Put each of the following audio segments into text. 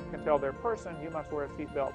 can tell their person, you must wear a seatbelt.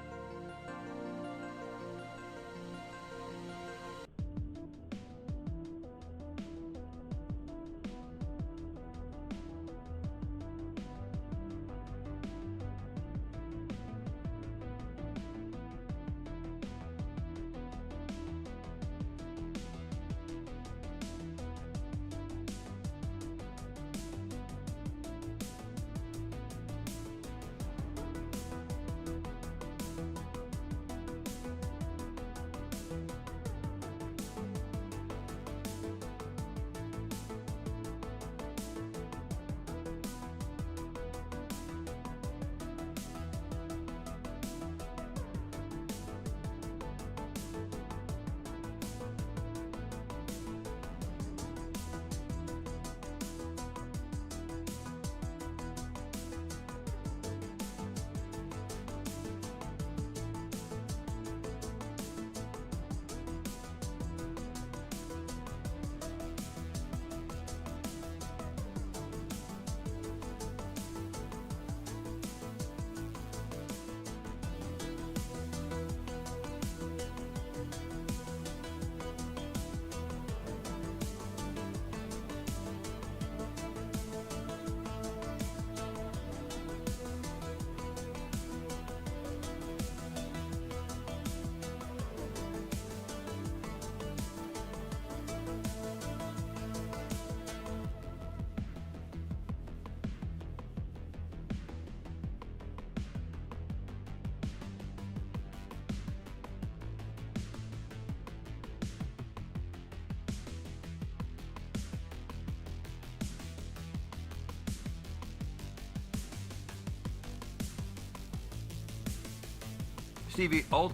Stevie, old.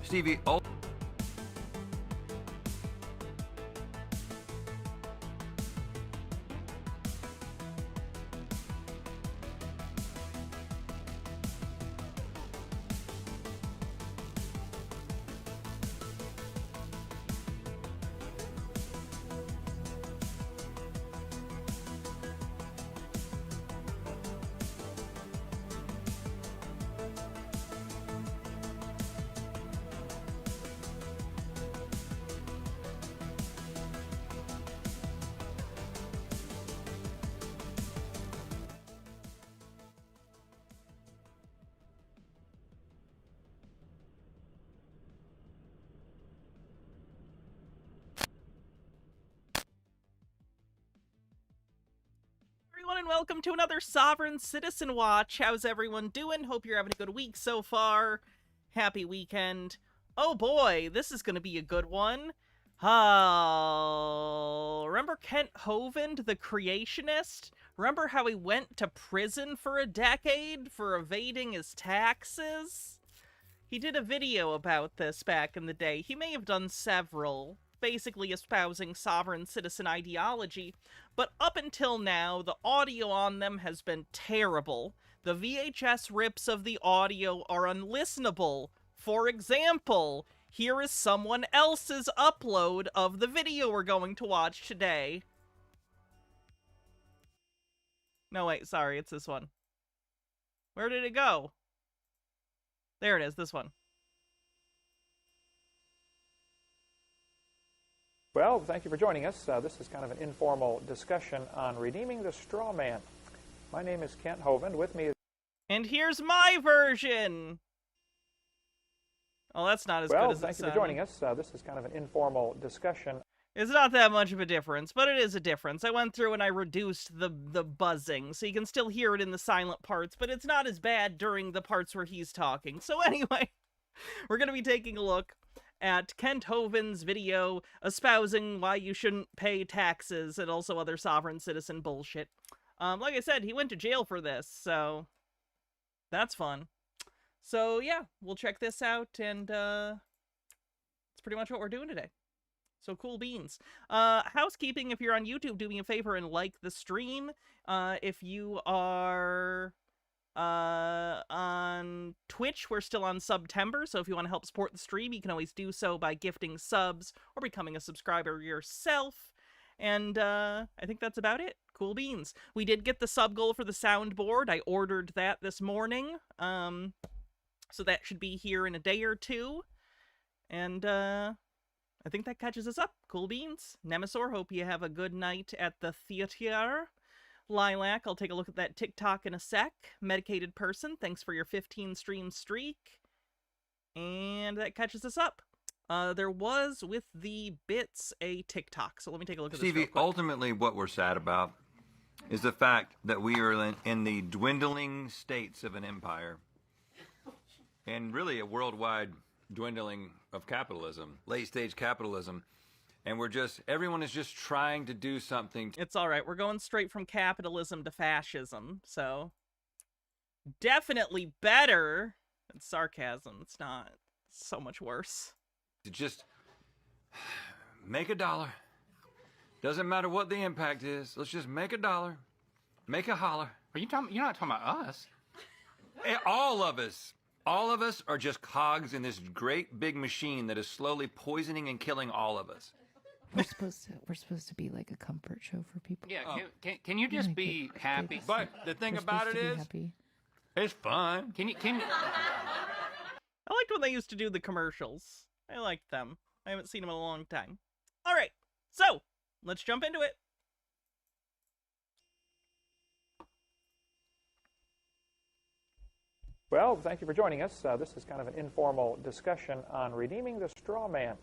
Stevie, old. Everyone, and welcome to another Sovereign Citizen Watch. How's everyone doing? Hope you're having a good week so far. Happy weekend. Oh boy, this is going to be a good one. Remember Kent Hovind, the creationist? Remember how he went to prison for a decade for evading his taxes? He did a video about this back in the day. He may have done several, basically espousing sovereign citizen ideology, but up until now, the audio on them has been terrible. The VHS rips of the audio are unlistenable. For example, here is someone else's upload of the video we're going to watch today. No, wait, sorry, it's this one. Where did it go? There it is, this one. Well, thank you for joining us. This is kind of an informal discussion on redeeming the straw man. My name is Kent Hovind. With me is... And here's my version! Oh, that's not as good as it sounded. Well, thank you for joining us. This is kind of an informal discussion. It's not that much of a difference, but it is a difference. I went through and I reduced the buzzing, so you can still hear it in the silent parts, but it's not as bad during the parts where he's talking. So anyway, we're going to be taking a look at Kent Hovind's video espousing why you shouldn't pay taxes and also other sovereign citizen bullshit. Like I said, he went to jail for this, so that's fun. So yeah, we'll check this out, and that's pretty much what we're doing today. So cool beans. Housekeeping, if you're on YouTube, do me a favor and like the stream. If you are on Twitch, we're still on September, so if you want to help support the stream, you can always do so by gifting subs or becoming a subscriber yourself. And I think that's about it. Cool beans. We did get the sub goal for the soundboard. I ordered that this morning. So that should be here in a day or two. And I think that catches us up. Cool beans. Nemesaur, hope you have a good night at the theater. Lilac, I'll take a look at that TikTok in a sec. Medicated person, thanks for your 15 stream streak. And that catches us up. There was, with the bits, a TikTok. So let me take a look at this real Stevie, quick. ultimately what we're sad about is the fact that we are in the dwindling states of an empire. And really a worldwide dwindling of capitalism, late-stage capitalism. And everyone is just trying to do something. It's all right. We're going straight from capitalism to fascism, so definitely better than sarcasm. It's not so much worse. To just make $1. Doesn't matter what the impact is. Let's just make $1. Make a holler. You're not talking about us. All of us. All of us are just cogs in this great big machine that is slowly poisoning and killing all of us. We're supposed to be like a comfort show for people. Yeah, can you just be happy? But the thing about it is, it's fun. Can you? I liked when they used to do the commercials. I liked them. I haven't seen them in a long time. All right, so let's jump into it. Well, thank you for joining us. This is kind of an informal discussion on redeeming the straw man.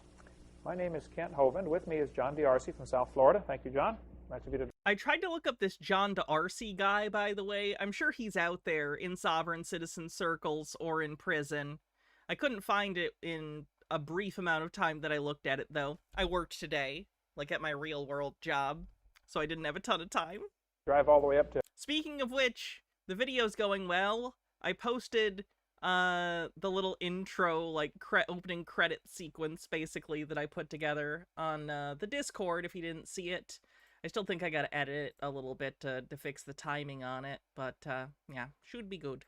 My name is Kent Hovind. With me is John D'Arcy from South Florida. Thank you, John. Nice of you to... I tried to look up this John D'Arcy guy, by the way. I'm sure he's out there in sovereign citizen circles or in prison. I couldn't find it in a brief amount of time that I looked at it, though. I worked today, like at my real-world job, so I didn't have a ton of time. Drive all the way up to... Speaking of which, the video's going well. I posted the little intro, like, opening credit sequence, basically, that I put together on the Discord, if you didn't see it. I still think I gotta edit it a little bit to fix the timing on it, but, yeah, should be good.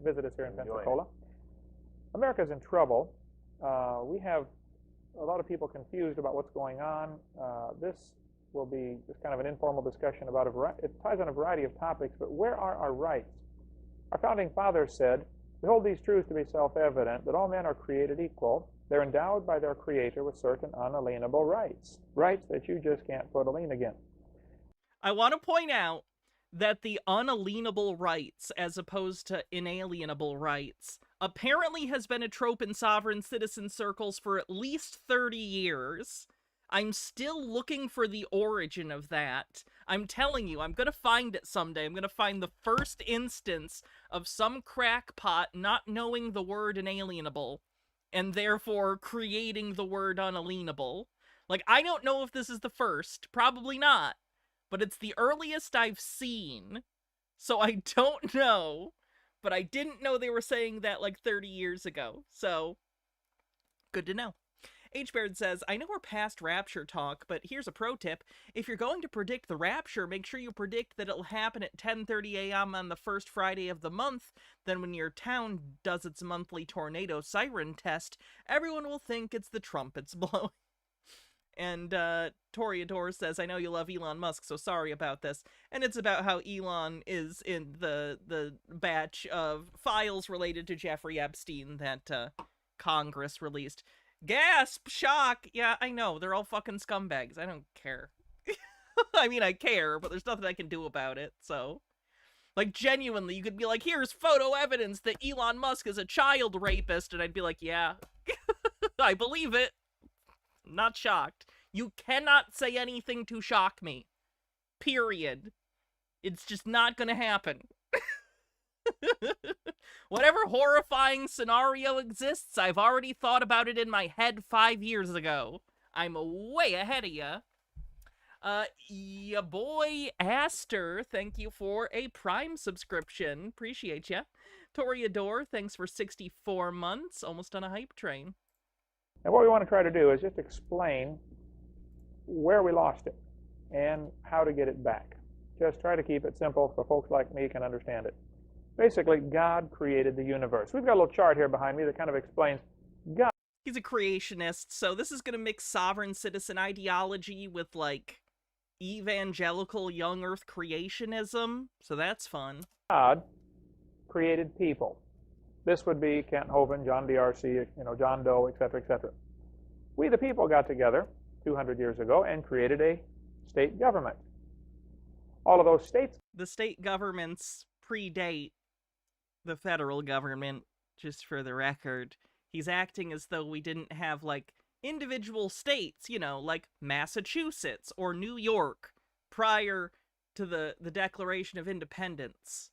Visit us here in Pensacola. America's in trouble. We have a lot of people confused about what's going on. This will be just kind of an informal discussion about it ties on a variety of topics, but where are our rights? Our founding fathers said, "We hold these truths to be self-evident, that all men are created equal. They're endowed by their Creator with certain unalienable rights. Rights that you just can't put a lien against." I want to point out that the unalienable rights, as opposed to inalienable rights, apparently has been a trope in sovereign citizen circles for at least 30 years. I'm still looking for the origin of that. I'm telling you, I'm going to find it someday. I'm going to find the first instance of some crackpot not knowing the word inalienable, and therefore creating the word unalienable. Like, I don't know if this is the first. Probably not. But it's the earliest I've seen. So I don't know. But I didn't know they were saying that like 30 years ago. So, good to know. H-Baird says, I know we're past rapture talk, but here's a pro tip. If you're going to predict the rapture, make sure you predict that it'll happen at 10:30 a.m. on the first Friday of the month. Then when your town does its monthly tornado siren test, everyone will think it's the trumpets blowing. And Toreador says, I know you love Elon Musk, so sorry about this. And it's about how Elon is in the batch of files related to Jeffrey Epstein that Congress released. Gasp! Shock! Yeah, I know. They're all fucking scumbags. I don't care. I mean, I care, but there's nothing I can do about it, so... Like, genuinely, you could be like, here's photo evidence that Elon Musk is a child rapist, and I'd be like, yeah. I believe it. Not shocked. You cannot say anything to shock me. Period. It's just not gonna happen. Whatever horrifying scenario exists, I've already thought about it in my head 5 years ago. I'm way ahead of ya. Ya boy Aster, thank you for a Prime subscription. Appreciate ya. Toreador, thanks for 64 months. Almost on a hype train. And what we want to try to do is just explain where we lost it and how to get it back. Just try to keep it simple so folks like me can understand it. Basically, God created the universe. We've got a little chart here behind me that kind of explains God. He's a creationist, so this is going to mix sovereign citizen ideology with, like, evangelical young earth creationism, so that's fun. God created people. This would be Kent Hovind, John D.R.C., John Doe, etc., etc. We the people got together 200 years ago and created a state government. All of those states. The state governments predate the federal government, just for the record. He's acting as though we didn't have, like, individual states, like Massachusetts or New York prior to the Declaration of Independence,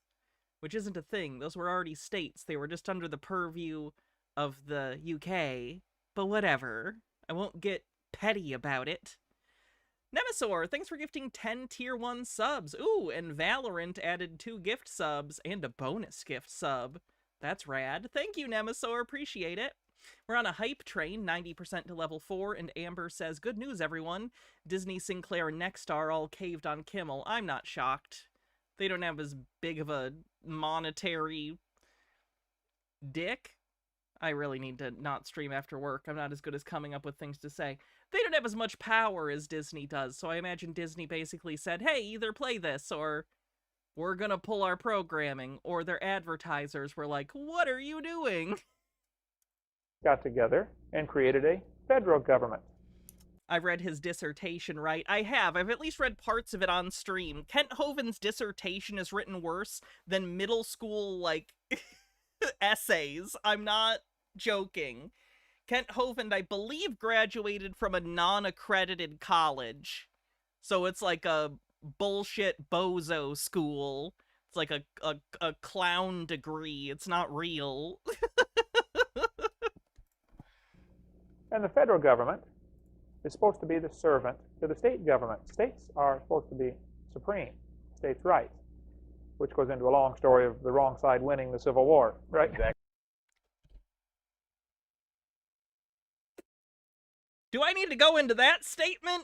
which isn't a thing. Those were already states. They were just under the purview of the UK, but whatever. I won't get petty about it. Nemesaur, thanks for gifting 10 Tier 1 subs. Ooh, and Valorant added 2 gift subs and a bonus gift sub. That's rad. Thank you, Nemesaur. Appreciate it. We're on a hype train, 90% to level 4, and Amber says, good news, everyone. Disney, Sinclair, and Nexstar all caved on Kimmel. I'm not shocked. They don't have as big of a monetary dick. I really need to not stream after work. I'm not as good as coming up with things to say. They don't have as much power as Disney does, so I imagine Disney basically said, hey, either play this, or we're gonna pull our programming, or their advertisers were like, what are you doing? Got together and created a federal government. I've read his dissertation, right? I have. I've at least read parts of it on stream. Kent Hovind's dissertation is written worse than middle school, like, essays. I'm not joking. Kent Hovind, I believe, graduated from a non-accredited college. So it's like a bullshit bozo school. It's like a clown degree. It's not real. And the federal government is supposed to be the servant to the state government. States are supposed to be supreme, states' rights, which goes into a long story of the wrong side winning the Civil War, right? Exactly. Do I need to go into that statement?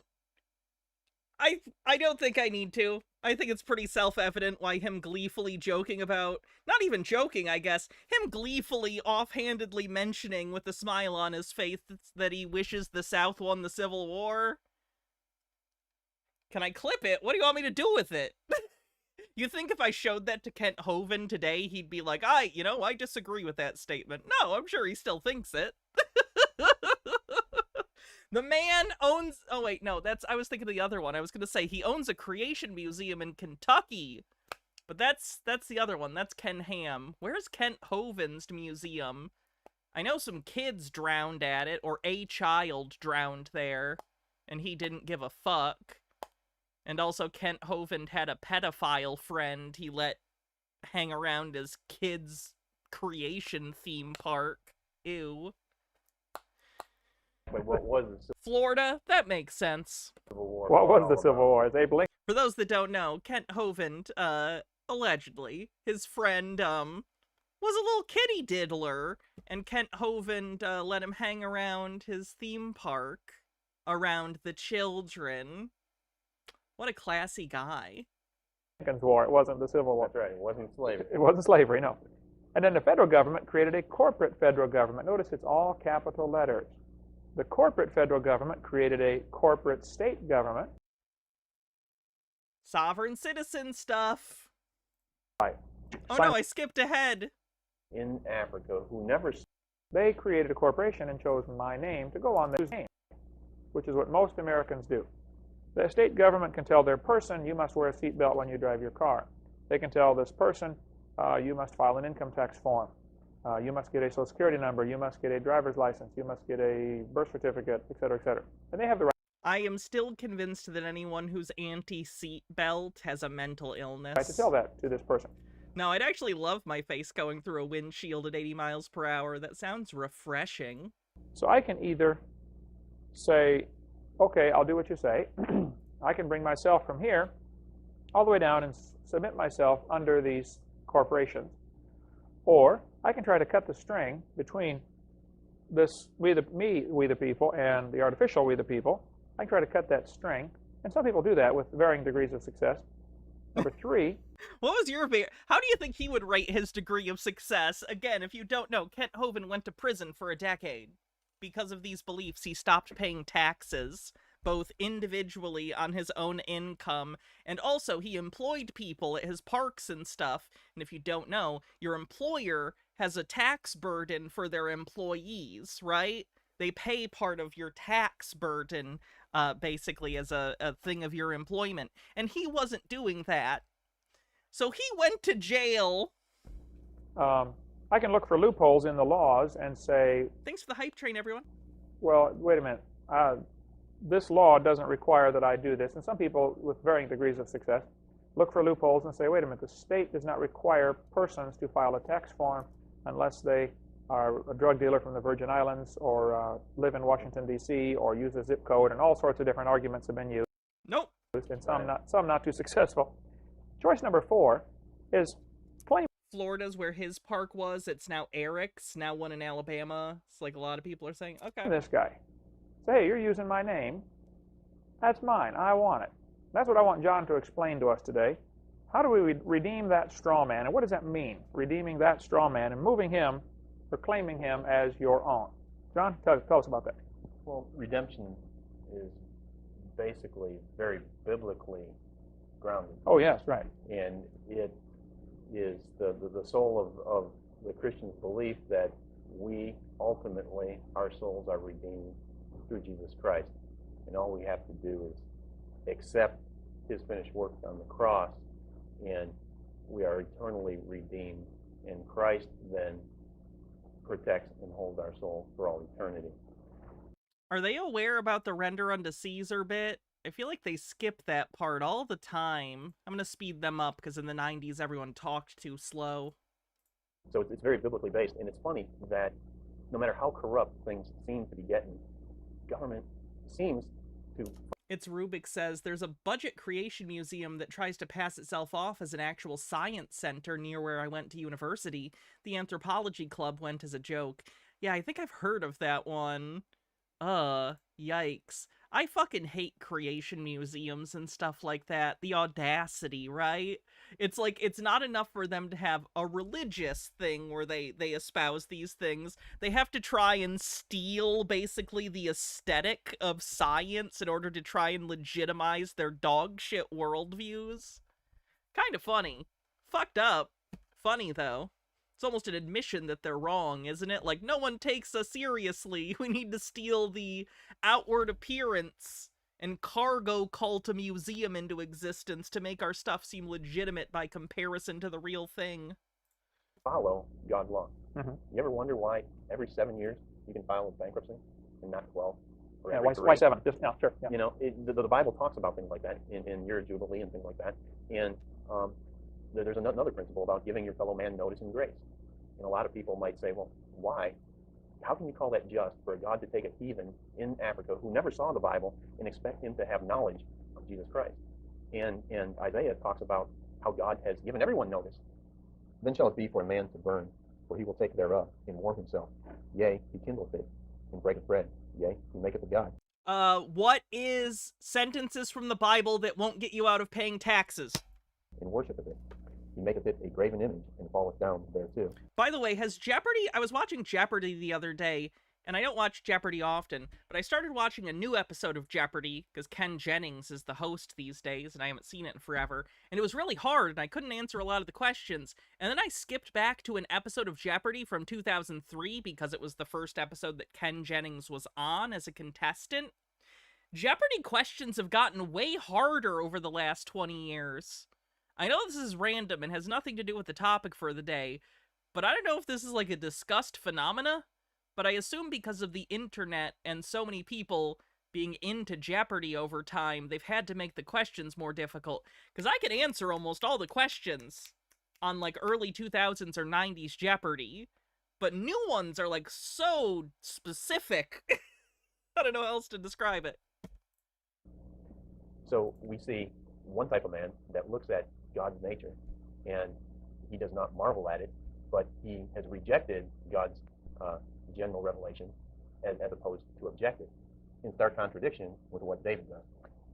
I don't think I need to. I think it's pretty self-evident why him gleefully joking about, not even joking, I guess, him gleefully offhandedly mentioning with a smile on his face that he wishes the South won the Civil War. Can I clip it? What do you want me to do with it? You think if I showed that to Kent Hovind today, he'd be like, I disagree with that statement. No, I'm sure he still thinks it. The man owns... Oh, wait, no, I was thinking of the other one. I was going to say he owns a creation museum in Kentucky. But that's the other one. That's Ken Ham. Where's Kent Hovind's museum? I know some kids drowned at it, or a child drowned there, and he didn't give a fuck. And also Kent Hovind had a pedophile friend he let hang around his kids' creation theme park. Ew. But what was the Florida? That makes sense. Civil War? What was the Civil War? It's Abe Lincoln. For those that don't know, Kent Hovind, allegedly, his friend, was a little kitty diddler, and Kent Hovind, let him hang around his theme park around the children. What a classy guy. Lincoln's War. It wasn't the Civil War. That's right. It wasn't slavery. It wasn't slavery, no. And then the federal government created a corporate federal government. Notice it's all capital letters. The corporate federal government created a corporate state government. Sovereign citizen stuff. Right. Oh no, I skipped ahead. In Africa, who never... They created a corporation and chose my name to go on their name, which is what most Americans do. The state government can tell their person, you must wear a seatbelt when you drive your car. They can tell this person, you must file an income tax form. You must get a Social Security number. You must get a driver's license. You must get a birth certificate, et cetera, et cetera. And they have the right I am still convinced that anyone who's anti-seatbelt has a mental illness. to tell that to this person. No, I'd actually love my face going through a windshield at 80 miles per hour. That sounds refreshing. So I can either say, okay, I'll do what you say. I can bring myself from here all the way down and submit myself under these corporations. Or I can try to cut the string between this we the people and the artificial we the people. I can try to cut that string, and some people do that with varying degrees of success. Number 3. What was your how do you think he would rate his degree of success? Again, if you don't know, Kent Hovind went to prison for a decade. Because of these beliefs, he stopped paying taxes. both individually on his own income, and also he employed people at his parks and stuff. And if you don't know, your employer has a tax burden for their employees, right? They pay part of your tax burden, basically, as a thing of your employment. And he wasn't doing that. So he went to jail. I can look for loopholes in the laws and say, Thanks for the hype train, everyone. well, wait a minute. This law doesn't require that I do this. And some people, with varying degrees of success, look for loopholes and say, wait a minute, the state does not require persons to file a tax form unless they are a drug dealer from the Virgin Islands or live in Washington, D.C., or use a zip code, and all sorts of different arguments have been used. Nope. And some not too successful. Choice number 4 is claim. Florida's where his park was. It's now Eric's, now one in Alabama. It's like a lot of people are saying, okay. This guy. Say, hey, you're using my name. That's mine. I want it. That's what I want John to explain to us today. How do we redeem that straw man? And what does that mean, redeeming that straw man and moving him or claiming him as your own? John, tell us about that. Well, redemption is basically very biblically grounded. Oh, yes, right. And it is the soul of the Christian's belief that we ultimately, our souls are redeemed through Jesus Christ. And all we have to do is accept his finished work on the cross, and we are eternally redeemed. And Christ then protects and holds our soul for all eternity. Are they aware about the render unto Caesar bit? I feel like they skip that part all the time. I'm going to speed them up because in the 90s everyone talked too slow. So it's very biblically based, and it's funny that no matter how corrupt things seem to be getting, government seems to... It's Rubik says, there's a budget creation museum that tries to pass itself off as an actual science center near where I went to university. The anthropology club went as a joke. Yeah, I think I've heard of that one. Yikes. I fucking hate creation museums and stuff like that. The audacity, right? It's like, it's not enough for them to have a religious thing where they espouse these things. They have to try and steal, basically, the aesthetic of science in order to try and legitimize their dog shit worldviews. Kind of funny. Fucked up. Funny, though. It's almost an admission that they're wrong, isn't it? Like, no one takes us seriously. We need to steal the outward appearance and cargo cult a museum into existence to make our stuff seem legitimate by comparison to the real thing. Follow God's law. Mm-hmm. You ever wonder why every 7 years you can file a bankruptcy and not 12? Or Yeah, every why 3? 7? Just, no, sure. Yeah. You know, the Bible talks about things like that in your Jubilee and things like that. And there's another principle about giving your fellow man notice and grace. And a lot of people might say, well, why? How can you call that just for God to take a heathen in Africa who never saw the Bible and expect him to have knowledge of Jesus Christ? And Isaiah talks about how God has given everyone notice. Then shall it be for a man to burn, for he will take thereof and warm himself. Yea, he kindleth it and breaketh bread. Yea, he maketh a god. What is sentences from the Bible that won't get you out of paying taxes? And worshipeth it. He maketh it a graven image and falleth down thereto. By the way, has Jeopardy... I was watching Jeopardy the other day, and I don't watch Jeopardy often, but I started watching a new episode of Jeopardy, because Ken Jennings is the host these days, and I haven't seen it in forever, and it was really hard, and I couldn't answer a lot of the questions, and then I skipped back to an episode of Jeopardy from 2003, because it was the first episode that Ken Jennings was on as a contestant. Jeopardy questions have gotten way harder over the last 20 years. I know this is random and has nothing to do with the topic for the day, but I don't know if this is like a discussed phenomena, but I assume because of the internet and so many people being into Jeopardy over time, they've had to make the questions more difficult, because I could answer almost all the questions on like early 2000s or 90s Jeopardy, but new ones are like so specific. I don't know how else to describe it. So we see one type of man that looks at God's nature, and he does not marvel at it, but he has rejected God's general revelation as opposed to object it, in stark contradiction with what David does.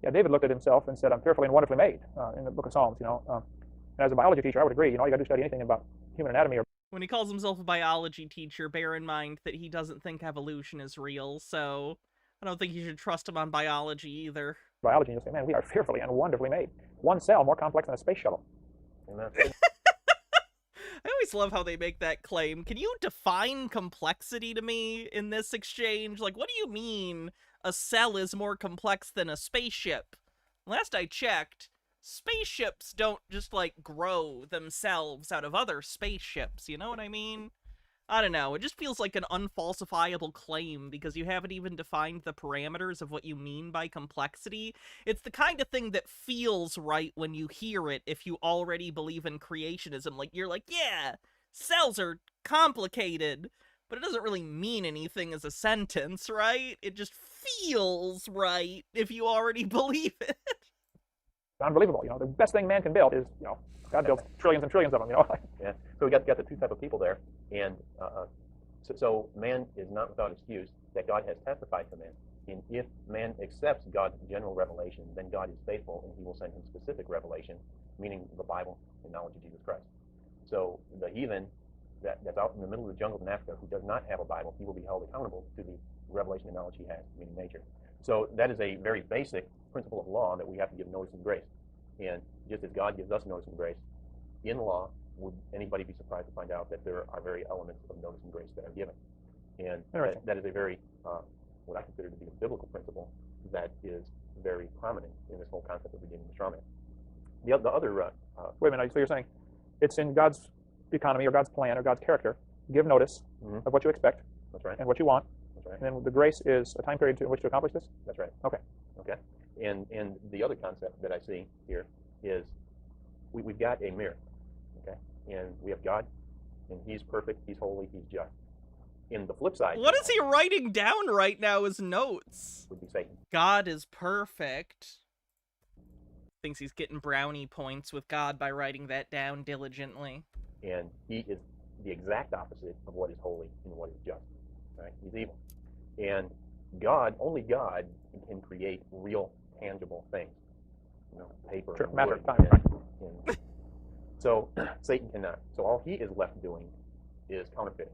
Yeah, David looked at himself and said, I'm fearfully and wonderfully made, in the book of Psalms, you know. And as a biology teacher, I would agree, you know, you got to study anything about human anatomy. When he calls himself a biology teacher, bear in mind that he doesn't think evolution is real, so I don't think you should trust him on biology either. biology, and you'll say, man, we are fearfully and wonderfully made. One cell more complex than a space shuttle. And that's I always love how they make that claim. Can you define complexity to me in this exchange? Like, what do you mean a cell is more complex than a spaceship? Last I checked, spaceships don't just, like, grow themselves out of other spaceships, you know what I mean? I don't know, it just feels like an unfalsifiable claim because you haven't even defined the parameters of what you mean by complexity. It's the kind of thing that feels right when you hear it if you already believe in creationism. Like, you're like, yeah, cells are complicated, but it doesn't really mean anything as a sentence, right? It just feels right if you already believe it. Unbelievable. The best thing man can build is, God builds trillions and trillions of them. yeah. So we got the two type of people there, and so man is not without excuse that God has testified to man. And if man accepts God's general revelation, then God is faithful, and He will send him specific revelation, meaning the Bible and knowledge of Jesus Christ. So the heathen that's out in the middle of the jungle in Africa who does not have a Bible, he will be held accountable to the revelation and knowledge he has, meaning nature. So that is a very basic principle of law that we have to give notice and grace. And just as God gives us notice and grace, in law, would anybody be surprised to find out that there are very elements of notice and grace that are given? And that is a very, what I consider to be a biblical principle that is very prominent in this whole concept of redeeming the straw man. The other... Wait a minute, so you're saying it's in God's economy or God's plan or God's character, give notice of what you expect. That's right. And what you want. That's right. And then the grace is a time period in which to accomplish this? That's right. Okay. Okay. And the other concept that I see here is we've got a mirror, okay? And we have God, and He's perfect, He's holy, He's just. In the flip side... What is he writing down right now as notes? Would be Satan. God is perfect. Thinks he's getting brownie points with God by writing that down diligently. And he is the exact opposite of what is holy and what is just, right? He's evil. And God, only God can create real, tangible things. Paper, sure, and matter wood, of time. and so Satan cannot. So all he is left doing is counterfeiting,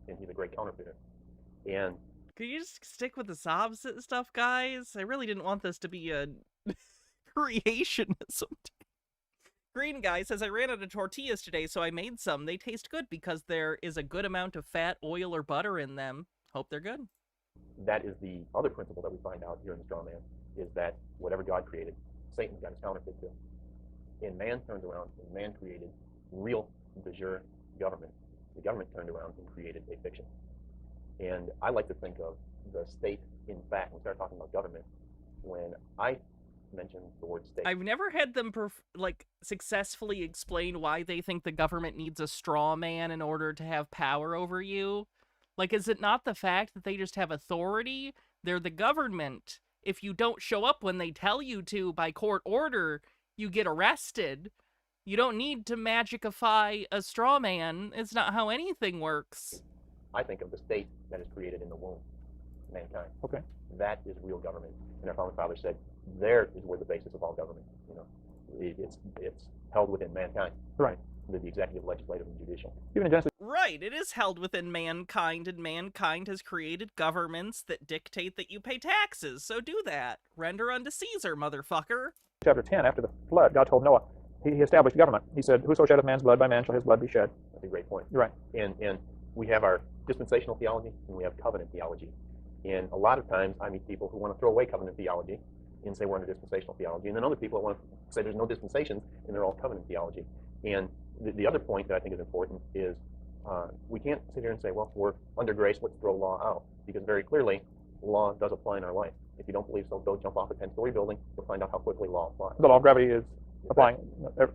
and he's a great counterfeiter. And could you just stick with this opposite stuff, guys? I really didn't want this to be a creationism. Green guy says, I ran out of tortillas today, so I made some. They taste good because there is a good amount of fat, oil, or butter in them. Hope they're good. That is the other principle that we find out here in the straw man, is that whatever God created, Satan's got his counterfeit to. And man turned around and man created real de jure government. The government turned around and created a fiction. And I like to think of the state, in fact, when we start talking about government, when I mention the word state. I've never had them successfully explain why they think the government needs a straw man in order to have power over you. Like, is it not the fact that they just have authority? They're the government. If you don't show up when they tell you to by court order, you get arrested. You don't need to magicify a straw man. It's not how anything works. I think of the state that is created in the womb, mankind. Okay. That is real government. And our founding fathers said, there is where the basis of all government. It's held within mankind. Right. The executive, legislative, and judicial. Even in Genesis. Right, it is held within mankind, and mankind has created governments that dictate that you pay taxes, so do that. Render unto Caesar, motherfucker. Chapter 10, after the flood, God told Noah, he established government. He said, whoso sheddeth man's blood, by man shall his blood be shed. That's a great point. You're right. And we have our dispensational theology, and we have covenant theology. And a lot of times I meet people who want to throw away covenant theology and say we're under dispensational theology. And then other people that want to say there's no dispensations, and they're all covenant theology. And the other point that I think is important is we can't sit here and say, well, we're under grace, let's throw law out. Because very clearly, law does apply in our life. If you don't believe so, go jump off a 10-story building. You'll find out how quickly law applies. The law of gravity is applying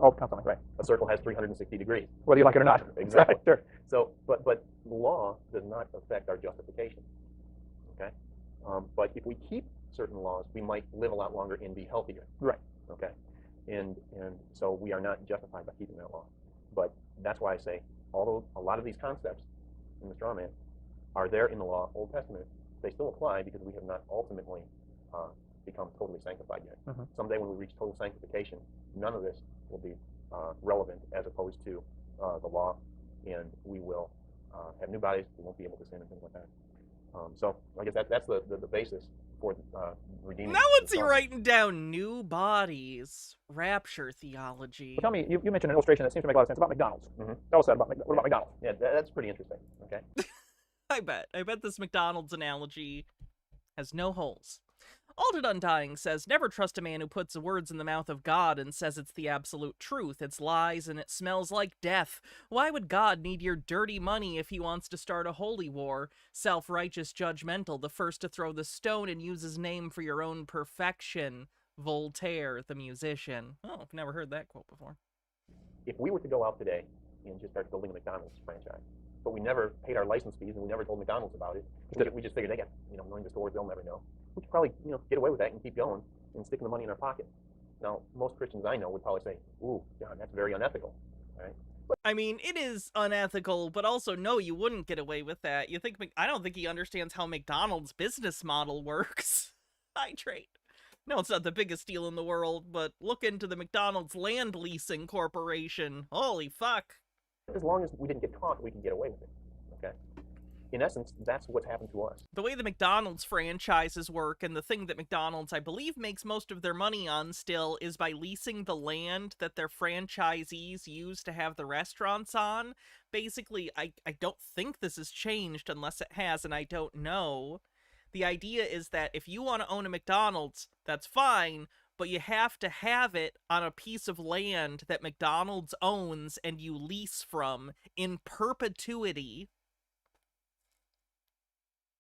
all constantly, right? A circle has 360 degrees. Whether you like it or not. Exactly. Right, sure. So, but law does not affect our justification. Okay? But if we keep certain laws, we might live a lot longer and be healthier. Right. Okay? And so we are not justified by keeping that law. But that's why I say, although a lot of these concepts in the straw man are there in the law, Old Testament, they still apply because we have not ultimately become totally sanctified yet. Mm-hmm. Someday when we reach total sanctification, none of this will be relevant as opposed to the law, and we will have new bodies, we won't be able to sin and things like that. So I guess that's the basis for redeeming. Now the what's he Son. writing down? New bodies, rapture theology. Well, tell me, you mentioned an illustration that seems to make a lot of sense about McDonald's. Mhm. Tell us that about what about McDonald's? Yeah, that's pretty interesting. Okay. I bet this McDonald's analogy has no holes. Alden Undying says, never trust a man who puts words in the mouth of God and says it's the absolute truth. It's lies and it smells like death. Why would God need your dirty money if he wants to start a holy war? Self-righteous, judgmental, the first to throw the stone and use his name for your own perfection. Voltaire, the musician. Oh, I've never heard that quote before. If we were to go out today and just start building a McDonald's franchise, but we never paid our license fees and we never told McDonald's about it, we just figured they got millions of stores, they'll never know. We could probably get away with that and keep going and sticking the money in our pocket. Now, most Christians I know would probably say, "Ooh, John, that's very unethical." All right? I mean, it is unethical, but also, no, you wouldn't get away with that. I don't think he understands how McDonald's business model works. Hydrate. No, it's not the biggest deal in the world, but look into the McDonald's Land Leasing Corporation. Holy fuck. As long as we didn't get caught, we can get away with it. Okay. In essence, that's what's happened to us. The way the McDonald's franchises work, and the thing that McDonald's, I believe, makes most of their money on still, is by leasing the land that their franchisees use to have the restaurants on. Basically, I don't think this has changed unless it has, and I don't know. The idea is that if you want to own a McDonald's, that's fine, but you have to have it on a piece of land that McDonald's owns and you lease from in perpetuity.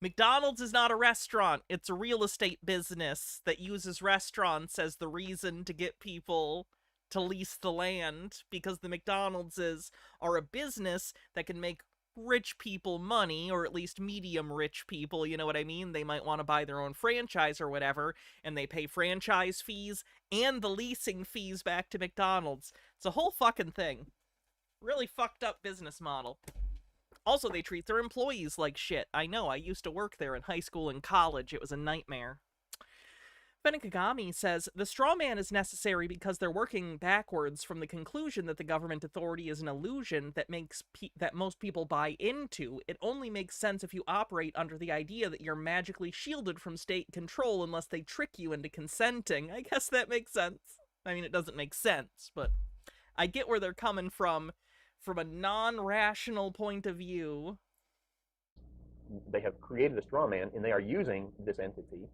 McDonald's is not a restaurant. It's a real estate business that uses restaurants as the reason to get people to lease the land, because the McDonald's are a business that can make rich people money, or at least medium rich people, you know what I mean? They might want to buy their own franchise or whatever, and they pay franchise fees and the leasing fees back to McDonald's. It's a whole fucking thing. Really fucked up business model. Also, they treat their employees like shit. I know, I used to work there in high school and college. It was a nightmare. Benekagami says, the straw man is necessary because they're working backwards from the conclusion that the government authority is an illusion that that most people buy into. It only makes sense if you operate under the idea that you're magically shielded from state control unless they trick you into consenting. I guess that makes sense. I mean, it doesn't make sense, but I get where they're coming from a non-rational point of view. They have created a straw man, and they are using this entity.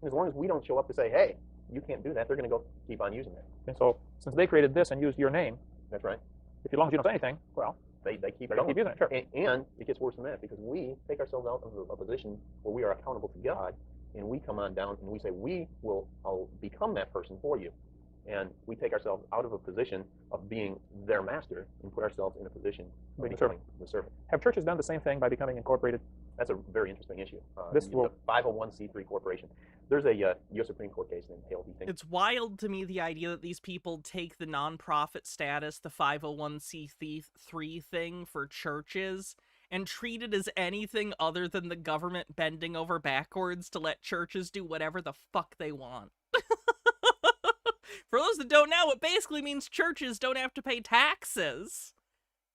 And as long as we don't show up to say, "Hey, you can't do that," they're going to go keep on using it. And so, since they created this and used your name, That's right. as long as you don't say anything, well, They keep they're going. going to keep using it. Sure. And it gets worse than that, because we take ourselves out of a position where we are accountable to God, and we come on down and we say, I'll become that person for you. And we take ourselves out of a position of being their master and put ourselves in a position of becoming the servant. Have churches done the same thing by becoming incorporated? That's a very interesting issue. This the will- 501c3 corporation. There's a U.S. Supreme Court case named Hale v. Think. It's wild to me, the idea that these people take the nonprofit status, the 501c3 thing for churches, and treat it as anything other than the government bending over backwards to let churches do whatever the fuck they want. For those that don't know, it basically means churches don't have to pay taxes.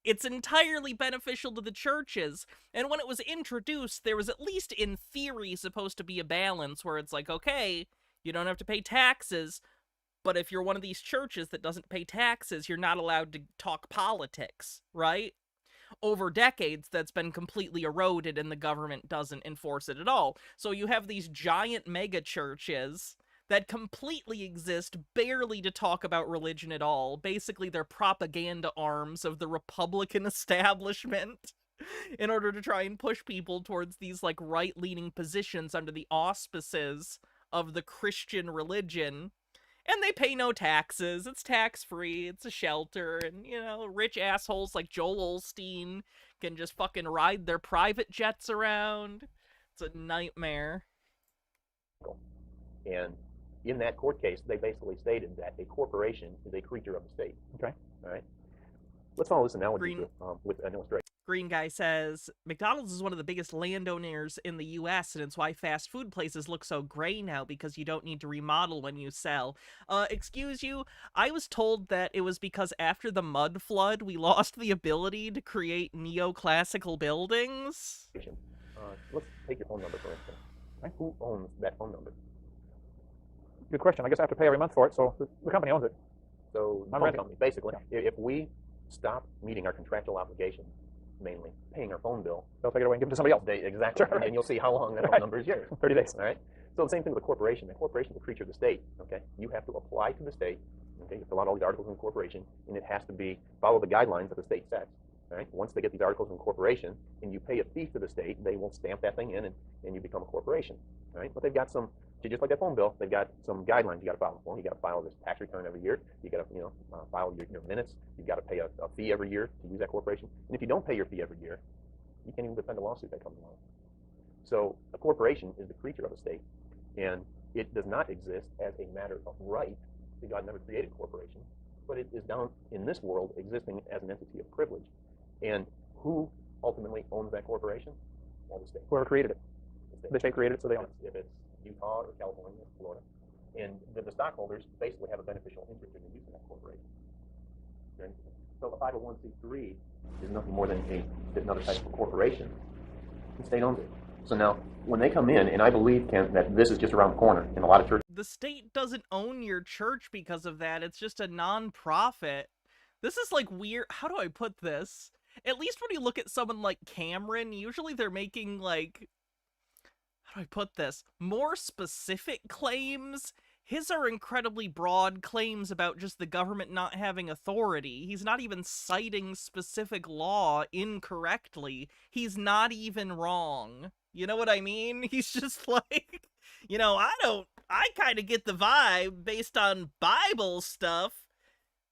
It's entirely beneficial to the churches. And when it was introduced, there was, at least in theory, supposed to be a balance where it's like, okay, you don't have to pay taxes, but if you're one of these churches that doesn't pay taxes, you're not allowed to talk politics, right? Over decades, that's been completely eroded and the government doesn't enforce it at all. So you have these giant mega churches that completely exist barely to talk about religion at all. Basically, they're propaganda arms of the Republican establishment in order to try and push people towards these, like, right-leaning positions under the auspices of the Christian religion. And they pay no taxes. It's tax-free. It's a shelter. And, rich assholes like Joel Osteen can just fucking ride their private jets around. It's a nightmare. And in that court case, they basically stated that a corporation is a creature of the state. Okay. All right. Let's follow this analogy with an illustration. Green Guy says, McDonald's is one of the biggest landowners in the U.S., and it's why fast food places look so gray now, because you don't need to remodel when you sell. Excuse you, I was told that it was because after the mud flood, we lost the ability to create neoclassical buildings. Let's take your phone number, for instance. Right? Who owns that phone number? Good question. I guess I have to pay every month for it, so the company owns it. So the I'm phone renting. company, basically. If we stop meeting our contractual obligations, mainly paying our phone bill, They'll take it away and give it to somebody else. exactly, Sure. and you'll see how long that phone Right. number is yours. 30 days. All right. So the same thing with a corporation. A corporation is a creature of the state. Okay. You have to apply to the state. Okay. You fill out all these articles of incorporation, and it has to follow the guidelines that the state sets. All right. Once they get these articles of incorporation, and you pay a fee to the state, they will stamp that thing in, and you become a corporation. All right. But they've got some, just like that phone bill, they've got some guidelines you got to follow. Well, you got to file this tax return every year. You got to, file your minutes. You've got to pay a fee every year to use that corporation. And if you don't pay your fee every year, you can't even defend a lawsuit that comes along. So a corporation is the creature of a state, and it does not exist as a matter of right. God never created a corporation, but it is down in this world existing as an entity of privilege. And who ultimately owns that corporation? Well, the state. Whoever created it. The state created it, so they own it. If it's Utah or California or Florida. And the stockholders basically have a beneficial interest in the use of that corporation. So a 501c3 is nothing more than another type of corporation. The state owns it. So now, when they come in, and I believe, Ken, that this is just around the corner in a lot of churches. The state doesn't own your church because of that. It's just a non-profit. This is like weird. How do I put this? At least when you look at someone like Cameron, usually they're making like, how do I put this? More specific claims. His are incredibly broad claims about just the government not having authority. He's not even citing specific law incorrectly. He's not even wrong. You know what I mean? He's just like, I kind of get the vibe based on Bible stuff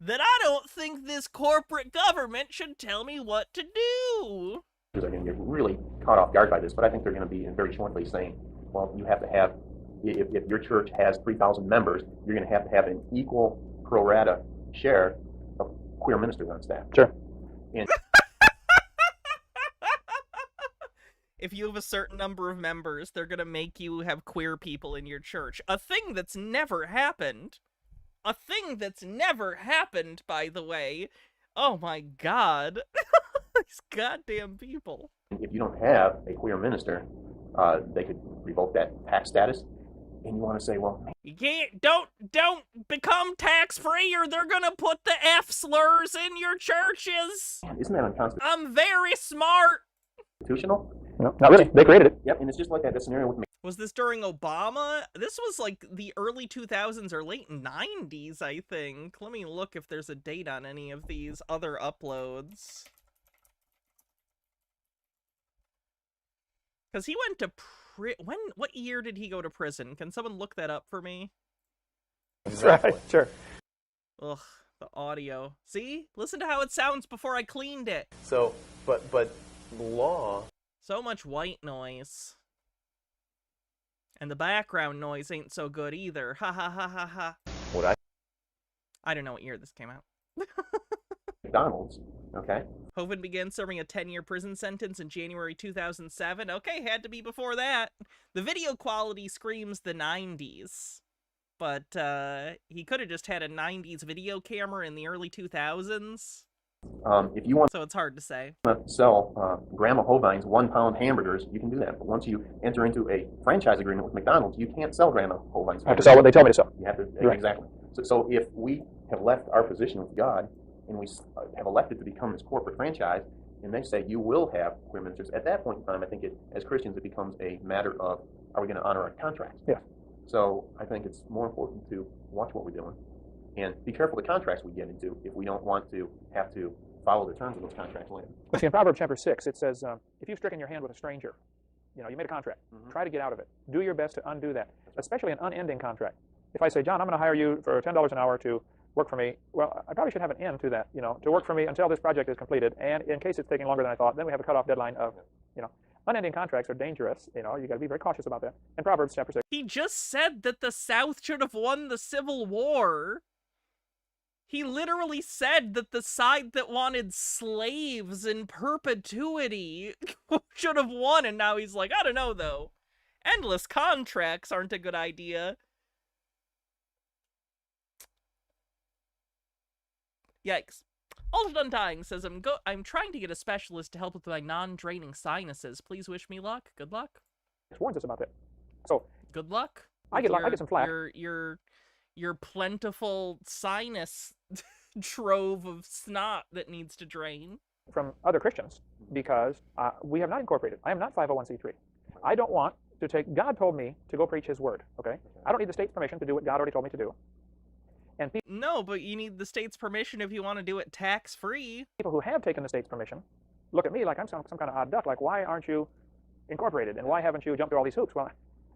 that I don't think this corporate government should tell me what to do. Are going to get really caught off guard by this, but I think they're going to be very shortly saying, well, you have to have, if your church has 3,000 members, you're going to have an equal pro rata share of queer ministers on staff. Sure. And if you have a certain number of members, they're going to make you have queer people in your church. A thing that's never happened. A thing that's never happened, by the way. Oh my god. These goddamn people. if you don't have a queer minister, they could revoke that tax status. And you want to say, well, You can't, don't become tax-free or they're gonna put the F slurs in your churches. man, isn't that unconstitutional? I'm very smart. No, not really. They created it. Yep, and it's just like that scenario with Was this during Obama? This was like the early 2000s or late 90s, I think. Let me look if there's a date on any of these other uploads. Because he went to what year did he go to prison? Can someone look that up for me? Exactly. Right, sure. Ugh, the audio. See? Listen to how it sounds before I cleaned it. So, but law. So much white noise. And the background noise ain't so good either. Ha ha ha ha ha. What I don't know what year this came out. McDonald's, okay? Hovind began serving a 10-year prison sentence in January 2007. Okay, had to be before that. The video quality screams the 90s. But, he could have just had a 90s video camera in the early 2000s. If you want So it's hard to say. to sell Grandma Hovind's 1-pound hamburgers, you can do that. But once you enter into a franchise agreement with McDonald's, you can't sell Grandma Hovind's hamburgers. I have to sell what they tell me to sell. You have to, Right. exactly. So if we have left our position with God and we have elected to become this corporate franchise, and they say you will have queer ministers, at that point in time, I think as Christians it becomes a matter of, are we going to honor our contracts? Yeah. So I think it's more important to watch what we're doing and be careful the contracts we get into if we don't want to have to follow the terms of those contracts later. But see, in Proverbs chapter 6, it says, if you've stricken your hand with a stranger, you made a contract. Mhm. Try to get out of it. Do your best to undo that, especially an unending contract. If I say, John, I'm going to hire you for $10 an hour to work for me, well, I probably should have an end to that, to work for me until this project is completed. And in case it's taking longer than I thought, then we have a cutoff deadline of, unending contracts are dangerous. You got to be very cautious about that. In Proverbs chapter 6. He just said that the South should have won the Civil War. He literally said that the side that wanted slaves in perpetuity should have won, and now he's like, I don't know, though. Endless contracts aren't a good idea. Yikes. Alton Undying says, I'm trying to get a specialist to help with my non-draining sinuses. Please wish me luck. Good luck. warns us about that. So good luck. I get some flack. Your plentiful sinus trove of snot that needs to drain from other Christians because we have not incorporated. I am not 501c3. I don't want to take. God told me to go preach His word. Okay, I don't need the state's permission to do what God already told me to do. And no, but you need the state's permission if you want to do it tax-free. People who have taken the state's permission look at me like I'm some kind of odd duck. Like, why aren't you incorporated, and why haven't you jumped through all these hoops? Well,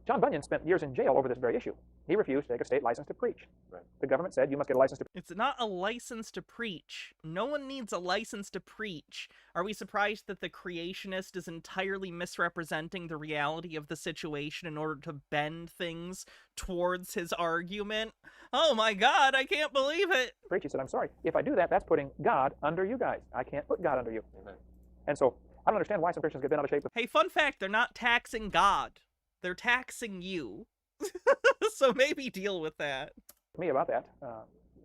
John Bunyan spent years in jail over this very issue. He refused to take a state license to preach. Right. The government said you must get a license to. It's not a license to preach. No one needs a license to preach. Are we surprised that the creationist is entirely misrepresenting the reality of the situation in order to bend things towards his argument? Oh my God, I can't believe it. Preach. He said, I'm sorry. If I do that, that's putting God under you guys. I can't put God under you. Amen. And so I don't understand why some Christians get bent out of shape. Hey, fun fact, they're not taxing God. They're taxing you. So maybe deal with that. Me about that.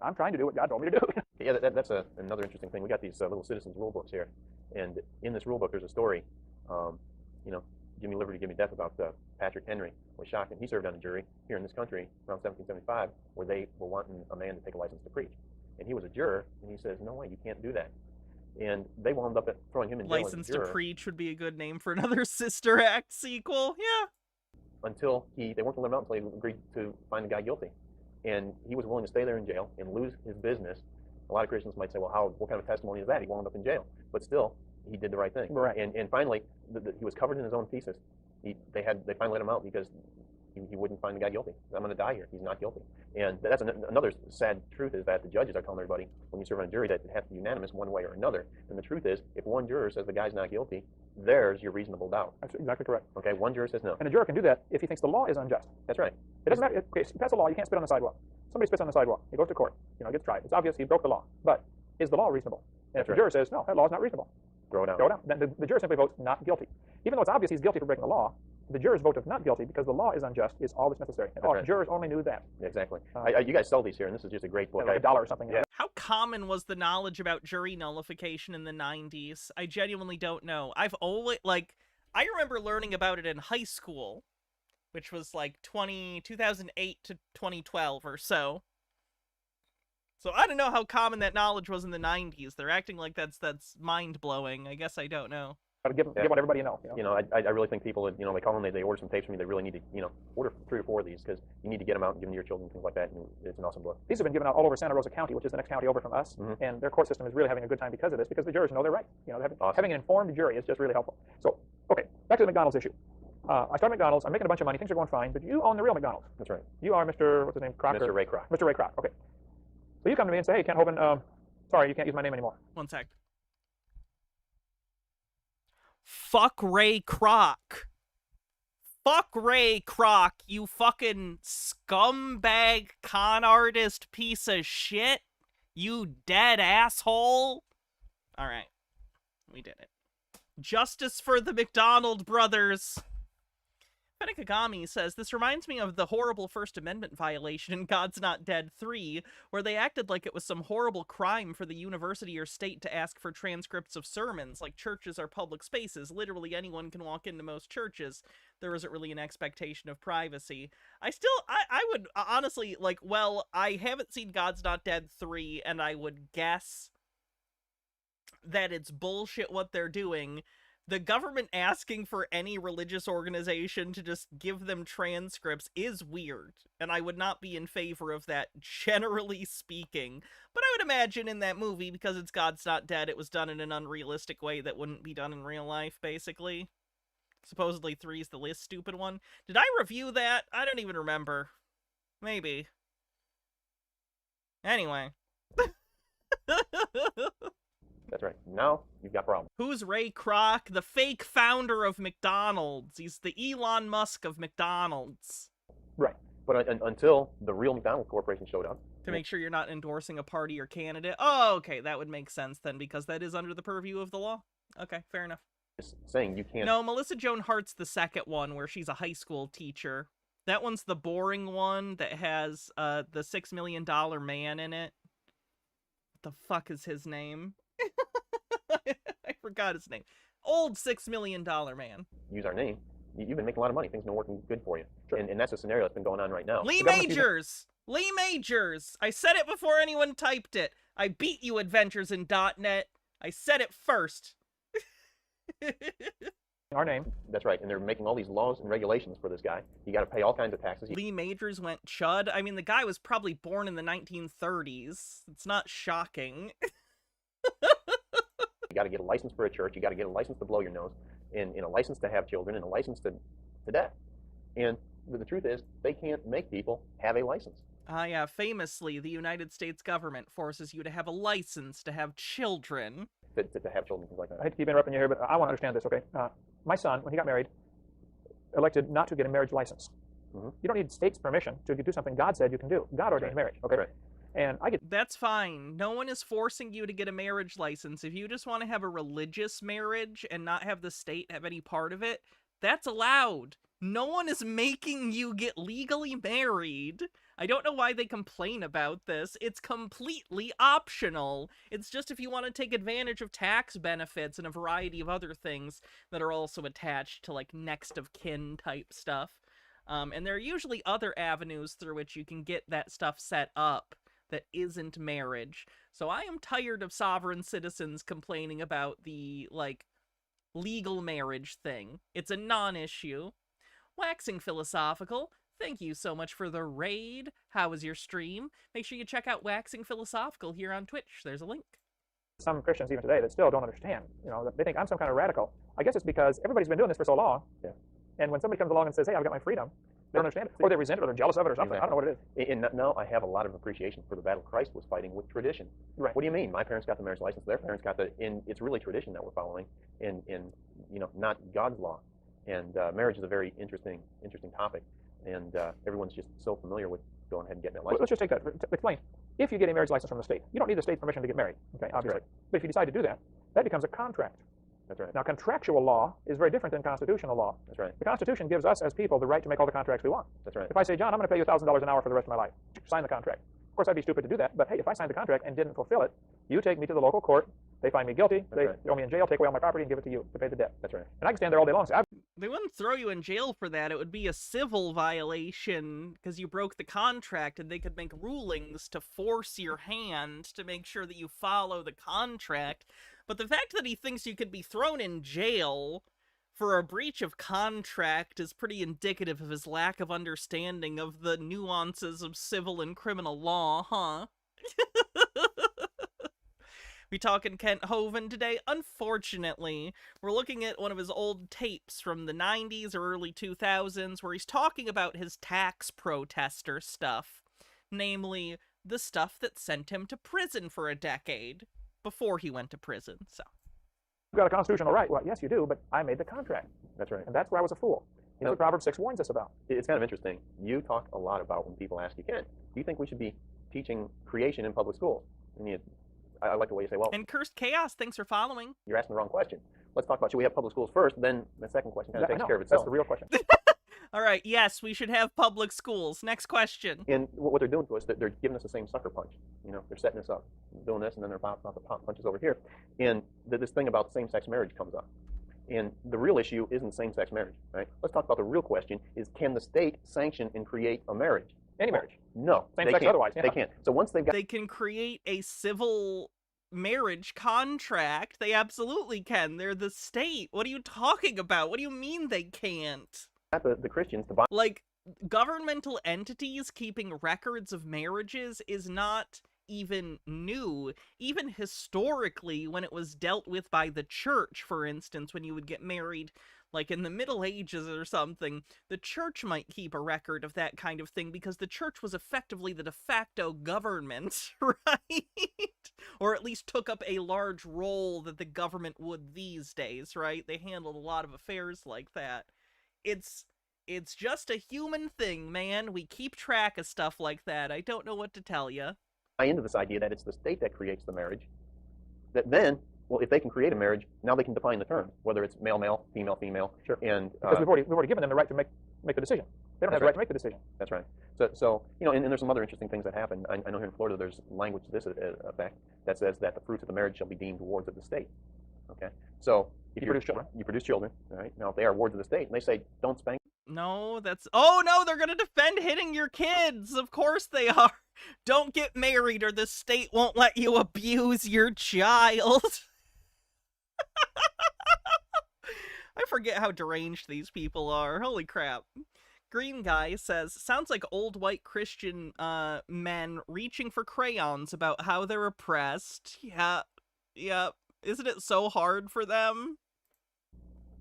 I'm trying to do what God told me to do. Yeah, that's another interesting thing. We got these little citizens rule books here, and in this rule book there's a story, give me liberty, give me death, about Patrick Henry was shocking. He served on a jury here in this country around 1775 where they were wanting a man to take a license to preach, and he was a juror, and he says, no way, you can't do that. And they wound up throwing him in jail. License to Preach would be a good name for another Sister Act sequel. Yeah. Until they weren't going to let him out until he agreed to find the guy guilty. And he was willing to stay there in jail and lose his business. A lot of Christians might say, well, what kind of testimony is that? He wound up in jail. But still, he did the right thing. Right. And finally, he was covered in his own thesis. They finally let him out because he wouldn't find the guy guilty. I'm going to die here. He's not guilty. And that's another sad truth, is that the judges are telling everybody, when you serve on a jury, that it has to be unanimous one way or another. And the truth is, if one juror says the guy's not guilty, there's your reasonable doubt. That's exactly correct. Okay, one juror says no. And a juror can do that if he thinks the law is unjust. That's right. It doesn't matter. Okay, you pass a law, you can't spit on the sidewalk. Somebody spits on the sidewalk. He goes to court. Gets tried. It's obvious he broke the law. But is the law reasonable? And if the juror says, no, that law is not reasonable, throw it out. Throw it out. Then the juror simply votes not guilty. Even though it's obvious he's guilty for breaking the law, the juror's vote of not guilty because the law is unjust is all that's necessary. And right. Jurors only knew that. Exactly. You guys sell these here, and this is just a great book. Like $1 or something. Yeah. How common was the knowledge about jury nullification in the 90s? I genuinely don't know. I remember learning about it in high school, which was like 2008 to 2012 or so. So I don't know how common that knowledge was in the 90s. They're acting like that's mind-blowing. I guess I don't know. Give what everybody knows. I really think people, they call them, they order some tapes from me. They really need to, order 3 or 4 of these, because you need to get them out and give them to your children and things like that. And it's an awesome book. These have been given out all over Santa Rosa County, which is the next county over from us. Mm-hmm. And their court system is really having a good time because of this, because the jurors know they're right. Having an informed jury is just really helpful. So, okay, back to the McDonald's issue. I start McDonald's. I'm making a bunch of money. Things are going fine. But you own the real McDonald's. That's right. You are Mr. What's his name? Crocker? Mr. Ray Kroc. Mr. Ray Kroc. Okay. So you come to me and say, hey, Kent Hovind, sorry, you can't use my name anymore. One sec. Fuck Ray Kroc. Fuck Ray Kroc, you fucking scumbag con artist piece of shit. You dead asshole. Alright. We did it. Justice for the McDonald brothers. Fenekagami says, this reminds me of the horrible First Amendment violation in God's Not Dead 3, where they acted like it was some horrible crime for the university or state to ask for transcripts of sermons, like churches are public spaces. Literally anyone can walk into most churches. There isn't really an expectation of privacy. I would honestly, I haven't seen God's Not Dead 3, and I would guess that it's bullshit what they're doing. The government asking for any religious organization to just give them transcripts is weird, and I would not be in favor of that, generally speaking. But I would imagine in that movie, because it's God's Not Dead, it was done in an unrealistic way that wouldn't be done in real life, basically. Supposedly 3's the least stupid one. Did I review that? I don't even remember. Maybe. Anyway. That's right. Now you've got problems. Who's Ray Kroc? The fake founder of McDonald's. He's the Elon Musk of McDonald's. Right. But until the real McDonald's Corporation showed up. To make sure you're not endorsing a party or candidate. Oh, okay. That would make sense then, because that is under the purview of the law. Okay, fair enough. Just saying you can't. No, Melissa Joan Hart's the second one, where she's a high school teacher. That one's the boring one that has the $6 Million Man in it. the fuck is his name? I forgot his name. Old $6 million man. Use our name. You've been making a lot of money. Things have been working good for you. Sure. And that's a scenario that's been going on right now. Lee Majors! Lee Majors! I said it before anyone typed it. I beat you, Adventures in .NET. I said it first. Our name. That's right. And they're making all these laws and regulations for this guy. You got to pay all kinds of taxes. Lee Majors went chud. I mean, the guy was probably born in the 1930s. It's not shocking. You got to get a license for a church. You got to get a license to blow your nose, and a license to have children, and a license to death. And the truth is, they can't make people have a license. Yeah, famously, the United States government forces you to have a license to have children. To have children, things like that. I hate to keep interrupting you here, but I want to understand this, okay? My son, when he got married, elected not to get a marriage license. Mm-hmm. You don't need state's permission to do something God said you can do. God ordained marriage, okay? Right. And I get... That's fine. No one is forcing you to get a marriage license. If you just want to have a religious marriage and not have the state have any part of it, that's allowed. No one is making you get legally married. I don't know why they complain about this. It's completely optional. It's just if you want to take advantage of tax benefits and a variety of other things that are also attached to, like, next of kin type stuff. And there are usually other avenues through which you can get that stuff set up that isn't marriage. So I am tired of sovereign citizens complaining about the, like, legal marriage thing. It's a non-issue. Waxing Philosophical, thank you so much for the raid. How was your stream? Make sure you check out Waxing Philosophical here on Twitch. There's a link. Some Christians even today that still don't understand. You know, they think I'm some kind of radical. I guess it's because everybody's been doing this for so long. Yeah. And when somebody comes along and says, hey, I've got my freedom, they don't understand it. Or they resent it, or they're jealous of it, or something. Exactly. I don't know what it is. And now I have a lot of appreciation for the battle Christ was fighting with tradition. Right. What do you mean? My parents got the marriage license. Their parents got and it's really tradition that we're following, and not God's law. And marriage is a very interesting topic, and everyone's just so familiar with going ahead and getting that license. Let's just take that. Explain. If you get a marriage license from the state, you don't need the state's permission to get married, okay, obviously. But if you decide to do that, that becomes a contract. That's right. Now, contractual law is very different than constitutional law. That's right. The Constitution gives us, as people, the right to make all the contracts we want. That's right. If I say, John, I'm going to pay you $1,000 an hour for the rest of my life, sign the contract. Of course, I'd be stupid to do that, but hey, if I signed the contract and didn't fulfill it, you take me to the local court, they find me guilty, they throw me in jail, take away all my property, and give it to you to pay the debt. That's right. And I can stand there all day long and say, they wouldn't throw you in jail for that. It would be a civil violation because you broke the contract, and they could make rulings to force your hand to make sure that you follow the contract. But the fact that he thinks you could be thrown in jail for a breach of contract is pretty indicative of his lack of understanding of the nuances of civil and criminal law, huh? We talking Kent Hovind today? Unfortunately, we're looking at one of his old tapes from the 90s or early 2000s where he's talking about his tax protester stuff. Namely, the stuff that sent him to prison for a decade before he went to prison, so. you've got a constitutional right. Well, yes, you do, but I made the contract. That's right. And that's where I was a fool. That's what Proverbs 6 warns us about. It's kind of interesting. You talk a lot about when people ask you, Ken, do you think we should be teaching creation in public schools? And I like the way you say, well... And Cursed Chaos, thanks for following. You're asking the wrong question. Let's talk about, should we have public schools first? Then the second question kind of takes care of itself. That's the real question. All right, yes, we should have public schools. Next question. And what they're doing to us, they're giving us the same sucker punch. They're setting us up, doing this, and then they're about to pop punches over here. And this thing about same-sex marriage comes up. And the real issue isn't same-sex marriage, right? Let's talk about the real question is, can the state sanction and create a marriage? Any marriage. No. Same sex otherwise. Yeah. They can't. So once they've got... They can create a civil marriage contract. They absolutely can. They're the state. What are you talking about? What do you mean they can't? The Christians to buy... Like, governmental entities keeping records of marriages is not even new. Even historically, when it was dealt with by the church, for instance, when you would get married, like in the Middle Ages or something, the church might keep a record of that kind of thing because the church was effectively the de facto government, right? Or at least took up a large role that the government would these days, right? They handled a lot of affairs like that. It's just a human thing, man. We keep track of stuff like that. I don't know what to tell you. Into this idea that it's the state that creates the marriage, that then Well, if they can create a marriage, now they can define the terms, whether it's male, male, female, female. Sure. And Because we've already given them the right to make the decision. They don't have the right to make the decision. That's right. So and there's some other interesting things that happen. I know here in Florida there's language to this effect that says that the fruits of the marriage shall be deemed wards of the state. Okay. So if you produce children. You produce children. All right. Now if they are wards of the state and they say don't spank. No, that's... Oh, no, they're going to defend hitting your kids. Of course they are. Don't get married or the state won't let you abuse your child. I forget how deranged these people are. Holy crap. Green Guy says, sounds like old white Christian men reaching for crayons about how they're oppressed. Yeah. Isn't it so hard for them?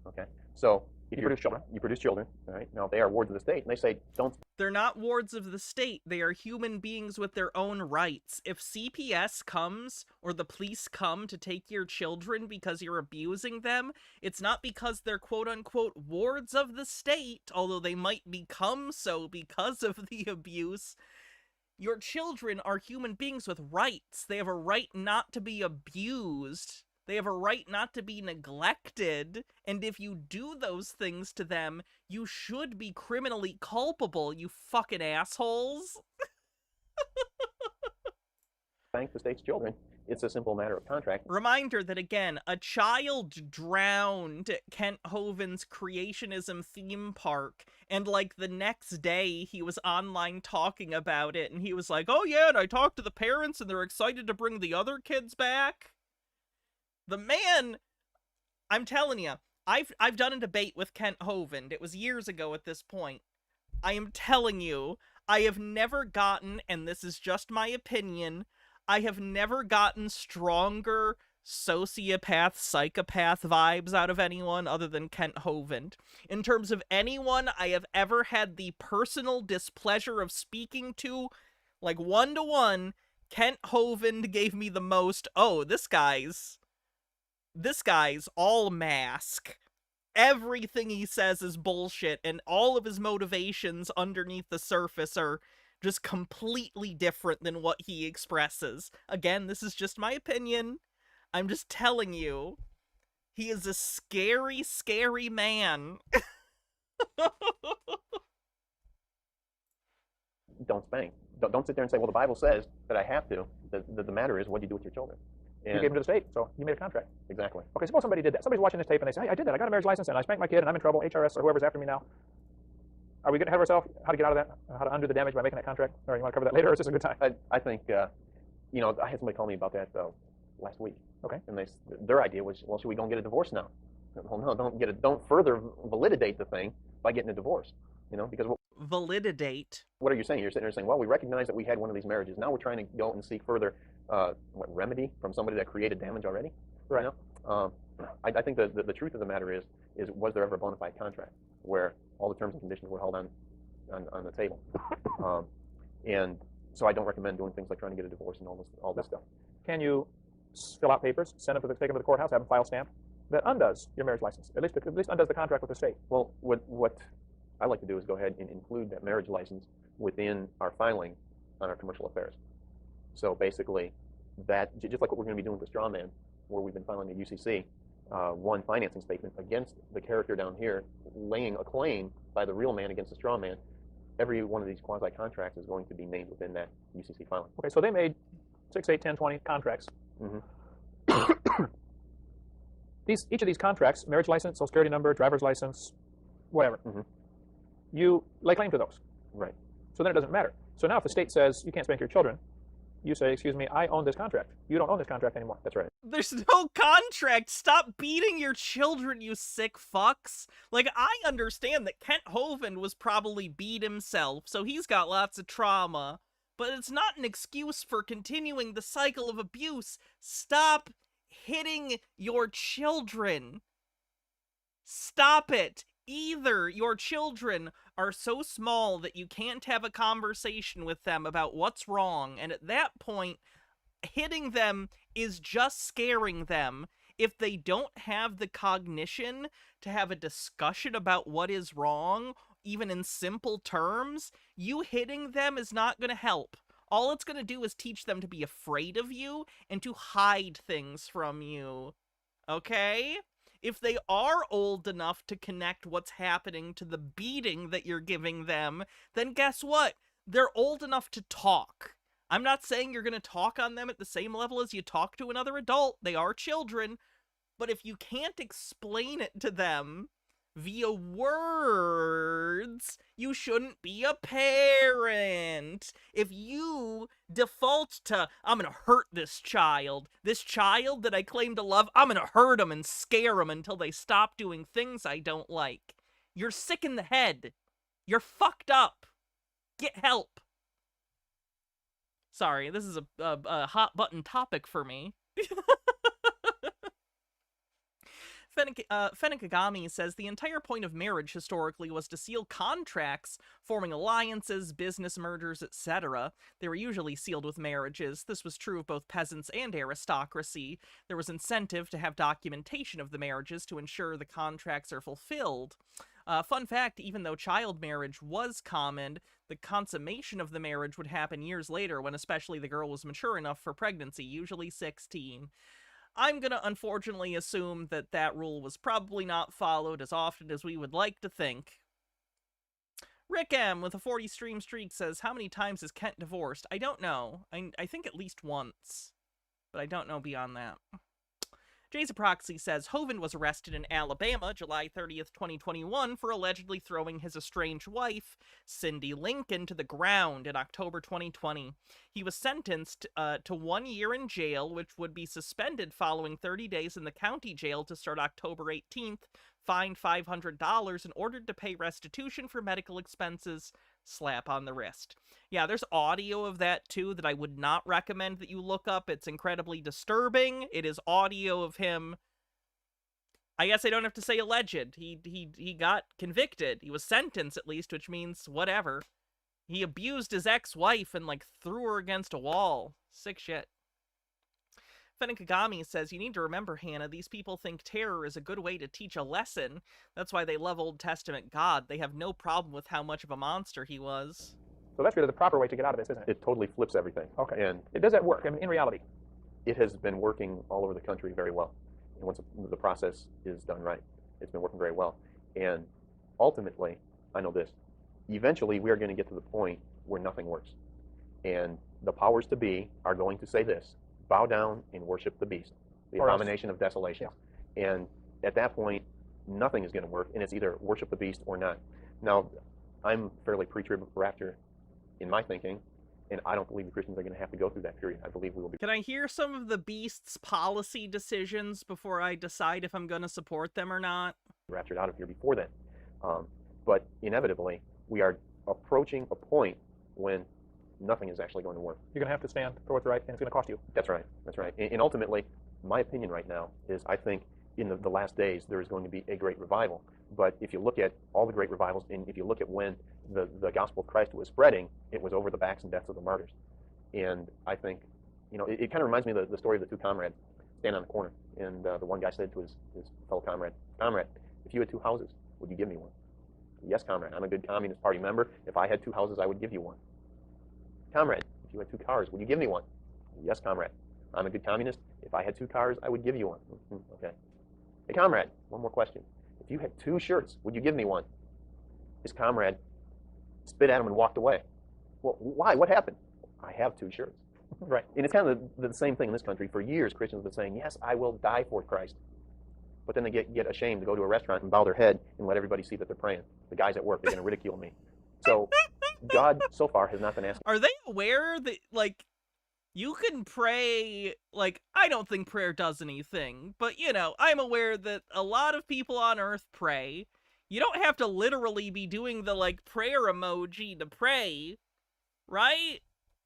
Okay. So if you produce children. All right. Now if they are wards of the state and they say don't. They're not wards of the state. They are human beings with their own rights. If CPS comes or the police come to take your children because you're abusing them, it's not because they're quote-unquote wards of the state, although they might become so because of the abuse. Your children are human beings with rights. They have a right not to be abused. They have a right not to be neglected, and if you do those things to them, you should be criminally culpable, you fucking assholes. Thank the state's children. It's a simple matter of contract. Reminder that, again, a child drowned at Kent Hovind's creationism theme park, and, like, the next day he was online talking about it, and he was like, oh yeah, and I talked to the parents, and they're excited to bring the other kids back. The man, I'm telling you, I've done a debate with Kent Hovind. It was years ago at this point. I am telling you, I have never gotten, and this is just my opinion, I have never gotten stronger sociopath, psychopath vibes out of anyone other than Kent Hovind. In terms of anyone I have ever had the personal displeasure of speaking to, like one-to-one, Kent Hovind gave me the most, oh, this guy's all mask. Everything he says is bullshit, and all of his motivations underneath the surface are just completely different than what he expresses. Again, this is just my opinion. I'm just telling you, he is a scary, scary man. Don't spank. Don't sit there and say, well, the Bible says that I have to. The matter is, what do you do with your children? You gave them to the state, so you made a contract. Exactly. Okay, suppose somebody did that. Somebody's watching this tape and they say, hey, I did that. I got a marriage license and I spanked my kid and I'm in trouble. HRS or whoever's after me now. Are we getting ahead of ourselves? How to get out of that? How to undo the damage by making that contract? Or you want to cover that later, or is this a good time? I think, I had somebody call me about that last week. Okay. And their idea was, well, should we go and get a divorce now? Well, no, don't further validate the thing by getting a divorce. Because Validate. What are you saying? You're sitting there saying, well, we recognize that we had one of these marriages. Now we're trying to go and seek further remedy from somebody that created damage already. Right. I think the truth of the matter is was there ever a bona fide contract where all the terms and conditions were held on the table? And so I don't recommend doing things like trying to get a divorce and all this stuff. Can you fill out papers, take them to the courthouse, have them file stamp that undoes your marriage license? At least undoes the contract with the state. Well, what I like to do is go ahead and include that marriage license within our filing on our commercial affairs. So basically, that just like what we're going to be doing with the straw man, where we've been filing the UCC, one financing statement against the character down here, laying a claim by the real man against the straw man. Every one of these quasi-contracts is going to be named within that UCC filing. Okay, so they made 6, 8, 10, 20 contracts. Mm-hmm. Each of these contracts, marriage license, social security number, driver's license, whatever, mm-hmm. you lay claim to those. Right. So then it doesn't matter. So now if the state says you can't spank your children, you say, excuse me, I own this contract. You don't own this contract anymore. That's right. There's no contract. Stop beating your children, you sick fucks. Like, I understand that Kent Hovind was probably beat himself, so he's got lots of trauma. But it's not an excuse for continuing the cycle of abuse. Stop hitting your children. Stop it. Either your children are so small that you can't have a conversation with them about what's wrong, and at that point, hitting them is just scaring them. If they don't have the cognition to have a discussion about what is wrong, even in simple terms, you hitting them is not going to help. All it's going to do is teach them to be afraid of you and to hide things from you. Okay? If they are old enough to connect what's happening to the beating that you're giving them, then guess what? They're old enough to talk. I'm not saying you're going to talk on them at the same level as you talk to another adult. They are children. But if you can't explain it to them via words, you shouldn't be a parent. If you default to, I'm gonna hurt this child that I claim to love, I'm gonna hurt them and scare them until they stop doing things I don't like, you're sick in the head. You're fucked up. Get help. Sorry, this is a hot button topic for me. Fenakagami says the entire point of marriage historically was to seal contracts, forming alliances, business mergers, etc. They were usually sealed with marriages. This was true of both peasants and aristocracy. There was incentive to have documentation of the marriages to ensure the contracts are fulfilled. Fun fact, even though child marriage was common, the consummation of the marriage would happen years later when especially the girl was mature enough for pregnancy, usually 16. I'm gonna unfortunately assume that that rule was probably not followed as often as we would like to think. Rick M. with a 40 stream streak says, how many times is Kent divorced? I don't know. I think at least once. But I don't know beyond that. Jason Proxy says, Hovind was arrested in Alabama, July 30th, 2021, for allegedly throwing his estranged wife, Cindy Lincoln, to the ground in October 2020. He was sentenced to 1 year in jail, which would be suspended following 30 days in the county jail to start October 18th, fined $500, and ordered to pay restitution for medical expenses, slap on the wrist. Yeah, there's audio of that too that I would not recommend that you look up. It's incredibly disturbing. It is audio of him. I guess I don't have to say alleged. He got convicted. He was sentenced at least, which means whatever. He abused his ex-wife and like threw her against a wall. Sick shit. Fenakagami says, you need to remember, Hannah, these people think terror is a good way to teach a lesson. That's why they love Old Testament God. They have no problem with how much of a monster he was. So that's really the proper way to get out of this, isn't it? It totally flips everything. Okay. And does that work? I mean, in reality? It has been working all over the country very well. And once the process is done right, it's been working very well. And ultimately, I know this, eventually we are going to get to the point where nothing works. And the powers to be are going to say this: bow down and worship the beast, the abomination of desolation. Yeah. And at that point, nothing is going to work, and it's either worship the beast or not. Now, I'm fairly pre-trib rapture in my thinking, and I don't believe the Christians are going to have to go through that period. I believe we will be. Can I hear some of the beast's policy decisions before I decide if I'm going to support them or not? Raptured out of here before then. But inevitably, we are approaching a point when nothing is actually going to work. You're going to have to stand for what's right, and it's going to cost you. That's right. That's right. And ultimately, my opinion right now is I think in the last days there is going to be a great revival. But if you look at all the great revivals, and if you look at when the gospel of Christ was spreading, it was over the backs and deaths of the martyrs. And I think, it kind of reminds me of the story of the two comrades standing on the corner. And the one guy said to his fellow comrade, "Comrade, if you had two houses, would you give me one?" "Yes, comrade. I'm a good Communist Party member. If I had two houses, I would give you one." "Comrade, if you had two cars, would you give me one?" "Yes, comrade. I'm a good communist. If I had two cars, I would give you one." Okay. "Hey, comrade, one more question. If you had two shirts, would you give me one?" His comrade spit at him and walked away. "Well, why? What happened?" "I have two shirts." Right. And it's kind of the same thing in this country. For years, Christians have been saying, "Yes, I will die for Christ." But then they get ashamed to go to a restaurant and bow their head and let everybody see that they're praying. The guys at work, they're going to ridicule me. So God, so far, has not been asking. Are they aware that, you can pray, I don't think prayer does anything, but, I'm aware that a lot of people on Earth pray. You don't have to literally be doing the, prayer emoji to pray, right?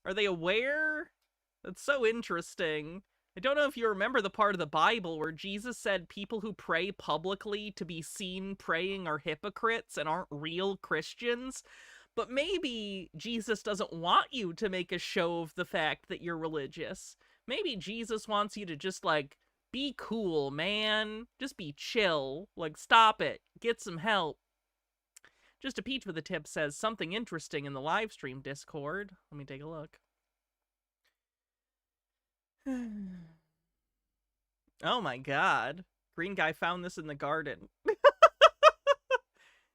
Are they aware? That's so interesting. I don't know if you remember the part of the Bible where Jesus said people who pray publicly to be seen praying are hypocrites and aren't real Christians. But maybe Jesus doesn't want you to make a show of the fact that you're religious. Maybe Jesus wants you to just, be cool, man. Just be chill. Stop it. Get some help. Just a Peach with a Tip says something interesting in the live stream Discord. Let me take a look. Oh my god. Green guy found this in the garden.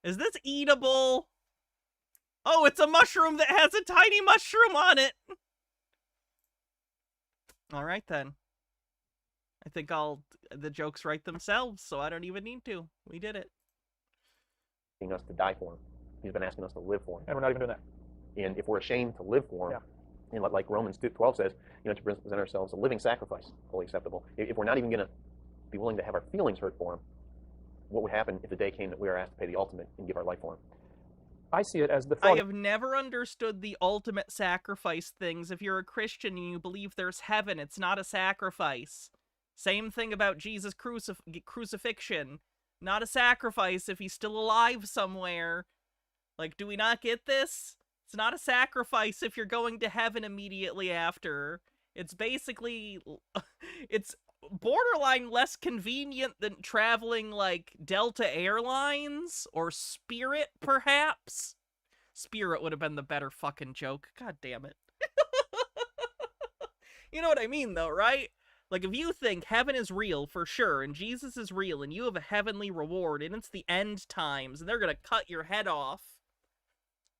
Is this eatable? Oh, it's a mushroom that has a tiny mushroom on it. All right, then. I think the jokes write themselves, so I don't even need to. We did it. Asking us to die for him. He's been asking us to live for him. And we're not even doing that. And if we're ashamed to live for him, and like Romans 12 says, to present ourselves a living sacrifice, fully acceptable. If we're not even going to be willing to have our feelings hurt for him, what would happen if the day came that we were asked to pay the ultimate and give our life for him? I see it as the I have never understood the ultimate sacrifice things. If you're a Christian and you believe there's heaven, it's not a sacrifice. Same thing about Jesus' crucifixion. Not a sacrifice if he's still alive somewhere. Like, do we not get this? It's not a sacrifice if you're going to heaven immediately after. It's basically... it's borderline less convenient than traveling, like, Delta Airlines or Spirit, perhaps. Spirit would have been the better fucking joke. God damn it. You know what I mean, though, right? Like, if you think heaven is real, for sure, and Jesus is real, and you have a heavenly reward, and it's the end times, and they're gonna cut your head off,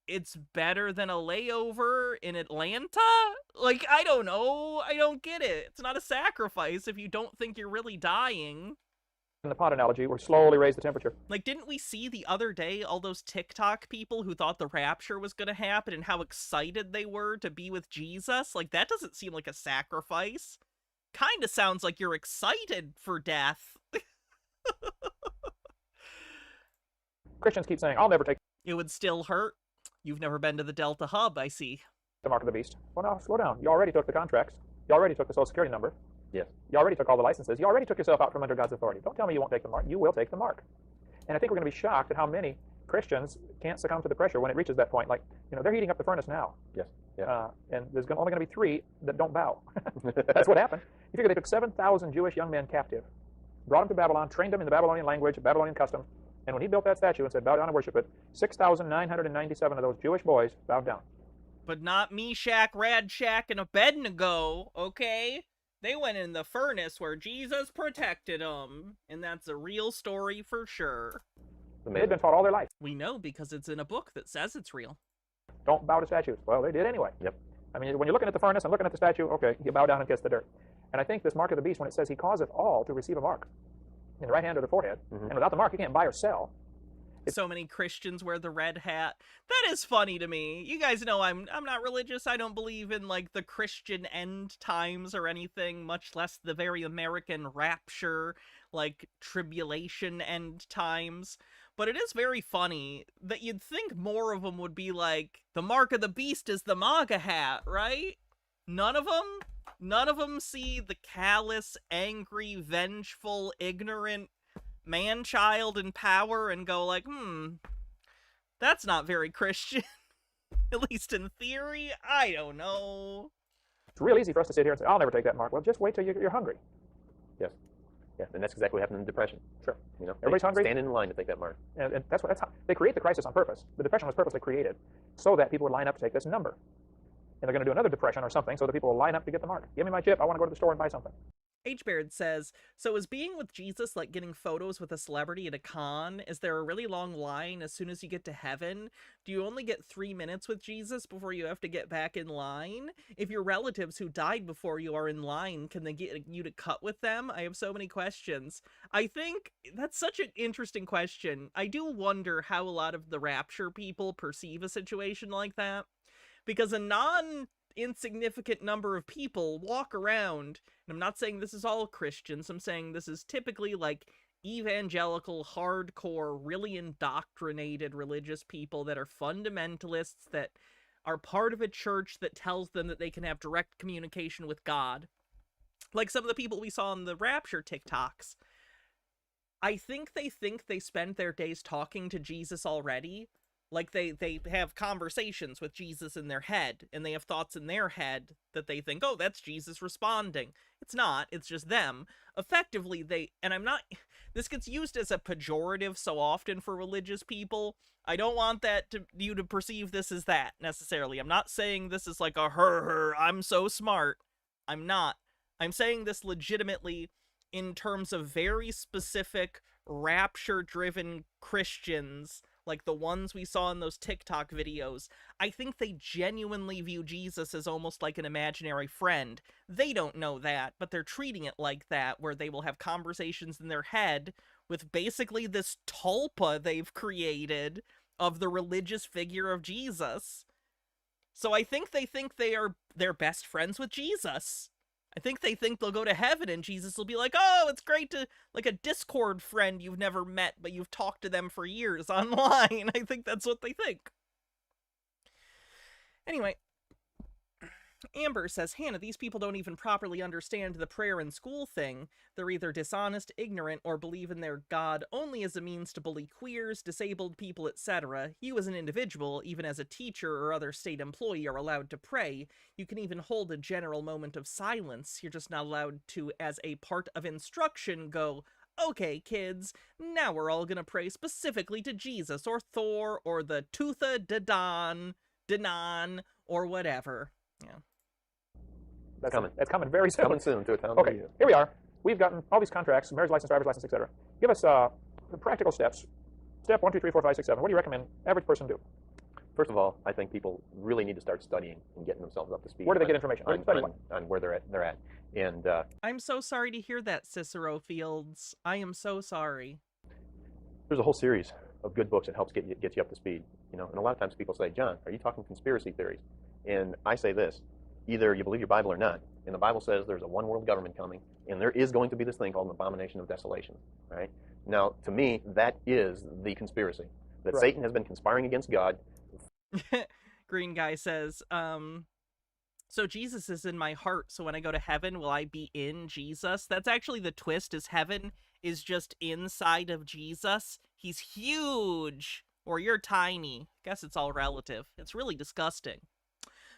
it's better than a layover in Atlanta? Like, I don't know. I don't get it. It's not a sacrifice if you don't think you're really dying. In the pot analogy, we're slowly raise the temperature. Like, didn't we see the other day all those TikTok people who thought the rapture was going to happen and how excited they were to be with Jesus? Like, that doesn't seem like a sacrifice. Kind of sounds like you're excited for death. Christians keep saying, I'll never take It would still hurt. You've never been to the Delta Hub, I see. the mark of the beast. Well, now, slow down. You already took the contracts. You already took the Social Security number. Yes. You already took all the licenses. You already took yourself out from under God's authority. Don't tell me you won't take the mark. You will take the mark. And I think we're going to be shocked at how many Christians can't succumb to the pressure when it reaches that point. Like, they're heating up the furnace now. Yes. Yeah. And there's only going to be 3 that don't bow. That's what happened. You figure they took 7,000 Jewish young men captive, brought them to Babylon, trained them in the Babylonian language, Babylonian customs, and when he built that statue and said, bow down and worship it, 6,997 of those Jewish boys bowed down. But not Meshach, Radshach, and Abednego, okay? They went in the furnace where Jesus protected them, and that's a real story for sure. They'd been taught all their life. We know because it's in a book that says it's real. Don't bow to statues. Well, they did anyway. Yep. I mean, when you're looking at the furnace and looking at the statue, okay, you bow down and kiss the dirt. And I think this mark of the beast, when it says he causeth all to receive a mark in the right hand or the forehead, and without the mark, you can't buy or sell. So many Christians wear the red hat. That is funny to me. You guys know I'm not religious. I don't believe in, like, the Christian end times or anything, much less the very American rapture, like, tribulation end times. But it is very funny that you'd think more of them would be like, the mark of the beast is the MAGA hat, right? None of them? None of them see the callous, angry, vengeful, ignorant man-child in power and go like, that's not very Christian. At least in theory. I don't know. It's real easy for us to sit here and say, I'll never take that mark. Well, just wait till you're hungry. Yes. Yeah, and that's exactly what happened in the Depression. Sure. Everybody's hungry. Standing in line to take that mark. And that's how they create the crisis on purpose. The Depression was purposely created so that people would line up to take this number. And they're going to do another Depression or something so that people will line up to get the mark. Give me my chip. I want to go to the store and buy something. H. Baird says, so is being with Jesus like getting photos with a celebrity at a con? Is there a really long line as soon as you get to heaven? Do you only get 3 minutes with Jesus before you have to get back in line? If your relatives who died before you are in line, can they get you to cut with them? I have so many questions. I think that's such an interesting question. I do wonder how a lot of the rapture people perceive a situation like that. Because a non-insignificant number of people walk around, and I'm not saying this is all Christians, I'm saying this is typically like evangelical, hardcore, really indoctrinated religious people that are fundamentalists, that are part of a church that tells them that they can have direct communication with God. Like some of the people we saw on the Rapture TikToks. I think they spend their days talking to Jesus already. Like, they have conversations with Jesus in their head, and they have thoughts in their head that they think, oh, that's Jesus responding. It's not. It's just them. Effectively, this gets used as a pejorative so often for religious people. I don't want you to perceive this as that, necessarily. I'm not saying this is like a I'm so smart. I'm not. I'm saying this legitimately in terms of very specific rapture-driven Christians, like the ones we saw in those TikTok videos. I think they genuinely view Jesus as almost like an imaginary friend. They don't know that, but they're treating it like that, where they will have conversations in their head with basically this tulpa they've created of the religious figure of Jesus. So I think they're best friends with Jesus. I think they think they'll go to heaven and Jesus will be like, oh, it's great to, like a Discord friend you've never met, but you've talked to them for years online. I think that's what they think. Anyway, Amber says, Hannah, these people don't even properly understand the prayer in school thing. They're either dishonest, ignorant, or believe in their God only as a means to bully queers, disabled people, etc. You as an individual, even as a teacher or other state employee, are allowed to pray. You can even hold a general moment of silence. You're just not allowed to, as a part of instruction, go, okay, kids, now we're all gonna pray specifically to Jesus, or Thor, or the Tutha Danan, or whatever. Yeah. That's coming very soon. Coming soon to a town Okay, near you. here we are. We've gotten all these contracts, marriage license, driver's license, etc. Give us the practical steps. Step 1, 2, 3, 4, 5, 6, 7. What do you recommend average person do? First of all, I think people really need to start studying and getting themselves up to speed. Where do they get information? On where they're at. And I'm so sorry to hear that, Cicero Fields. I am so sorry. there's a whole series of good books that helps get you up to speed. And a lot of times people say, John, are you talking conspiracy theories? And I say this. Either you believe your Bible or not. And the Bible says there's a one world government coming, and there is going to be this thing called an abomination of desolation. Right? Now, to me, that is the conspiracy. That Satan has been conspiring against God. Green Guy says, so Jesus is in my heart, so when I go to heaven, will I be in Jesus? That's actually the twist, is heaven is just inside of Jesus. He's huge, or you're tiny. Guess it's all relative. It's really disgusting.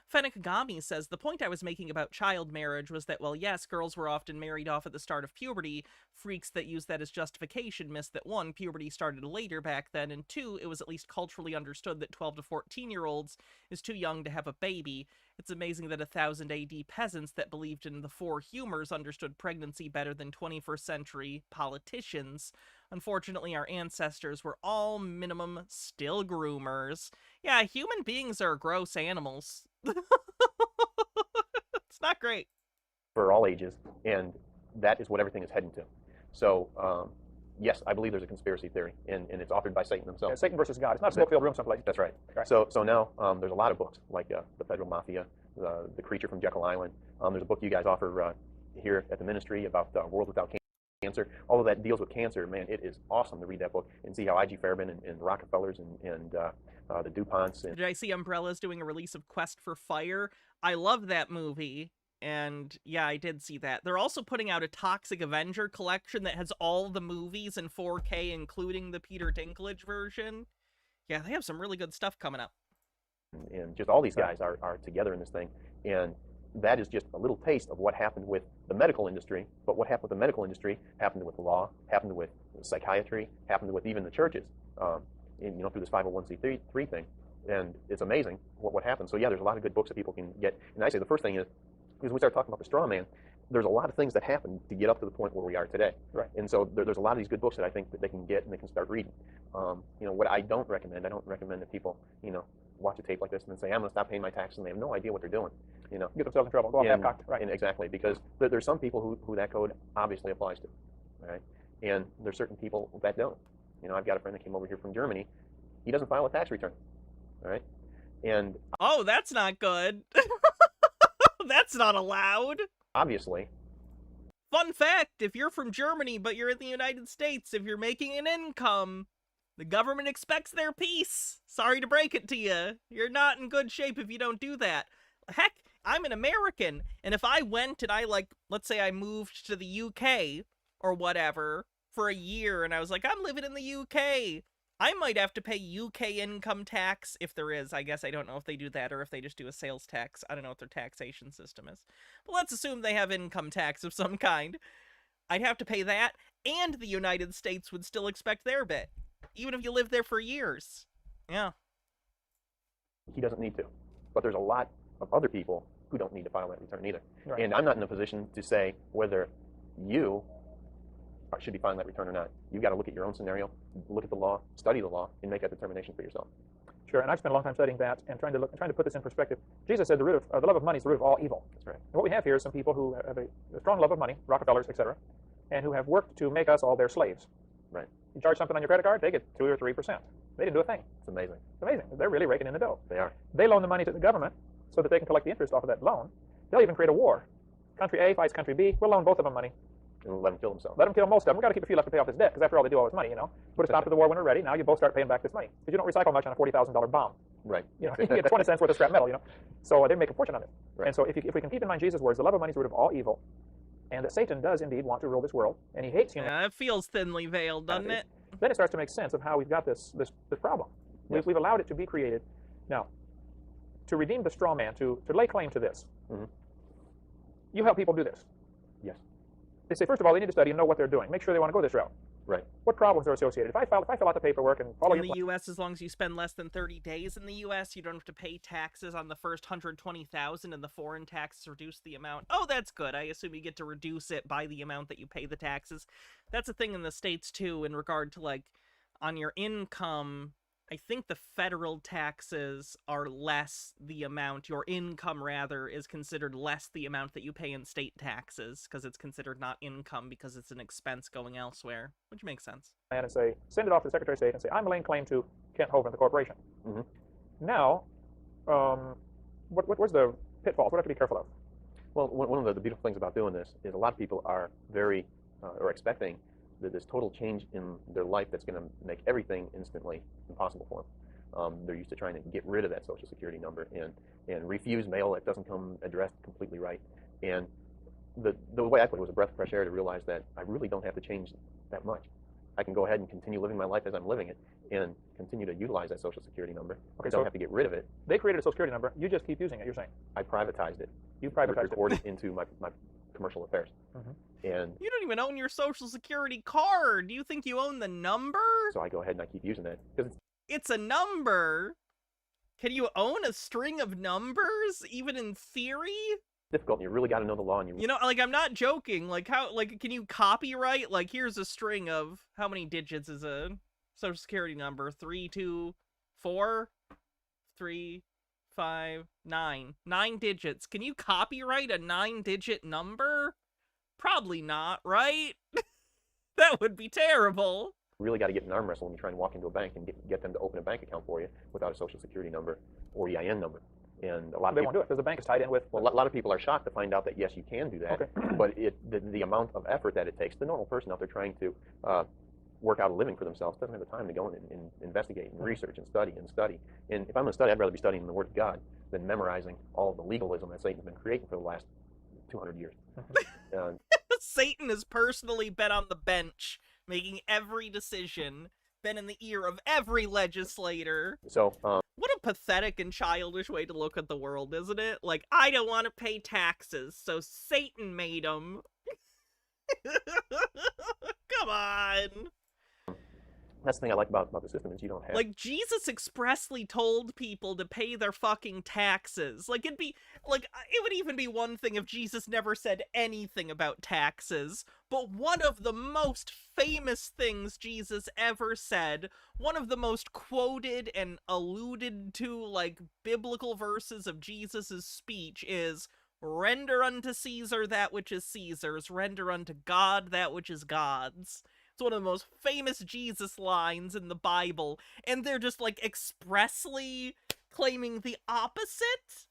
Fennec Gami says, the point I was making about child marriage was that, well, yes, girls were often married off at the start of puberty. Freaks that use that as justification miss that, 1, puberty started later back then, and 2, it was at least culturally understood that 12 to 14-year-olds is too young to have a baby. It's amazing that 1000 AD peasants that believed in the 4 humors understood pregnancy better than 21st century politicians. Unfortunately, our ancestors were all minimum still groomers. Yeah, human beings are gross animals. It's not great. For all ages, and that is what everything is heading to. So, yes, I believe there's a conspiracy theory, and it's authored by Satan himself. Yeah, Satan versus God. It's not a smoke-filled room someplace. That's right. So now there's a lot of books, like The Federal Mafia, The Creature from Jekyll Island. There's a book you guys offer here at the ministry about World Without Cancer. All of that deals with cancer. Man, it is awesome to read that book and see how I.G. Farben and the Rockefellers and the DuPonts. Did I see Umbrella's doing a release of Quest for Fire? I love that movie. And yeah, I did see that. They're also putting out a Toxic Avenger collection that has all the movies in 4K, including the Peter Dinklage version. Yeah, they have some really good stuff coming up. And just all these guys are together in this thing. And that is just a little taste of what happened with the medical industry. But what happened with the medical industry happened with law, happened with psychiatry, happened with even the churches, through this 501c3 thing. And it's amazing what happens. So yeah, there's a lot of good books that people can get. And I say the first thing is, because we start talking about the straw man, there's a lot of things that happen to get up to the point where we are today. Right. And so there's a lot of these good books that I think that they can get and they can start reading. What I don't recommend that people, watch a tape like this and then say, I'm going to stop paying my taxes, and they have no idea what they're doing. Get themselves in trouble. Go off half-cocked. Right. And exactly, because there's some people who that code obviously applies to. Right. And there's certain people that don't. I've got a friend that came over here from Germany. He doesn't file a tax return. All right. And oh, that's not good. That's not allowed. Obviously. Fun fact, if you're from Germany but you're in the United States, if you're making an income, the government expects their piece. Sorry to break it to you. You're not in good shape if you don't do that. Heck, I'm an American, and if I went and let's say I moved to the UK or whatever for a year and I was like, I'm living in the UK, I might have to pay UK income tax, if there is. I guess I don't know if they do that or if they just do a sales tax. I don't know what their taxation system is. But let's assume they have income tax of some kind. I'd have to pay that, and the United States would still expect their bit, even if you live there for years. Yeah. He doesn't need to. But there's a lot of other people who don't need to file that return either. Right. And I'm not in a position to say whether you should be filing that return or not. You've got to look at your own scenario, look at the law, study the law, and make that determination for yourself. Sure, and I've spent a long time studying that and trying to put this in perspective. Jesus said the love of money is the root of all evil. That's right. And what we have here is some people who have a strong love of money, Rockefellers, etc., and who have worked to make us all their slaves. Right. You charge something on your credit card, they get 2 or 3%. They didn't do a thing. It's amazing. It's amazing. They're really raking in the dough. They are. They loan the money to the government so that they can collect the interest off of that loan. They'll even create a war. Country A fights country B. We'll loan both of them money. And let them kill themselves. Let them kill most of them. We've got to keep a few left to pay off this debt, because after all, they do owe us money, you know. Put a stop to the war when we're ready. Now you both start paying back this money. Because you don't recycle much on a $40,000 bomb. Right. You know, you get 20 cents worth of scrap metal, you know. So they make a fortune on it. Right. And so if we can keep in mind Jesus' words, the love of money is the root of all evil, and that Satan does indeed want to rule this world, and he hates humanity. Yeah, it feels thinly veiled, doesn't it? Then it starts to make sense of how we've got this problem. Yes. We've allowed it to be created. Now, to redeem the straw man, to lay claim to this, you help people do this. Yes. They say, first of all, they need to study and know what they're doing. Make sure they want to go this route. Right. What problems are associated? If I fill out the paperwork and follow In your the U.S., as long as you spend less than 30 days in the U.S., you don't have to pay taxes on the first 120,000, and the foreign taxes reduce the amount. Oh, that's good. I assume you get to reduce it by the amount that you pay the taxes. That's a thing in the States, too, in regard to, like, on your income. I think the federal taxes are less the amount, your income rather, is considered less the amount that you pay in state taxes, because it's considered not income because it's an expense going elsewhere, which makes sense. and say, send it off to the Secretary of State and say, I'm laying claim to Kent Hovind, the corporation. Now, what's the pitfalls? What do I have to be careful of? Well, one of the beautiful things about doing this is a lot of people are very, or expecting this total change in their life that's going to make everything instantly impossible for them. They're used to trying to get rid of that Social Security number and refuse mail that doesn't come addressed completely right. And the way I put it was a breath of fresh air to realize that I really don't have to change that much. I can go ahead and continue living my life as I'm living it and continue to utilize that Social Security number. Okay, I don't have to get rid of it. They created a Social Security number. You just keep using it, you're saying. I privatized it. You privatized it. Recorded into my commercial affairs. And You don't even own your Social Security card. You think you own the number? so I go ahead and I keep using that because It's a number. Can you own a string of numbers, even in theory? it's difficult. You really got to know the law. And You know, like, I'm not joking. Like, can you copyright? Like, here's a string of, how many digits is a Social Security number? 3, 2, 4, 3, 5, 9. 9 digits. Can you copyright a 9-digit number? Probably not, right? That would be terrible. really got to get an arm wrestle when you try and walk into a bank and get them to open a bank account for you without a Social Security number or EIN number. And a lot of They people won't do it because the bank is tied in with. Well, a lot of people are shocked to find out that yes, you can do that, Okay. but the amount of effort that it takes, the normal person out there trying to work out a living for themselves doesn't have the time to go and investigate and research and study and study. And if I'm going to study, I'd rather be studying the Word of God than memorizing all of the legalism that Satan's been creating for the last 200 years. Satan has personally been on the bench, making every decision, been in the ear of every legislator. So What a pathetic and childish way to look at the world, isn't it? Like, I don't want to pay taxes, so Satan made them. Come on. that's the thing I like about the system is you don't have. Like, Jesus expressly told people to pay their fucking taxes. Like, it would even be one thing if Jesus never said anything about taxes. But one of the most famous things Jesus ever said, one of the most quoted and alluded to, like, biblical verses of Jesus's speech is, render unto Caesar that which is Caesar's, render unto God that which is God's. It's one of the most famous Jesus lines in the Bible, and they're just, like, expressly claiming the opposite?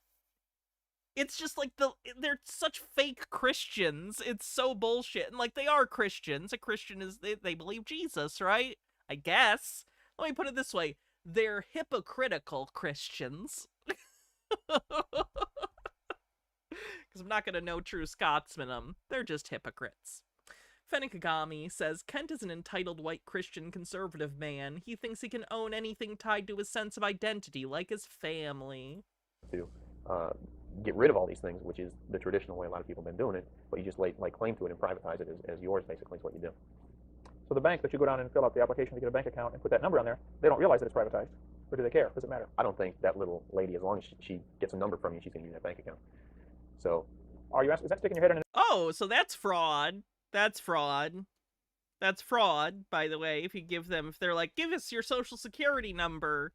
It's just, like, they're such fake Christians. It's so bullshit. And, like, they are Christians. A Christian is, they believe Jesus, right? I guess. Let me put it this way. They're hypocritical Christians. Because I'm not going to know true Scotsman them. They're just hypocrites. Fennikagami says, Kent is an entitled white Christian conservative man. He thinks he can own anything tied to his sense of identity, like his family. To get rid of all these things, which is the traditional way a lot of people have been doing it, but you just lay claim to it and privatize it as yours, basically, is what you do. So the bank that you go down and fill out the application to get a bank account and put that number on there, they don't realize that it's privatized. Or do they care? Does it matter? I don't think that little lady, as long as she gets a number from you, she's going to use that bank account. So, Are you asking, is that sticking your head in? Oh, so that's fraud. That's fraud. That's fraud, by the way, if they're like, give us your social security number,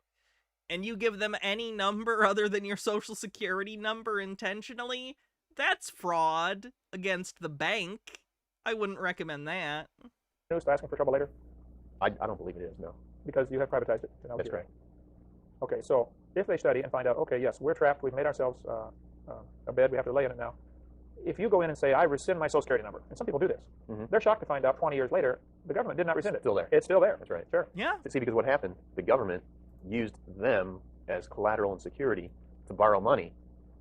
and you give them any number other than your social security number intentionally, that's fraud against the bank. I wouldn't recommend that. News to asking for trouble later? I don't believe it is, no. Because you have privatized it. That's correct. Okay, so if they study and find out, okay, yes, we're trapped, we've made ourselves a bed, we have to lay in it now. If you go in and say, I rescind my social security number, and some people do this, they're shocked to find out 20 years later, the government did not rescind it. Still there. It's still there. That's right. Sure. Yeah. See, because what happened, the government used them as collateral and security to borrow money,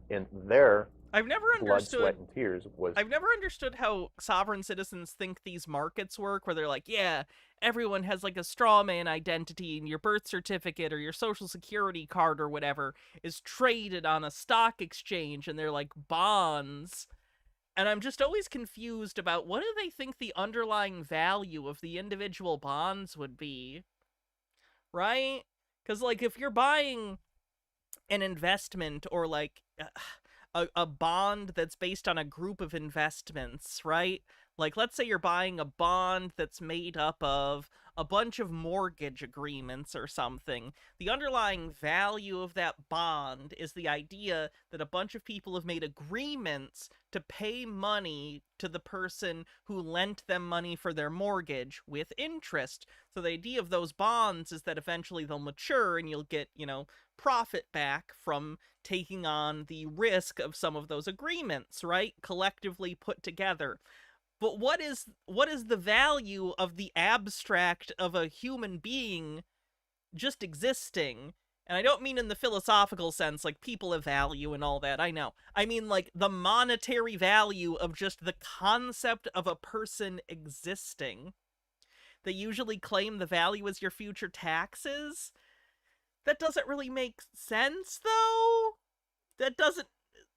and their I've never blood, understood. sweat, and tears was. I've never understood how sovereign citizens think these markets work, where they're like, yeah, everyone has like a straw man identity, and your birth certificate or your social security card or whatever is traded on a stock exchange, and they're like bonds. And I'm just always confused about what do they think the underlying value of the individual bonds would be, right? Because, like, if you're buying an investment or, like, a bond that's based on a group of investments, right? Like, let's say you're buying a bond that's made up of a bunch of mortgage agreements or something. The underlying value of that bond is the idea that a bunch of people have made agreements to pay money to the person who lent them money for their mortgage with interest. So the idea of those bonds is that eventually they'll mature and you'll get, profit back from taking on the risk of some of those agreements, right? Collectively put together. But what is the value of the abstract of a human being just existing? And I don't mean in the philosophical sense, like people have value and all that, I know. I mean like the monetary value of just the concept of a person existing. They usually claim the value is your future taxes. That doesn't really make sense, though. That doesn't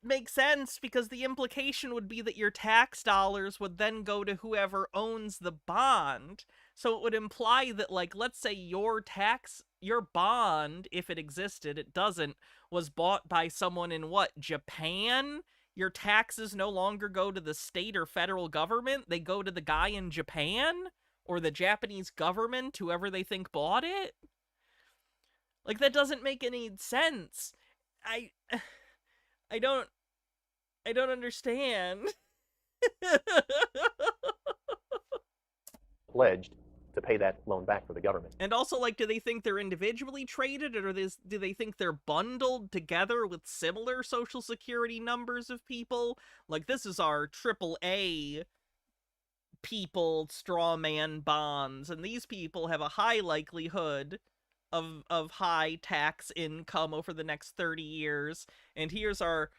make sense because the implication would be that your tax dollars would then go to whoever owns the bond. So it would imply that, like, let's say your bond, if it existed, it doesn't, was bought by someone in what, Japan? Your taxes no longer go to the state or federal government, they go to the guy in Japan? Or the Japanese government, whoever they think bought it? Like, that doesn't make any sense. I don't understand. Pledged to pay that loan back for the government. And also, like, do they think they're individually traded, or do they think they're bundled together with similar social security numbers of people? Like, this is our AAA people straw man bonds, and these people have a high likelihood of high tax income over the next 30 years, and here's our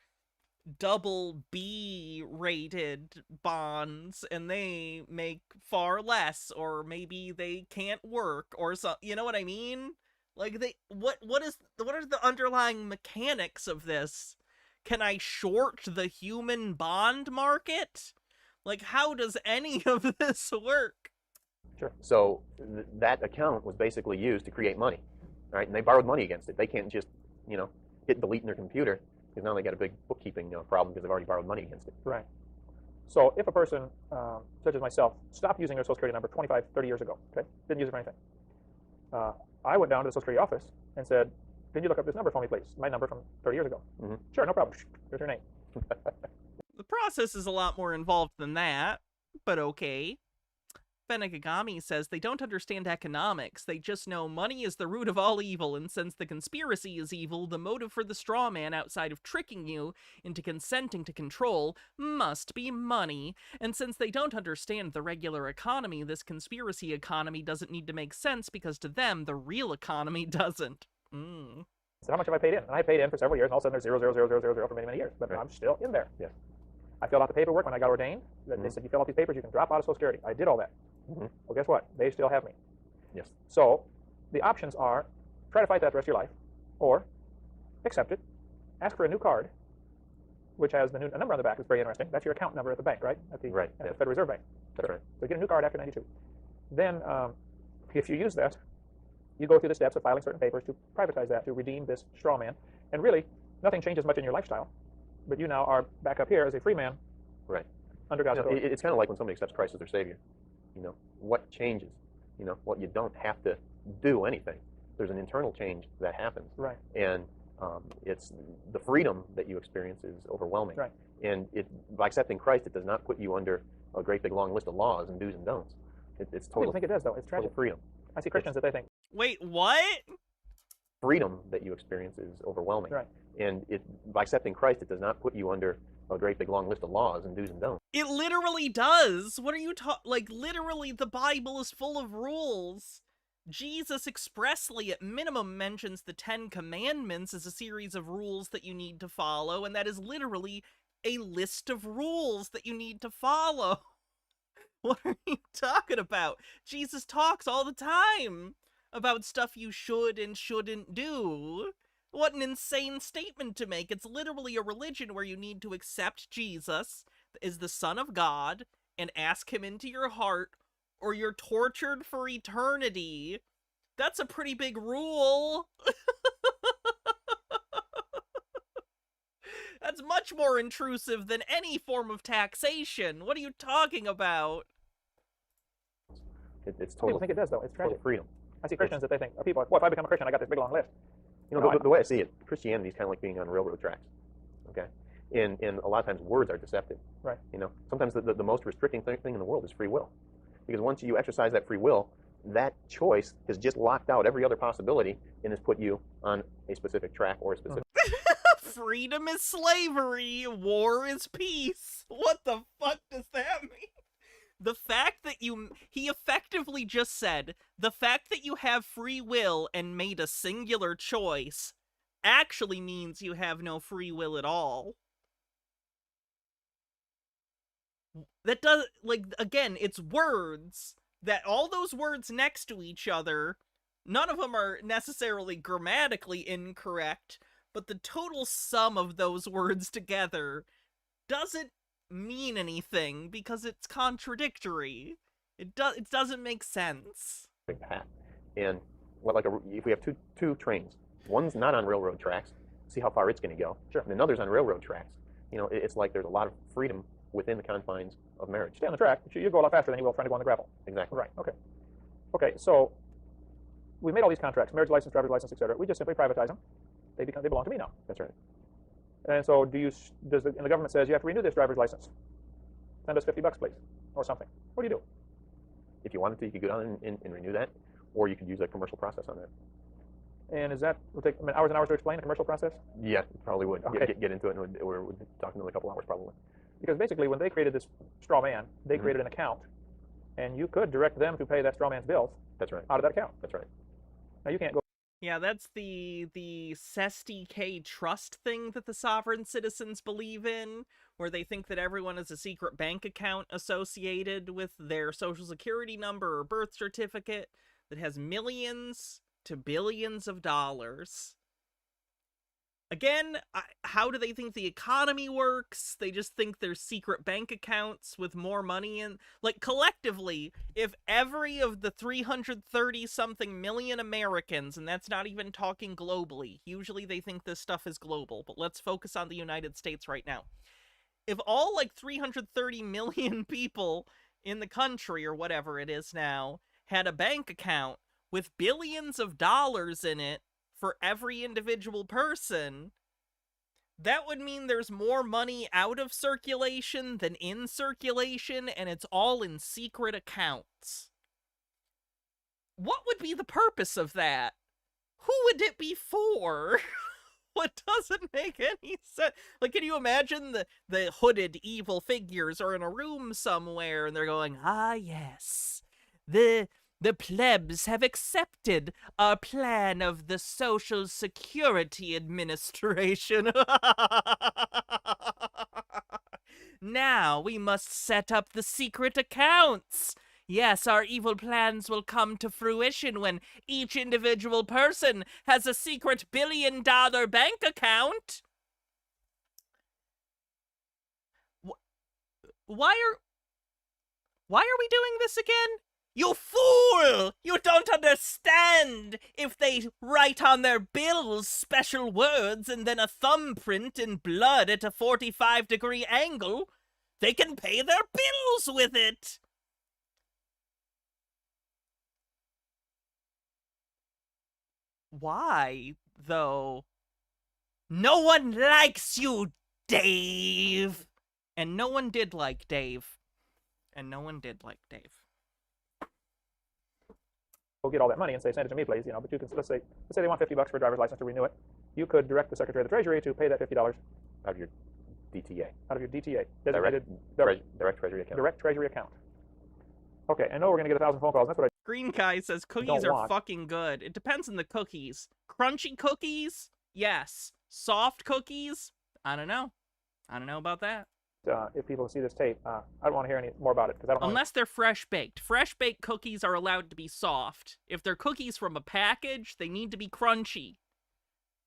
double B rated bonds, and they make far less, or maybe they can't work, or so, you know what I mean? Like, what are the underlying mechanics of this? Can I short the human bond market? Like, how does any of this work? Sure. So that account was basically used to create money, right? And they borrowed money against it. They can't just, hit delete in their computer, because now they got a big bookkeeping problem because they've already borrowed money against it. Right. So if a person, such as myself, stopped using their social security number 25, 30 years ago, okay, didn't use it for anything, I went down to the social security office and said, can you look up this number for me, please? My number from 30 years ago. Sure, no problem. Here's your name. The process is a lot more involved than that, but okay. Fenegagami says they don't understand economics. They just know money is the root of all evil, and since the conspiracy is evil, the motive for the straw man outside of tricking you into consenting to control must be money. And since they don't understand the regular economy, this conspiracy economy doesn't need to make sense because to them, the real economy doesn't. So how much have I paid in? And I paid in for several years, and all of a sudden there's 0, 0, 0, 0, 0, 0 for many, many years. But I'm still in there. Yeah. I filled out the paperwork when I got ordained. They said, you fill out these papers, you can drop out of Social Security. I did all that. Well, guess what? They still have me. Yes. So the options are try to fight that the rest of your life, or accept it, ask for a new card, which has the number on the back. It's very interesting. That's your account number at the bank, right? At the Federal Reserve Bank. That's right. So you get a new card after 92. Then if you use that, you go through the steps of filing certain papers to privatize that, to redeem this straw man. And really, nothing changes much in your lifestyle. but you now are back up here as a free man. Right. Under God's authority. It's kind of like when somebody accepts Christ as their Savior. What changes? Well, you don't have to do anything. There's an internal change that happens. Right. And it's the freedom that you experience is overwhelming. Right. And by accepting Christ, it does not put you under a great big long list of laws and do's and don'ts. It's total. People think it does, though. It's tragic. Total freedom. I see Christians that they think. Wait, what? Freedom that you experience is overwhelming. Right. And by accepting Christ, it does not put you under a great big long list of laws and do's and don'ts. It literally does. What are you talking? Like, literally, the Bible is full of rules. Jesus expressly, at minimum, mentions the 10 Commandments as a series of rules that you need to follow, and that is literally a list of rules that you need to follow. What are you talking about? Jesus talks all the time about stuff you should and shouldn't do. What an insane statement to make. It's literally a religion where you need to accept Jesus as the Son of God and ask him into your heart, or you're tortured for eternity. That's a pretty big rule. That's much more intrusive than any form of taxation. What are you talking about? It's People total. think it does, though. It's Total tragic. freedom. I see Christians that they think. People are like, well, if I become a Christian, I got this big long list. The way I see it, Christianity is kind of like being on railroad tracks. Okay. And a lot of times words are deceptive. Right. Sometimes the most restricting thing in the world is free will, because once you exercise that free will, that choice has just locked out every other possibility and has put you on a specific track or a specific. Freedom is slavery, war is peace. What the fuck does that mean? The fact that he effectively just said, the fact that you have free will and made a singular choice actually means you have no free will at all. That does, like, again, it's words, that all those words next to each other, none of them are necessarily grammatically incorrect, but the total sum of those words together doesn't mean anything because it's contradictory. It doesn't make sense. Path. And if we have two trains, one's not on railroad tracks, see how far it's going to go. Sure. And another's on railroad tracks. It's like there's a lot of freedom within the confines of marriage. Stay on the track. You go a lot faster than you will trying to go on the gravel. Exactly. Right. Okay. Okay. So we made all these contracts: marriage license, driver's license, etc. We just simply privatize them. They belong to me now. That's right. And so and the government says you have to renew this driver's license. Send us $50, please, or something. What do you do? If you wanted to, you could go down and renew that, or you could use a commercial process on that. And will take hours and hours to explain a commercial process? Yeah, probably would. Okay. Get into it, and we're talking another couple hours probably. Because basically, when they created this straw man, they created an account, and you could direct them to pay that straw man's bills. That's right. Out of that account. That's right. Now you can't go. Yeah, that's the SESTK trust thing that the sovereign citizens believe in, where they think that everyone has a secret bank account associated with their social security number or birth certificate that has millions to billions of dollars. Again, how do they think the economy works? They just think there's secret bank accounts with more money in. Like, collectively, if every of the 330-something million Americans, and that's not even talking globally, usually they think this stuff is global, but let's focus on the United States right now. If all, 330 million people in the country, or whatever it is now, had a bank account with billions of dollars in it, for every individual person, that would mean there's more money out of circulation than in circulation, and it's all in secret accounts. What would be the purpose of that? Who would it be for? What doesn't make any sense? Can you imagine the hooded evil figures are in a room somewhere, and they're going, ah, yes, the plebs have accepted our plan of the Social Security Administration. Now we must set up the secret accounts. Yes, our evil plans will come to fruition when each individual person has a secret billion-dollar bank account. Why are we doing this again? You fool! You don't understand! If they write on their bills special words and then a thumbprint in blood at a 45-degree angle, they can pay their bills with it! Why, though? No one likes you, Dave! And no one did like Dave. And no one did like Dave. We'll get all that money and say, send it to me, please. But you can, let's say they want $50 for a driver's license to renew it. You could direct the Secretary of the Treasury to pay that $50 Out of your DTA. out of your DTA, Direct Treasury account. direct Treasury account. Okay, I know we're going to get 1,000 phone calls. That's what Green Guy says cookies Don't are want. fucking good. It depends on the cookies. Crunchy cookies? Yes. Soft cookies? I don't know. I don't know about that. if people see this tape, I don't want to hear any more about it because I don't want Unless they're fresh baked. Fresh baked cookies are allowed to be soft. If they're cookies from a package, they need to be crunchy.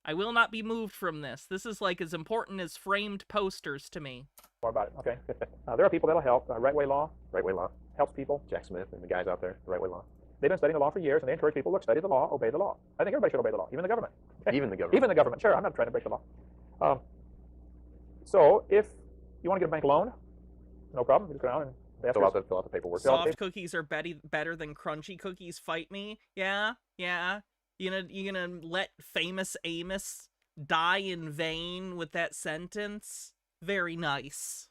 I will not be moved from this. This is like as important as framed posters to me. more about it. Okay. There are people that'll help. Right Way Law Right Way Law. helps people. Jack Smith and the guys out there. Right Way Law. They've been studying the law for years, and they encourage people, look, study the law, obey the law. I think everybody should obey the law, even the government. Even the government. Even the government. Sure, I'm not trying to break the law. So if you want to get a bank loan, no problem. You just go down and they ask Fill you- out the paperwork. Soft cookies are better than crunchy cookies. Fight me? Yeah. You gonna let famous Amos die in vain with that sentence? Very nice.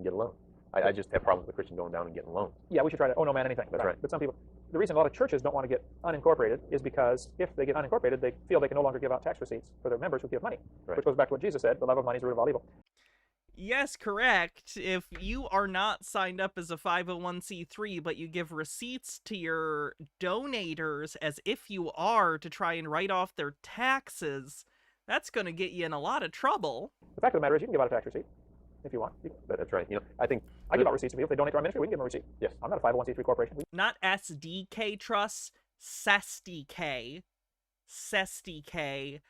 Get a loan. I just have problems with the Christian going down and getting loans. Yeah, we should try to, oh no man, anything. That's right. But some people, the reason a lot of churches don't want to get unincorporated is because if they get unincorporated, they feel they can no longer give out tax receipts for their members who give money. Right. Which goes back to what Jesus said, the love of money is the root of all evil. Yes, correct. If you are not signed up as a 501c3, but you give receipts to your donators as if you are to try and write off their taxes, that's going to get you in a lot of trouble. The fact of the matter is you can give out a tax receipt if you want. That's right. I think I give out receipts to people. If they donate to our ministry, we can give them a receipt. Yes. I'm not a 501c3 corporation. Not SDK trusts, SESDK. SESDK.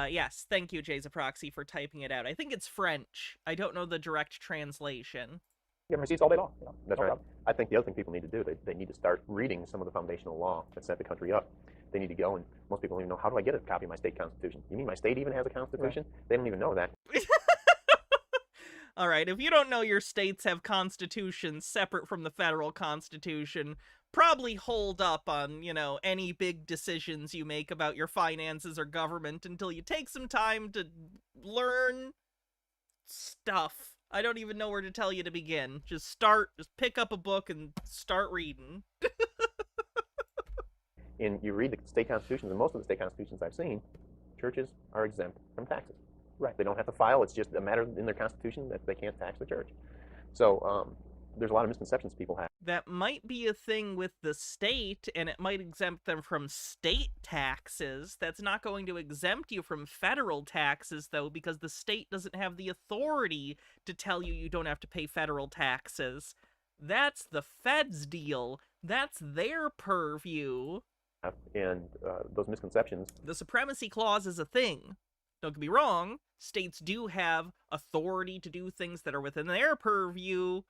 Yes, thank you, Jay's a Proxy, for typing it out. I think it's French. I don't know the direct translation. Give them receipts all day long. that's no right. problem. I think the other thing people need to do, they need to start reading some of the foundational law that set the country up. They need to go, and most people don't even know, how do I get a copy of my state constitution? You mean my state even has a constitution? Right. They don't even know that. All right, if you don't know your states have constitutions separate from the federal constitution, probably hold up on, any big decisions you make about your finances or government until you take some time to learn stuff. I don't even know where to tell you to begin. Just pick up a book and start reading. And you read the state constitutions, and most of the state constitutions I've seen, churches are exempt from taxes. Right. They don't have to file. It's just a matter in their constitution that they can't tax the church. So there's a lot of misconceptions people have. That might be a thing with the state, and it might exempt them from state taxes. That's not going to exempt you from federal taxes, though, because the state doesn't have the authority to tell you don't have to pay federal taxes. That's the feds' deal. That's their purview. And those misconceptions. The Supremacy Clause is a thing. Don't get me wrong, states do have authority to do things that are within their purview.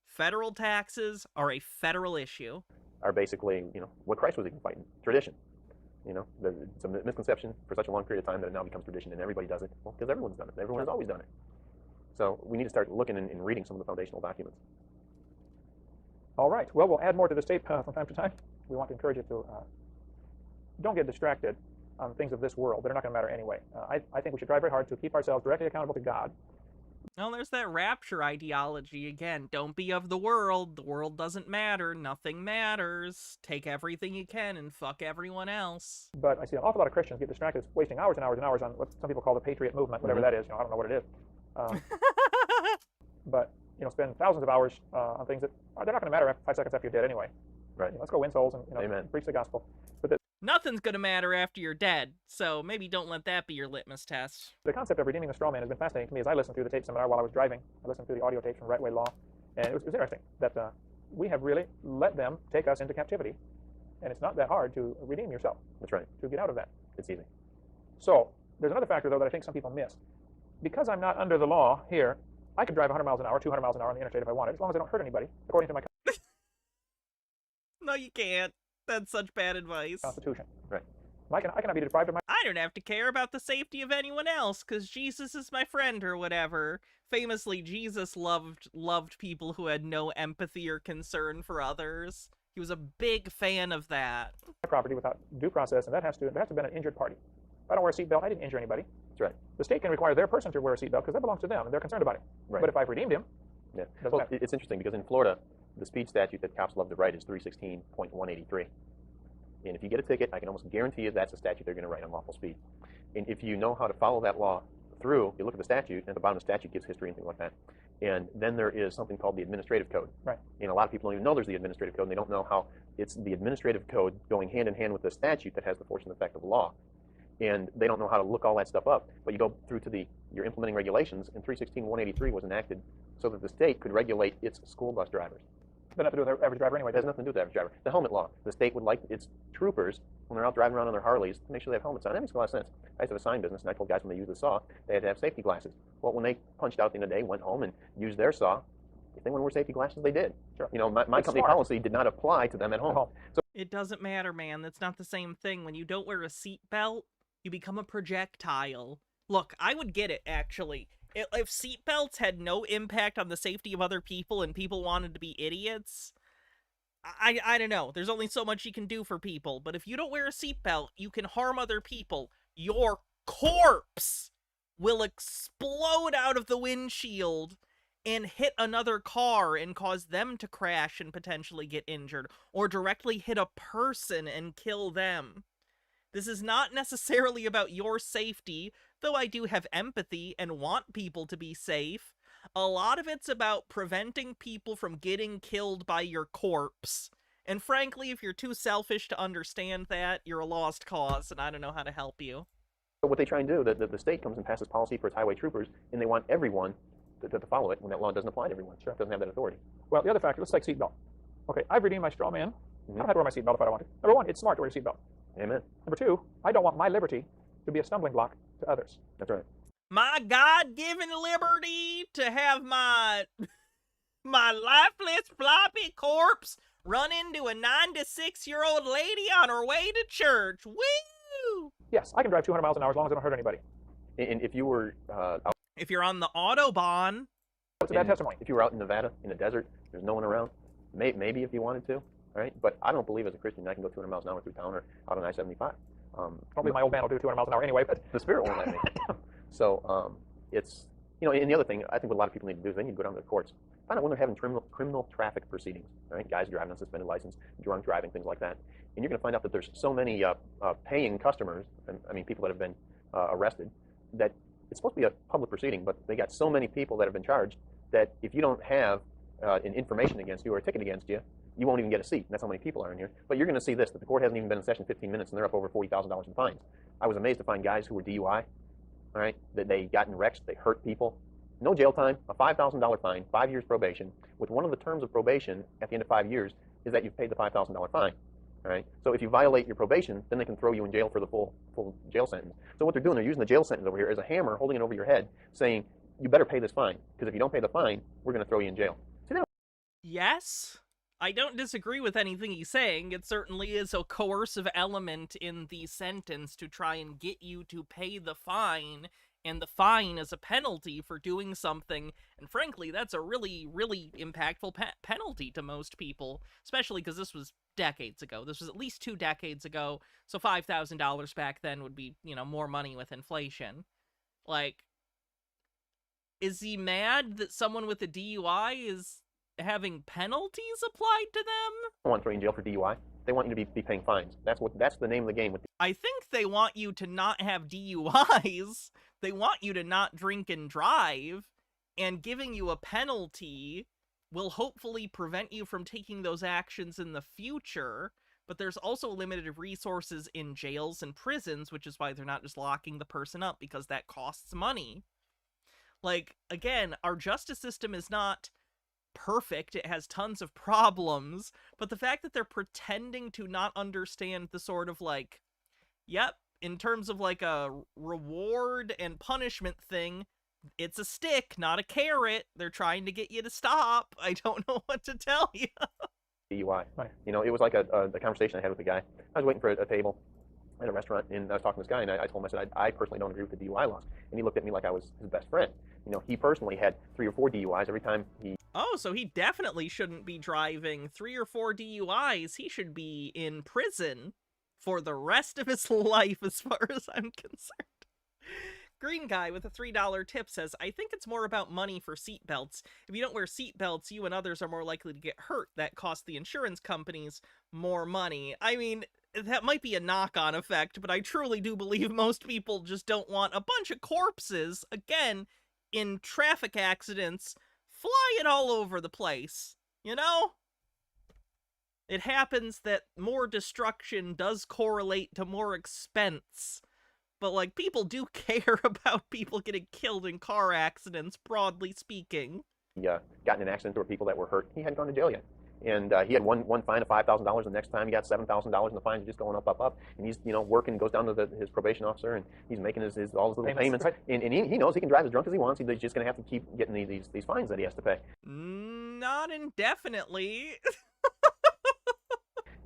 Federal taxes are a federal issue. Are basically, what Christ was even fighting. Tradition. It's a misconception for such a long period of time that it now becomes tradition and everybody does it. Well, because everyone's done it. Everyone has always done it. So we need to start looking and reading some of the foundational documents. All right. Well, we'll add more to this tape from time to time. We want to encourage you to don't get distracted on things of this world that are not going to matter anyway. I think we should try very hard to keep ourselves directly accountable to God. Well, there's that rapture ideology again. Don't be of the world. The world doesn't matter. Nothing matters. Take everything you can and fuck everyone else. But I see an awful lot of Christians get distracted, wasting hours and hours and hours on what some people call the patriot movement, whatever that is. I don't know what it is. But spend thousands of hours on things that they're not going to matter after 5 seconds after you're dead anyway. Right. Let's go win souls and Amen. Preach the gospel. But Nothing's going to matter after you're dead, so maybe don't let that be your litmus test. the concept of redeeming the straw man has been fascinating to me as I listened through the tape seminar while I was driving. I listened through the audio tapes from Right Way Law, and it was interesting that we have really let them take us into captivity, and it's not that hard to redeem yourself. That's right. To get out of that. It's easy. So there's another factor, though, that I think some people miss. Because I'm not under the law here, I could drive 100 miles an hour, 200 miles an hour on the interstate if I wanted, as long as I don't hurt anybody, according to my No, you can't. That's such bad advice. Constitution. Right. I cannot be deprived of my I don't have to care about the safety of anyone else, because Jesus is my friend or whatever. Famously, Jesus loved people who had no empathy or concern for others. He was a big fan of that. property without due process, and there has to have been an injured party. If I don't wear a seatbelt, I didn't injure anybody. That's right. The state can require their person to wear a seatbelt because that belongs to them, and they're concerned about it. Right. But if I've redeemed him, Yeah. doesn't Well, matter. it's interesting because in Florida, the speed statute that cops love to write is 316.183. And if you get a ticket, I can almost guarantee you that's a statute they're going to write on lawful speed. And if you know how to follow that law through, you look at the statute, and at the bottom of the statute gives history and things like that. And then there is something called the administrative code. Right. And a lot of people don't even know there's the administrative code, and they don't know how it's the administrative code going hand in hand with the statute that has the force and effect of law. And they don't know how to look all that stuff up. But you go through to your implementing regulations, and 316.183 was enacted so that the state could regulate its school bus drivers. Doesn't have to do with the average driver anyway. It has nothing to do with the average driver. The helmet law. The state would like its troopers, when they're out driving around on their Harleys, to make sure they have helmets on. That makes a lot of sense. I used to have a sign business, and I told guys when they used the saw, they had to have safety glasses. Well, when they punched out the end of the day, went home and used their saw, if they want to wear safety glasses, they did. Sure. You know, my It's company smart. policy did not apply to them at home. So It doesn't matter, man. That's not the same thing. When you don't wear a seatbelt, you become a projectile. Look, I would get it, actually. If seatbelts had no impact on the safety of other people and people wanted to be idiots, I don't know. There's only so much you can do for people. But if you don't wear a seatbelt, you can harm other people. Your corpse will explode out of the windshield and hit another car and cause them to crash and potentially get injured, or directly hit a person and kill them. This is not necessarily about your safety, though I do have empathy and want people to be safe. A lot of it's about preventing people from getting killed by your corpse. And frankly, if you're too selfish to understand that, you're a lost cause, and I don't know how to help you. what they try and do, the state comes and passes policy for its highway troopers, and they want everyone to follow it when that law doesn't apply to everyone. Sure. It doesn't have that authority. Well, the other factor, let's take seatbelt. Okay, I've redeemed my straw man. I don't have to wear my seatbelt if I don't want to. Number one, it's smart to wear a seatbelt. Amen. Number two, I don't want my liberty to be a stumbling block to others. That's right. My God-given liberty to have my lifeless floppy corpse run into a 96-year-old lady on her way to church. Woo! Yes, I can drive 200 miles an hour as long as I don't hurt anybody. And if you were If you're on the Autobahn, It's a bad testimony. if you were out in Nevada in the desert, there's no one around. Maybe if you wanted to, right? But I don't believe as a Christian I can go 200 miles an hour through town or out on I-75. I don't believe my old man will do 200 miles an hour anyway, but The Spirit won't let me. So it's, you know, and the other thing I think what a lot of people need to do is they need to go down to the courts. Find out when they're having criminal traffic proceedings, right? Guys driving on suspended license, drunk driving, things like that. And you're going to find out that there's so many paying customers, I mean people that have been arrested, that it's supposed to be a public proceeding, but they got so many people that have been charged that if you don't have an information against you or a ticket against you, you won't even get a seat. And that's how many people are in here. But you're going to see this, that the court hasn't even been in session 15 minutes and they're up over $40,000 in fines. I was amazed to find guys who were DUI, all right, that they got in wrecks, they hurt people. No jail time, a $5,000 fine, 5 years probation, with one of the terms of probation at the end of 5 years is that you've paid the $5,000 fine. All right? So if you violate your probation, then they can throw you in jail for the full jail sentence. So what they're doing, they're using the jail sentence over here as a hammer, holding it over your head, saying, you better pay this fine, because if you don't pay the fine, we're going to throw you in jail. See, that yes, I don't disagree with anything he's saying. It certainly is a coercive element in the sentence to try and get you to pay the fine, and the fine is a penalty for doing something, and frankly, that's a really, really impactful penalty to most people, especially because this was decades ago. This was at least 2 decades ago, so $5,000 back then would be, you know, more money with inflation. Like, is he mad that someone with a DUI is having penalties applied to them? don't want to throw you in jail for DUI. They want you to be paying fines. That's the name of the game with I think they want you to not have DUIs. They want you to not drink and drive, and giving you a penalty will hopefully prevent you from taking those actions in the future, but there's also limited resources in jails and prisons, which is why they're not just locking the person up, because that costs money. Like, again, our justice system is not perfect, it has tons of problems, but the fact that they're pretending to not understand the sort of, like, yep, in terms of, like, a reward and punishment thing, it's a stick, not a carrot. They're trying to get you to stop. I don't know what to tell you. DUI. Right. You know, it was like a conversation I had with a guy. I was waiting for a table at a restaurant, and I was talking to this guy, and I told him, I said, I personally don't agree with the DUI laws. And he looked at me like I was his best friend. You know, he personally had 3 or 4 DUIs every time he... Oh, so he definitely shouldn't be driving 3 or 4 DUIs. He should be in prison for the rest of his life, as far as I'm concerned. Green Guy with a $3 tip says, I think it's more about money for seatbelts. If you don't wear seatbelts, you and others are more likely to get hurt. That costs the insurance companies more money. I mean, that might be a knock-on effect, but I truly do believe most people just don't want a bunch of corpses, again, in traffic accidents, flying all over the place, you know? It happens that more destruction does correlate to more expense. But, like, people do care about people getting killed in car accidents, broadly speaking. He got in an accident, there were people that were hurt. He hadn't gone to jail yet. And he had one fine of $5,000. The next time he got $7,000, and the fines are just going up. And he's, you know, working, goes down to his probation officer, and he's making all his little payments. Right. And he knows he can drive as drunk as he wants. He's just going to have to keep getting these fines that he has to pay. Not indefinitely.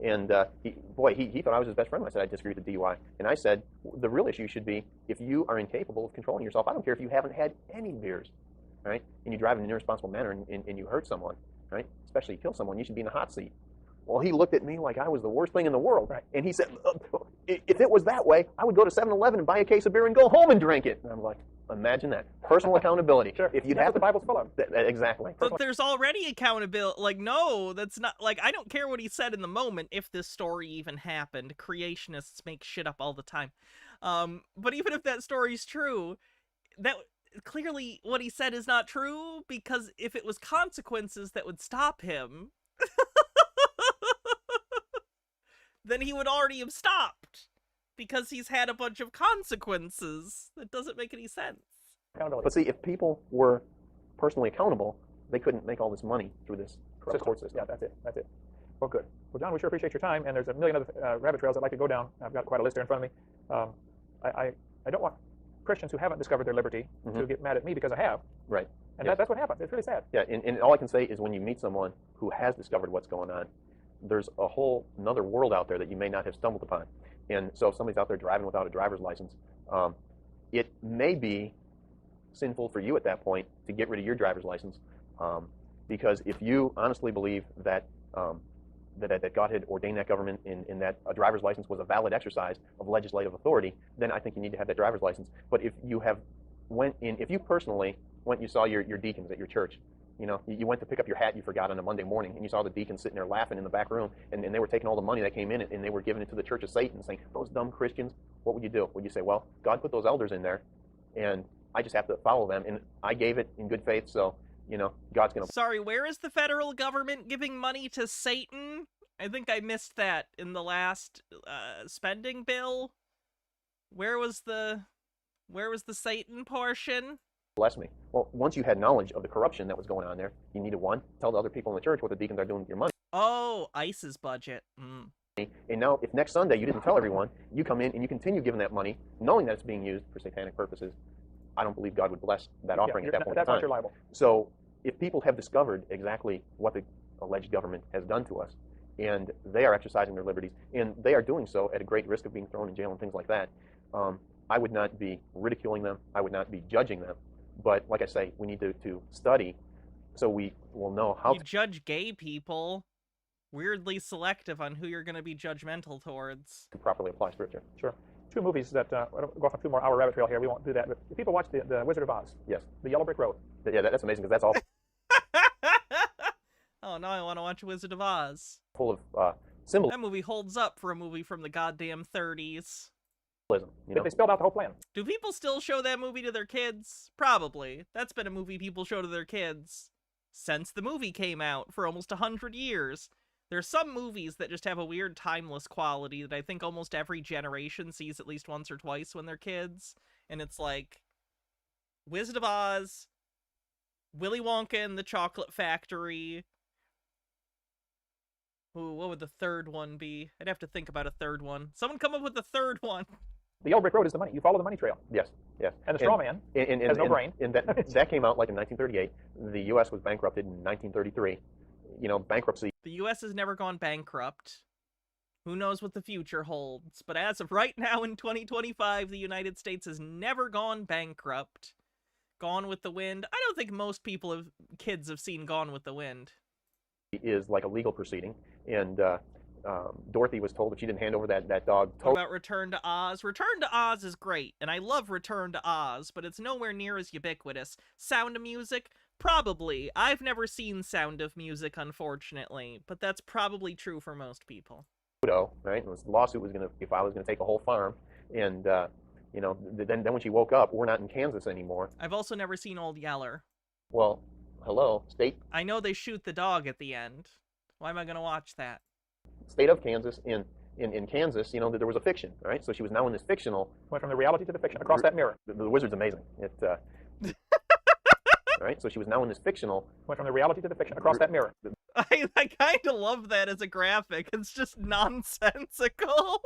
And he thought I was his best friend. I said, I disagree with the DUI. And I said, the real issue should be if you are incapable of controlling yourself. I don't care if you haven't had any beers, right? And you drive in an irresponsible manner and you hurt someone, right? Especially you kill someone, you should be in the hot seat. Well, he looked at me like I was the worst thing in the world. Right. And he said, if it was that way, I would go to 7-Eleven and buy a case of beer and go home and drink it. And I'm like, imagine that. Personal accountability. Sure. If you'd that's have what the Bible's full of. Exactly. But there's already accountability. Like, no, that's not... Like, I don't care what he said in the moment, if this story even happened. Creationists make shit up all the time. But even if that story's true, that... Clearly, what he said is not true, because if it was consequences that would stop him... then he would already have stopped. Because he's had a bunch of consequences. That doesn't make any sense. But see, if people were personally accountable, they couldn't make all this money through this court system. Yeah, that's it. Well, good. Well, John, we sure appreciate your time, and there's a million other rabbit trails I'd like to go down. I've got quite a list here in front of me. I don't want Christians who haven't discovered their liberty to get mad at me because I have. Right. And that's what happens. It's really sad. Yeah, and all I can say is when you meet someone who has discovered what's going on, there's a whole another world out there that you may not have stumbled upon. And so if somebody's out there driving without a driver's license, it may be sinful for you at that point to get rid of your driver's license, because if you honestly believe that that God had ordained that government in that a driver's license was a valid exercise of legislative authority, then I think you need to have that driver's license. But if you have if you personally went, you saw your deacons at your church, you know, you went to pick up your hat you forgot on a Monday morning, and you saw the deacons sitting there laughing in the back room, and they were taking all the money that came in, and they were giving it to the Church of Satan, saying, those dumb Christians, what would you do? Would you say, well, God put those elders in there, and I just have to follow them, and I gave it in good faith, so, you know, God's going to... Sorry, where is the federal government giving money to Satan? I think I missed that in the last spending bill. Where was the Satan portion? Bless me. Well, once you had knowledge of the corruption that was going on there, you needed tell the other people in the church what the deacons are doing with your money. Oh, ICE's budget. And now, if next Sunday you didn't tell everyone, you come in and you continue giving that money, knowing that it's being used for satanic purposes, I don't believe God would bless that offering at that point in time. You're liable. So, if people have discovered exactly what the alleged government has done to us, and they are exercising their liberties, and they are doing so at a great risk of being thrown in jail and things like that, I would not be ridiculing them. I would not be judging them. But like I say, we need to study so we will know how you judge gay people. Weirdly selective on who you're going to be judgmental towards. to properly apply Scripture. Sure. 2 movies that we'll go off a 2 more hour rabbit trail here. We won't do that. But if people watch the Wizard of Oz, Yes. the Yellow Brick Road. Yeah, that's amazing because that's all Oh, now I want to watch Wizard of Oz. full of symbolism. That movie holds up for a movie from the goddamn 30s. You know? They spelled out the whole plan. Do people still show that movie to their kids? Probably. That's been a movie people show to their kids since the movie came out for almost 100 years. There's some movies that just have a weird timeless quality that I think almost every generation sees at least once or twice when they're kids. And it's like Wizard of Oz, Willy Wonka and the Chocolate Factory. Ooh, what would the third one be? I'd have to think about a third one. Someone come up with the third one. The Yellow Brick Road is the money. You follow the money trail. Yes. And the straw man has no brain. And that came out like in 1938. The U.S. was bankrupted in 1933. bankruptcy The U.S. has never gone bankrupt. Who knows what the future holds? But as of right now in 2025, the United States has never gone bankrupt. Gone with the Wind. I don't think most kids have seen Gone with the Wind. is like a legal proceeding, and Dorothy was told if she didn't hand over that dog. What about Return to Oz? Return to Oz is great, and I love Return to Oz, but it's nowhere near as ubiquitous. Sound of Music? Probably. I've never seen Sound of Music, unfortunately, but that's probably true for most people. Right? And this lawsuit was going to be filed, was going to take a whole farm, and then when she woke up, we're not in Kansas anymore. I've also never seen Old Yeller. Well, hello, state I know they shoot the dog at the end. Why am I going to watch that? state of Kansas. In Kansas, there was a fiction, right? So she was now in this fictional. Went from the reality to the fiction across that mirror. The Wizard's amazing. Right? So she was now in this fictional. Went from the reality to the fiction across that mirror. I kind of love that as a graphic. It's just nonsensical.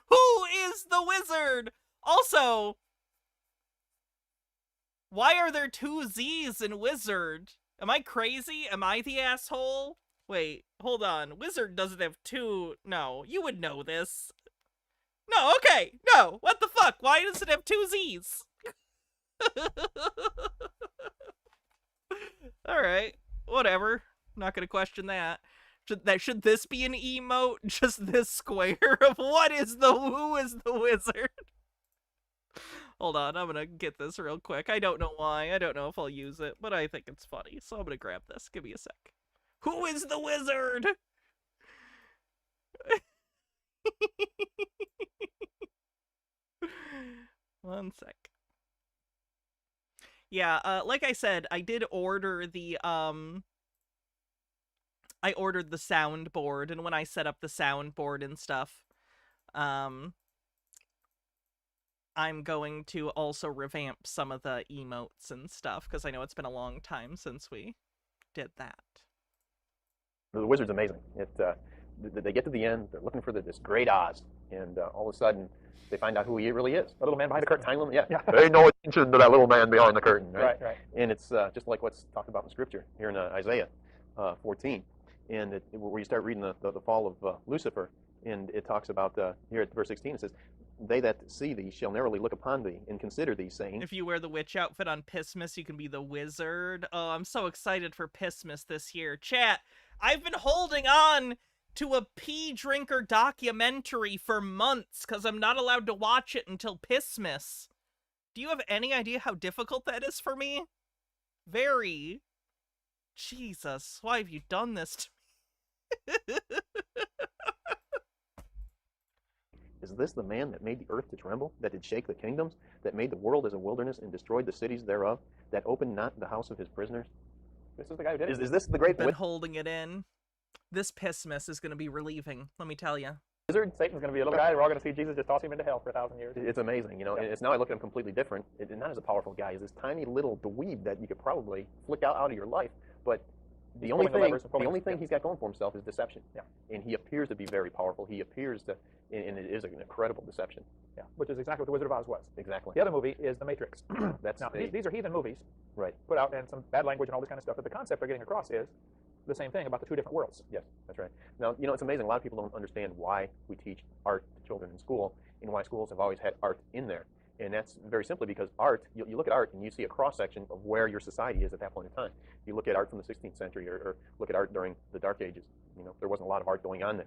Who is the wizard? Also, why are there 2 Z's in wizard? Am I crazy? Am I the asshole? Wait, hold on. Wizard doesn't have 2. No, you would know this. No, okay. No, what the fuck? Why does it have 2 Z's? Alright, whatever. I'm not gonna question that. Should this be an emote? Just this square of who is the wizard? Hold on, I'm gonna get this real quick. I don't know why. I don't know if I'll use it, but I think it's funny, so I'm gonna grab this. Give me a sec. Who is the wizard? One sec. Yeah, like I said, I did order the, I ordered the soundboard, and when I set up the soundboard and stuff, I'm going to also revamp some of the emotes and stuff, because I know it's been a long time since we did that. The Wizard's amazing. They get to the end, they're looking for this great Oz, and all of a sudden, they find out who he really is. The little man behind the curtain. Time limit, yeah. Pay no attention to that little man behind the curtain, right? Right. And it's just like what's talked about in Scripture here in Isaiah 14, and where you start reading the fall of Lucifer, and it talks about here at verse 16. It says, "They that see thee shall narrowly look upon thee and consider thee, saying." If you wear the witch outfit on Pissmas, you can be the wizard. Oh, I'm so excited for Pissmas this year. Chat, I've been holding on to a pee drinker documentary for months because I'm not allowed to watch it until Pissmas. Do you have any idea how difficult that is for me? Very. Jesus, why have you done this to me? Is this the man that made the earth to tremble, that did shake the kingdoms, that made the world as a wilderness and destroyed the cities thereof, that opened not the house of his prisoners? This is the guy who did it. Is this the great Been holding it in. This Pissmas is going to be relieving, let me tell you. wizard? Satan's going to be a little guy. We're all going to see Jesus just toss him into hell for 1,000 years. It's amazing, and it's now I look at him completely different. Not as a powerful guy. He's this tiny little dweeb that you could probably flick out of your life, but the only thing he's got going for himself is deception. Yeah. And he appears to be very powerful. He appears to, and it is an incredible deception. Yeah, which is exactly what The Wizard of Oz was. Exactly. The other movie is The Matrix. That's now, these are heathen movies, right? Put out and some bad language and all this kind of stuff. But the concept they're getting across is the same thing about the 2 different worlds. Yes, that's right. Now, it's amazing. A lot of people don't understand why we teach art to children in school and why schools have always had art in there. And that's very simply because art, you look at art and you see a cross-section of where your society is at that point in time. You look at art from the 16th century or look at art during the Dark Ages. There wasn't a lot of art going on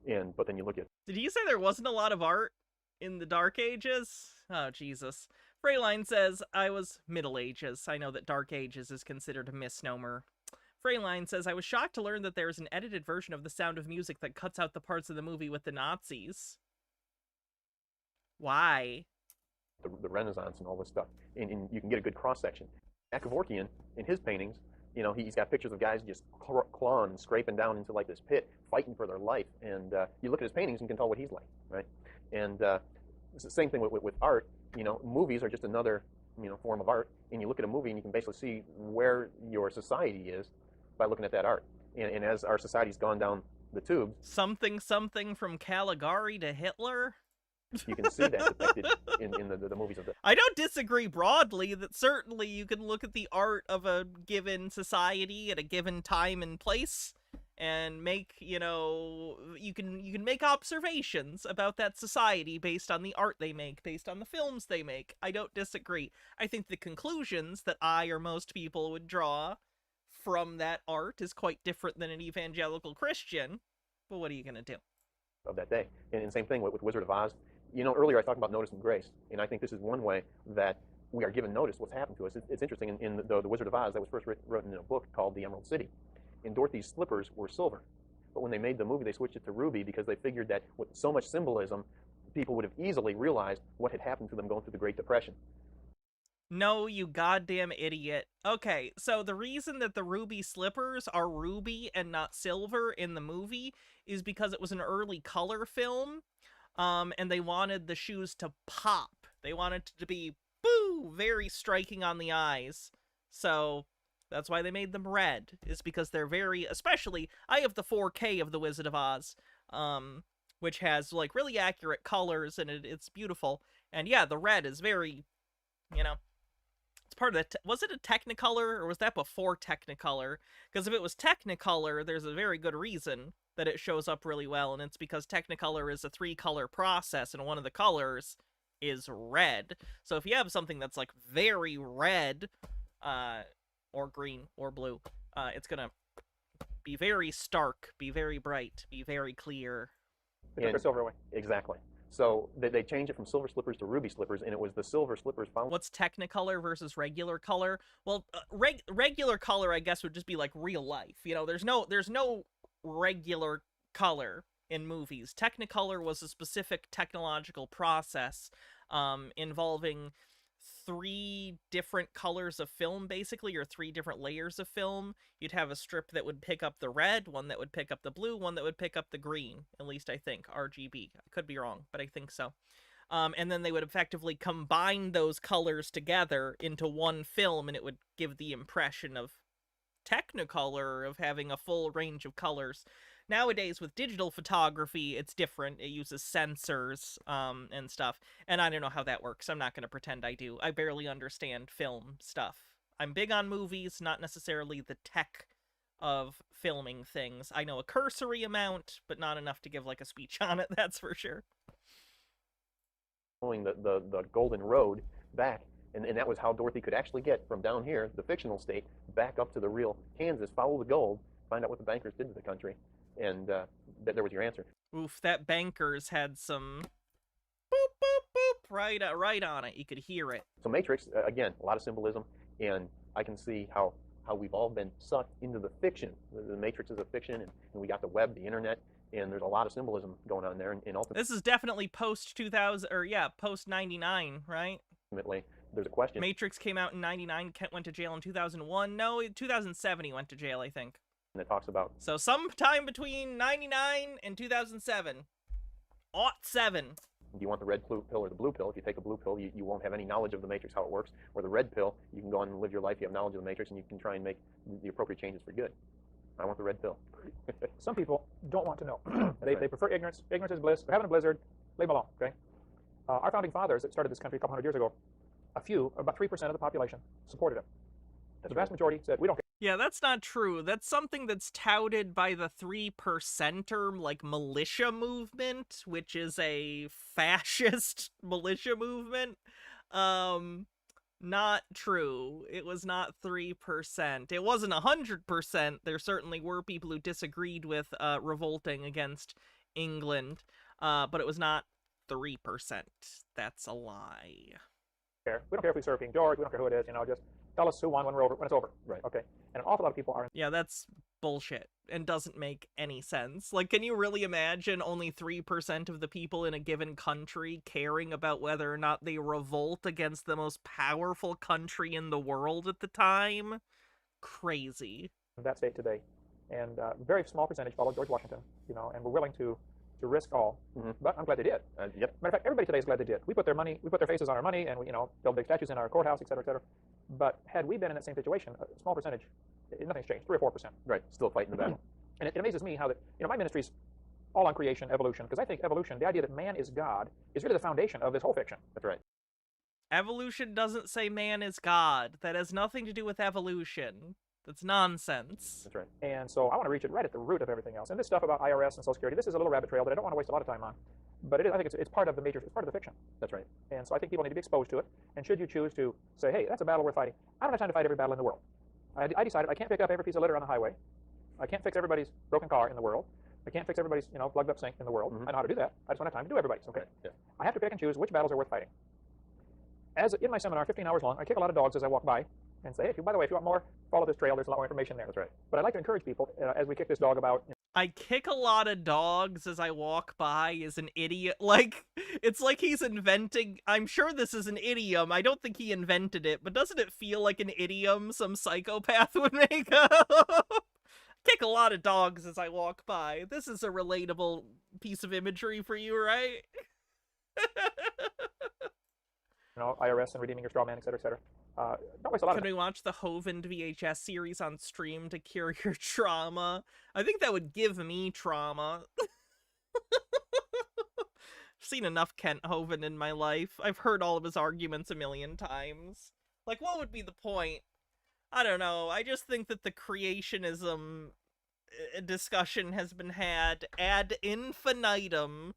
then. But then you look at... Did you say there wasn't a lot of art in the Dark Ages? Oh, Jesus. Freyline says, I was Middle Ages. I know that Dark Ages is considered a misnomer. Freyline says, I was shocked to learn that there is an edited version of The Sound of Music that cuts out the parts of the movie with the Nazis. Why? The Renaissance and all this stuff, and you can get a good cross-section. Kevorkian, in his paintings, he's got pictures of guys just clawing and scraping down into like this pit, fighting for their life, and you look at his paintings and you can tell what he's like, right? And it's the same thing with art. Movies are just another form of art, and you look at a movie and you can basically see where your society is by looking at that art. And as our society's gone down the tubes, something from Caligari to Hitler. You can see that depicted in the movies of the... I don't disagree broadly that certainly you can look at the art of a given society at a given time and place and make, you can make observations about that society based on the art they make, based on the films they make. I don't disagree. I think the conclusions that I or most people would draw from that art is quite different than an evangelical Christian, but what are you going to do? Of that day. And same thing with Wizard of Oz. Earlier I talked about notice and grace, and I think this is one way that we are given notice what's happened to us. It's interesting, in the Wizard of Oz, that was first written in a book called The Emerald City, and Dorothy's slippers were silver. But when they made the movie, they switched it to ruby because they figured that with so much symbolism, people would have easily realized what had happened to them going through the Great Depression. No, you goddamn idiot. Okay, so the reason that the ruby slippers are ruby and not silver in the movie is because it was an early color film, and they wanted the shoes to pop. They wanted it to be, boo, very striking on the eyes. So that's why they made them red, is because they're very, especially, I have the 4K of The Wizard of Oz, which has, like, really accurate colors, and it's beautiful. And yeah, the red is very, it's part of the, was it a Technicolor, or was that before Technicolor? Because if it was Technicolor, there's a very good reason that it shows up really well, and it's because Technicolor is a 3-color process, and one of the colors is red. So if you have something that's, like, very red, or green, or blue, it's gonna be very stark, be very bright, be very clear. They took the silver away. Exactly. So they changed it from silver slippers to ruby slippers, and it was the silver slippers found. What's Technicolor versus regular color? Well, regular color, I guess, would just be like real life. There's no regular color in movies. Technicolor was a specific technological process involving 3 different colors of film, basically, or 3 different layers of film. You'd have a strip that would pick up the red, one that would pick up the blue, one that would pick up the green, at least I think, RGB. I could be wrong, but I think so. And then they would effectively combine those colors together into one film, and it would give the impression of Technicolor, of having a full range of colors. Nowadays, with digital photography, it's different. It uses sensors and stuff. And I don't know how that works. I'm not going to pretend I do. I barely understand film stuff. I'm big on movies, not necessarily the tech of filming things. I know a cursory amount, but not enough to give, like, a speech on it, that's for sure. Following the Golden Road back, and that was how Dorothy could actually get from down here, the fictional state, back up to the real Kansas, follow the gold, find out what the bankers did to the country. And there was your answer. Oof, that bankers had some boop, boop, boop, right on it. You could hear it. So Matrix, again, a lot of symbolism, and I can see how we've all been sucked into the fiction. The Matrix is a fiction, and we got the web, the internet, and there's a lot of symbolism going on there. And ultimately, this is definitely post 2000, or yeah, post 99, right? Ultimately, there's a question. Matrix came out in 99. Kent went to jail in 2001. No, in 2007 he went to jail, I think. That talks about. So sometime between 99 and 2007. 07. Do you want the red pill or the blue pill? If you take a blue pill, you won't have any knowledge of the Matrix, how it works. Or the red pill, you can go on and live your life, you have knowledge of the Matrix, and you can try and make the appropriate changes for good. I want the red pill. Some people don't want to know. They prefer ignorance. Ignorance is bliss. We're having a blizzard. Leave them alone, okay? Our founding fathers that started this country a couple hundred years ago, about 3% of the population supported them. The vast majority said, we don't care. Yeah, that's not true. That's something that's touted by the 3%er, like, militia movement, which is a fascist militia movement. Not true. It was not 3%. It wasn't 100%. There certainly were people who disagreed with revolting against England, but it was not 3%. That's a lie. We don't care if we serve King George. We don't care who it is. Just tell us who won when it's over. Right. Okay. And an awful lot of people are. Yeah, that's bullshit and doesn't make any sense. Like, can you really imagine only 3% of the people in a given country caring about whether or not they revolt against the most powerful country in the world at the time? Crazy. That state today. And a very small percentage followed George Washington, and were willing to risk all. Mm-hmm. But I'm glad they did. Yep. Matter of fact, everybody today is glad they did. We put their faces on our money, and we, build big statues in our courthouse, et cetera, et cetera. But had we been in that same situation, a small percentage, nothing's changed, 3 or 4%. Right. Still fighting the battle. And it amazes me how that, my ministry's all on creation, evolution, because I think evolution, the idea that man is God, is really the foundation of this whole fiction. That's right. Evolution doesn't say man is God. That has nothing to do with evolution. That's nonsense. That's right. And so I want to reach it right at the root of everything else. And this stuff about IRS and Social Security, this is a little rabbit trail that I don't want to waste a lot of time on. But it is, I think it's part of the major, it's part of the fiction. That's right. And so I think people need to be exposed to it. And should you choose to say, hey, that's a battle worth fighting, I don't have time to fight every battle in the world. I decided I can't pick up every piece of litter on the highway. I can't fix everybody's broken car in the world. I can't fix everybody's plugged up sink in the world. I know how to do that. I just don't have time to do everybody's. Okay. Right. Yeah. I have to pick and choose which battles are worth fighting. As in my seminar, 15 hours long, I kick a lot of dogs as I walk by and say, hey, by the way, if you want more, follow this trail. There's a lot more information there. That's right. But I'd like to encourage people, as we kick this dog about, I kick a lot of dogs as I walk by is an idiot. Like, it's like he's inventing... I'm sure this is an idiom. I don't think he invented it, but doesn't it feel like an idiom some psychopath would make up? Kick a lot of dogs as I walk by. This is a relatable piece of imagery for you, right? IRS and redeeming your straw man, et cetera, et cetera. Don't waste a lot of Can time. we watch the Hovind VHS series on stream to cure your trauma? I think that would give me trauma. I've seen enough Kent Hovind in my life. I've heard all of his arguments a million times. Like, what would be the point? I don't know. I just think that the creationism discussion has been had ad infinitum.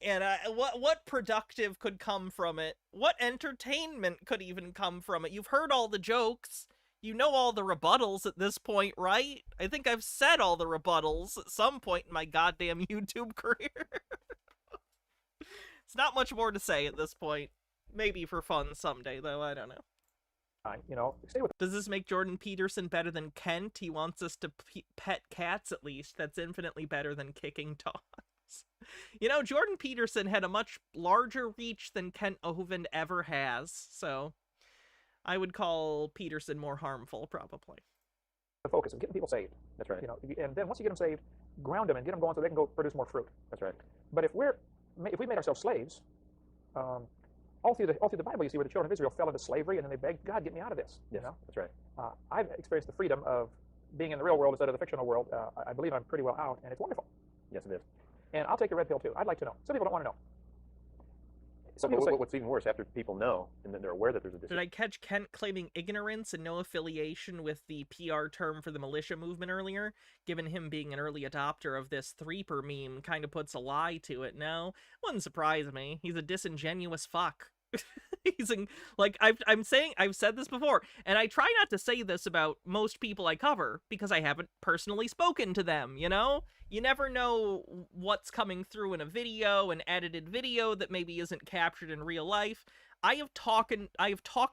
And what productive could come from it? What entertainment could even come from it? You've heard all the jokes. You know all the rebuttals at this point, right? I think I've said all the rebuttals at some point in my goddamn YouTube career. It's not much more to say at this point. Maybe for fun someday, though. I don't know. Stay with Does this make Jordan Peterson better than Kent? He wants us to pet cats, at least. That's infinitely better than kicking dogs. Jordan Peterson had a much larger reach than Kent Hovind ever has, so I would call Peterson more harmful, probably. the focus of getting people saved. That's right. And then once you get them saved, ground them and get them going so they can go produce more fruit. That's right. But if we made ourselves slaves, all through the Bible, you see where the children of Israel fell into slavery, and then they begged, God, get me out of this. Yes, that's right. I've experienced the freedom of being in the real world instead of the fictional world. I believe I'm pretty well out, and it's wonderful. Yes, it is. And I'll take the red pill, too. I'd like to know. Some people don't want to know. Some people But say, what's even worse, after people know and then they're aware that there's a Did decision. I catch Kent claiming ignorance and no affiliation with the PR term for the militia movement earlier? Given him being an early adopter of this threeper meme kind of puts a lie to it, no? Wouldn't surprise me. He's a disingenuous fuck. I've said this before, and I try not to say this about most people I cover, because I haven't personally spoken to them, You never know what's coming through in a video, an edited video that maybe isn't captured in real life. I have talked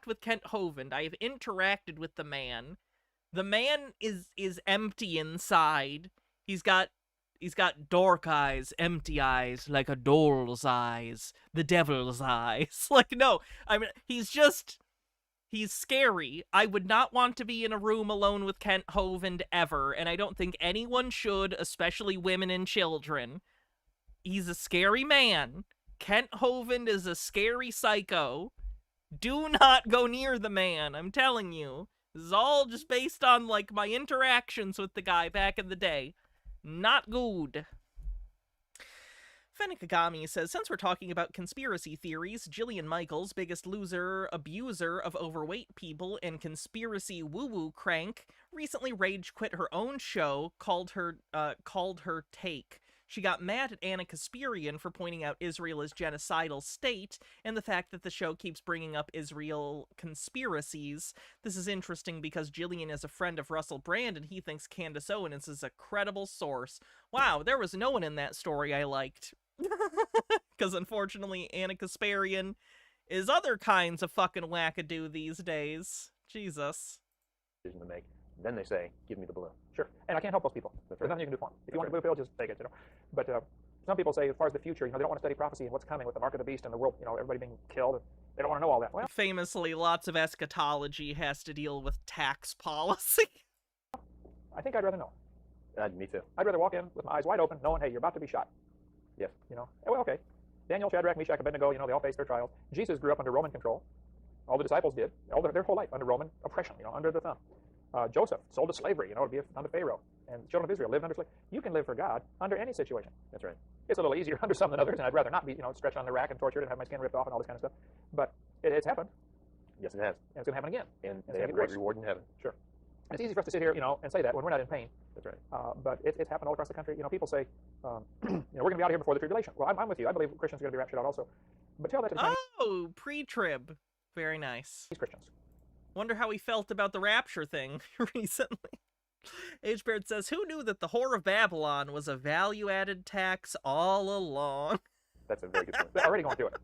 with Kent Hovind. I have interacted with the man. The man is empty inside. He's got dark eyes, empty eyes, like a doll's eyes, the devil's eyes. No, I mean, he's scary. I would not want to be in a room alone with Kent Hovind ever, and I don't think anyone should, especially women and children. He's a scary man. Kent Hovind is a scary psycho. Do not go near the man, I'm telling you. This is all just based on, my interactions with the guy back in the day. Not good. Fennikagami says, since we're talking about conspiracy theories, Jillian Michaels, biggest loser, abuser of overweight people, and conspiracy woo-woo crank, recently rage quit her own show called her Take. She got mad at Anna Kasparian for pointing out Israel as genocidal state, and the fact that the show keeps bringing up Israel conspiracies. This is interesting because Jillian is a friend of Russell Brand, and he thinks Candace Owens is a credible source. Wow, there was no one in that story I liked. Because unfortunately, Anna Kasparian is other kinds of fucking wackadoo these days. Jesus. Decision to make. Then they say, give me the balloon. sure. And I can't help those people. That's There's right. nothing you can do for them. If you want the blue pill, just take it. But some people say, as far as the future, they don't want to study prophecy and what's coming with the mark of the beast and the world, everybody being killed. They don't want to know all that. Well, Famously, lots of eschatology has to deal with tax policy. I think I'd rather know. Me too. I'd rather walk in with my eyes wide open, knowing, hey, you're about to be shot. Yes. Well, okay. Daniel, Shadrach, Meshach, Abednego, they all faced their trials. Jesus grew up under Roman control. All the disciples did. Their whole life under Roman oppression, under the thumb. Joseph sold to slavery, to be under Pharaoh. And the children of Israel lived under slavery. You can live for God under any situation. That's right. It's a little easier under some than others, and I'd rather not be, stretched on the rack and tortured and have my skin ripped off and all this kind of stuff. But it has happened, Yes, it has. and it's going to happen again. And It's they gonna have a get great worse. reward in heaven. Sure. It's easy for us to sit here, and say that when we're not in pain. That's right. But it's happened all across the country. People say, we're going to be out of here before the tribulation. Well, I'm with you. I believe Christians are going to be raptured out also. But tell that to the Chinese Oh, pre-trib. Very nice. Christians. Wonder how he felt about the rapture thing recently. H-Beard says, who knew that the whore of Babylon was a value-added tax all along? That's a very good point. They're already going through it,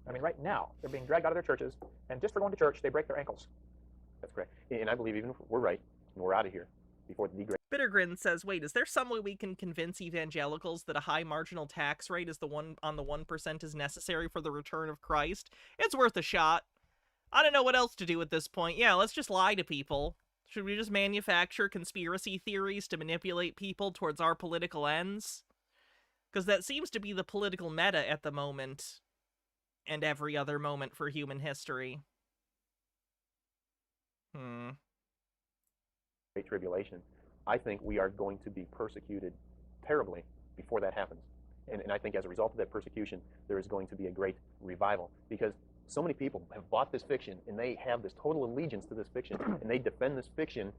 I mean, right now, they're being dragged out of their churches, and just for going to church, they break their ankles. That's correct. And I believe even if we're right and we're out of here before the degrade. Bittergrin says, wait, is there some way we can convince evangelicals that a high marginal tax rate is the 1% is necessary for the return of Christ? It's worth a shot. I don't know what else to do at this point. Yeah, let's just lie to people. Should we just manufacture conspiracy theories to manipulate people towards our political ends? Because that seems to be the political meta at the moment, and every other moment for human history. Great tribulation, I think we are going to be persecuted terribly before that happens. And I think as a result of that persecution, there is going to be a great revival, because so many people have bought this fiction, and they have this total allegiance to this fiction, and they defend this fiction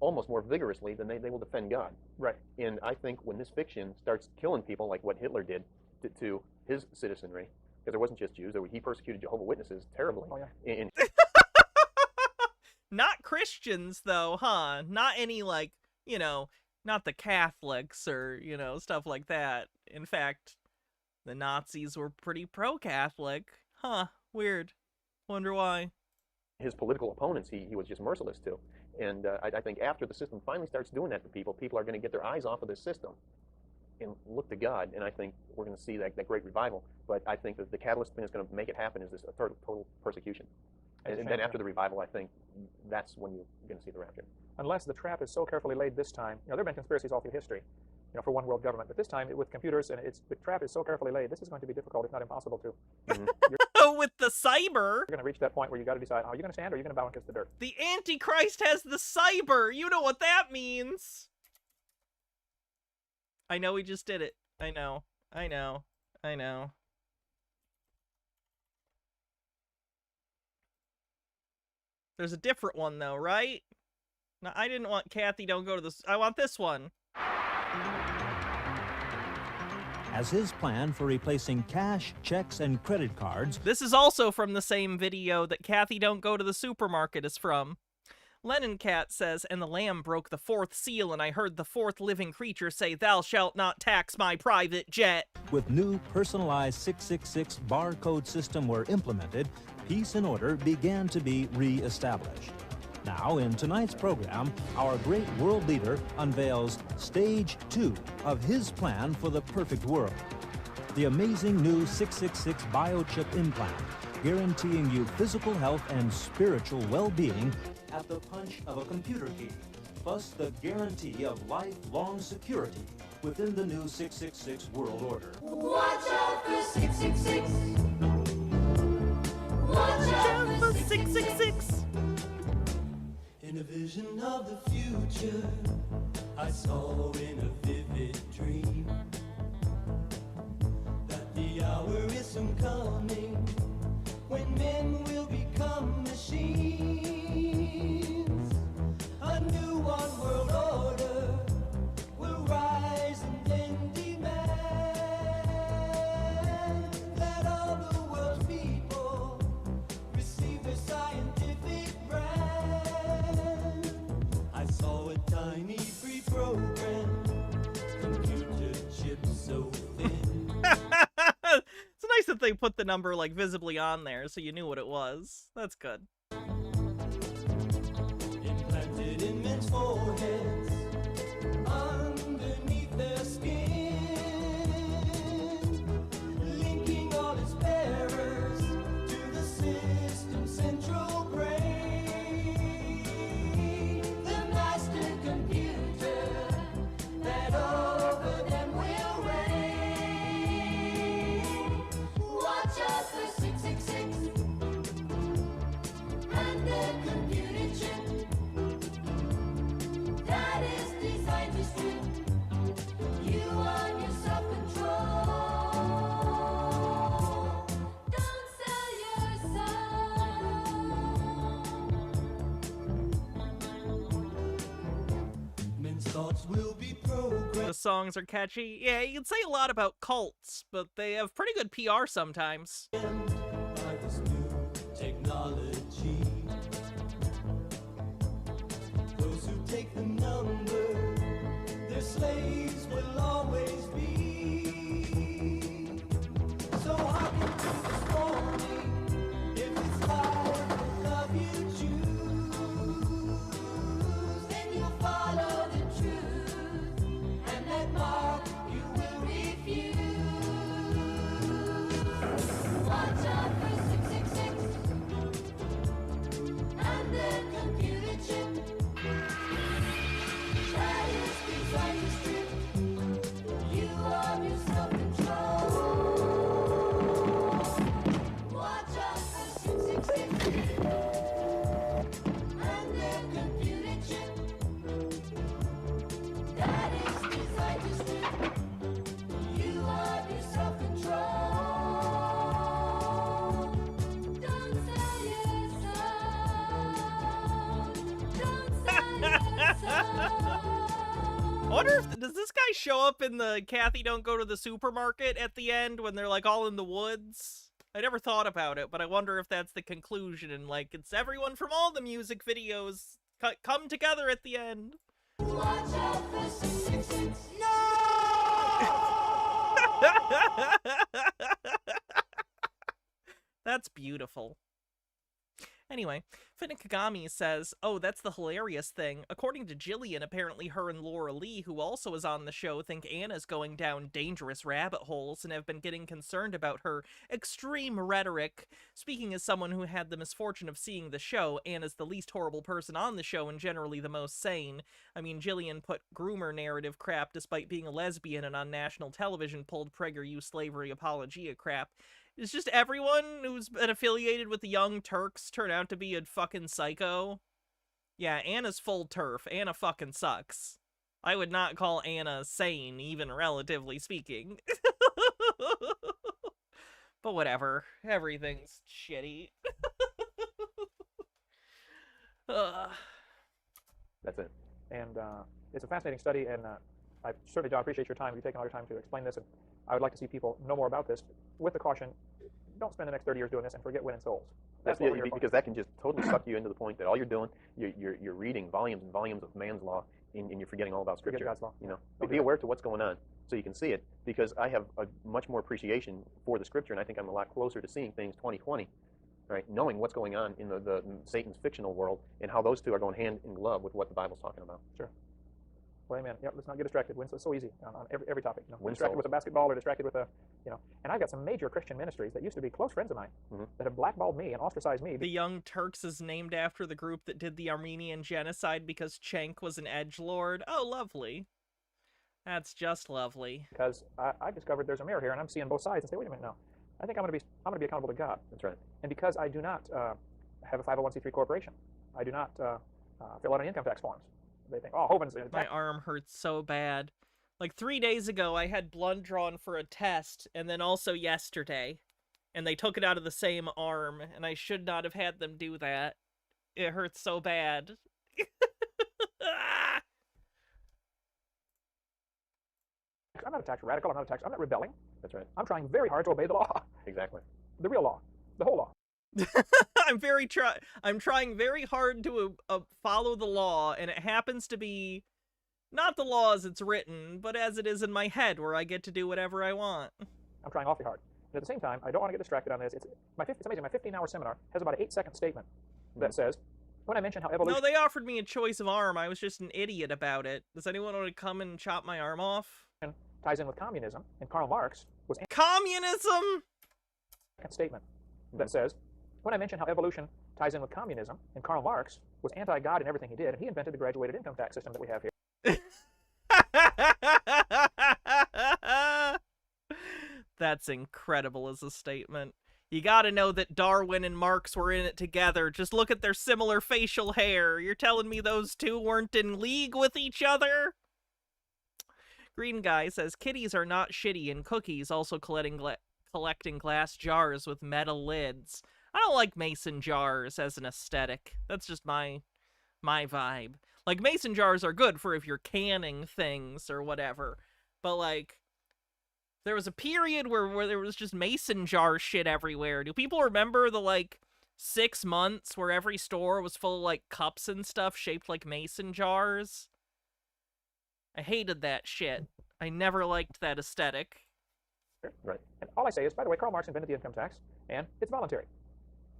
almost more vigorously than they will defend God. Right. And I think when this fiction starts killing people like what Hitler did to his citizenry, because there wasn't just Jews, he persecuted Jehovah's Witnesses terribly. Oh, yeah. And Not Christians, though, huh? Not any, like, not the Catholics or, stuff like that. In fact, the Nazis were pretty pro-Catholic. Huh. Weird. Wonder why. his political opponents, he was just merciless to. And I think after the system finally starts doing that to people, people are going to get their eyes off of this system and look to God. And I think we're going to see that great revival. But I think that the catalyst thing that's going to make it happen is this total persecution. And then after the revival, I think that's when you're going to see the rapture. Unless the trap is so carefully laid this time. There have been conspiracies all through history, for one world government. But this time, with computers, and the trap is so carefully laid, this is going to be difficult, if not impossible, to. With the cyber. You're going to reach that point where you got to decide, are you going to stand or are you going to bow and kiss the dirt? The Antichrist has the cyber. You know what that means. I know we just did it. I know. There's a different one, though, right? No, I didn't want Kathy, don't go to this. I want this one. As his plan for replacing cash, checks, and credit cards. This is also from the same video that Kathy Don't Go to the Supermarket is from. Lennon Cat says, and the Lamb broke the fourth seal, and I heard the fourth living creature say, thou shalt not tax my private jet. With new personalized 666 barcode system were implemented, peace and order began to be re-established. Now, in tonight's program, our great world leader unveils Stage 2 of his plan for the perfect world. The amazing new 666 biochip implant, guaranteeing you physical health and spiritual well-being at the punch of a computer key, plus the guarantee of lifelong security within the new 666 world order. Watch out for 666. Watch out for 666. In a vision of the future, I saw in a vivid dream that the hour is soon coming when men will become machines. A new one world order will rise and then demand that all the world's people receive their scientific brand. I saw a tiny free program, computer chips so thin. It's nice that they put the number, like, visibly on there so you knew what it was. That's good. Implanted in men's foreheads, underneath their skin, linking all its bearers to the system's central brain. The master computer that over them will reign. Watch out for 666. thoughts will be programmed. The songs are catchy. Yeah, you can say a lot about cults, but they have pretty good PR sometimes. By this new technology, those who take the number, their slaves will always be. So hearken to this warning, if it's life and love you choose, then you'll follow the truth, and that mark you will refuse. Watch out for 666 and their computer chip. That is designed to strip you of your self-control. Watch out for 666 and their computer chip. That is designed to strip you of your self-control. Don't sell your soul. Don't sell your soul. I wonder if, does this guy show up in the Kathy Don't Go to the Supermarket at the end when they're like all in the woods? I never thought about it, but I wonder if that's the conclusion and like it's everyone from all the music videos come together at the end. Watch out for 666. That's beautiful. Anyway, Finna Kagami says, oh, that's the hilarious thing. According to Jillian, apparently her and Laura Lee, who also is on the show, think Anna's going down dangerous rabbit holes and have been getting concerned about her extreme rhetoric. Speaking as someone who had the misfortune of seeing the show, Anna's the least horrible person on the show and generally the most sane. I mean, Jillian put groomer narrative crap despite being a lesbian and on national television pulled PragerU slavery apologia crap. It's just everyone who's been affiliated with the Young Turks turn out to be a fucking psycho. Yeah, Anna's full turf. Anna fucking sucks. I would not call Anna sane, even relatively speaking. But whatever. Everything's shitty. That's it. And it's a fascinating study, and I certainly, John, appreciate your time. You've taken all your time to explain this, and I would like to see people know more about this, with the caution, don't spend the next 30 years doing this and forget winning souls. That's what we're here for. Because that can just totally suck you into the point that all you're doing, you're reading volumes and volumes of man's law, and you're forgetting all about Scripture. God's law. You know, be aware to what's going on so you can see it. Because I have a much more appreciation for the Scripture, and I think I'm a lot closer to seeing things 20/20, right? Knowing what's going on in the Satan's fictional world and how those two are going hand in glove with what the Bible's talking about. Sure. Well, amen. Yep, let's not get distracted. It's so easy on every topic. You know, Win distracted souls. with a basketball or distracted with a, you know. And I've got some major Christian ministries that used to be close friends of mine that have blackballed me and ostracized me. The Young Turks is named after the group that did the Armenian genocide because Cenk was an edgelord. Oh, lovely. That's just lovely. Because I discovered there's a mirror here, and I'm seeing both sides and say, wait a minute, no. I think I'm going to be accountable to God. That's right. And because I do not have a 501c3 corporation, I do not fill out any income tax forms. They think, oh, Hovind's My arm hurts so bad. Like 3 days ago, I had blood drawn for a test, and then also yesterday. And they took it out of the same arm, and I should not have had them do that. It hurts so bad. I'm not a tax radical. I'm not rebelling. That's right. I'm trying very hard to obey the law. Exactly. The real law. The whole law. I'm trying very hard to follow the law, and it happens to be not the law as it's written, but as it is in my head, where I get to do whatever I want. I'm trying awfully hard. And at the same time, I don't want to get distracted on this. It's amazing. My 15-hour seminar has about an 8-second statement that says, when I mention how evolution... No, they offered me a choice of arm. I was just an idiot about it. Does anyone want to come and chop my arm off? ties in with communism, and Karl Marx was... Communism? ...statement that says, when I mention how evolution ties in with communism, and Karl Marx was anti-God in everything he did, and he invented the graduated income tax system that we have here. That's incredible as a statement. You gotta know that Darwin and Marx were in it together. Just look at their similar facial hair. You're telling me those two weren't in league with each other? Green Guy says, kitties are not shitty, and cookies also collecting glass jars with metal lids. I don't like mason jars as an aesthetic. That's just my vibe. Like, mason jars are good for if you're canning things or whatever. But, like, there was a period where there was just mason jar shit everywhere. Do people remember the, like, 6 months where every store was full of, like, cups and stuff shaped like mason jars? I hated that shit. I never liked that aesthetic. Right. And all I say is, by the way, Karl Marx invented the income tax, and it's voluntary.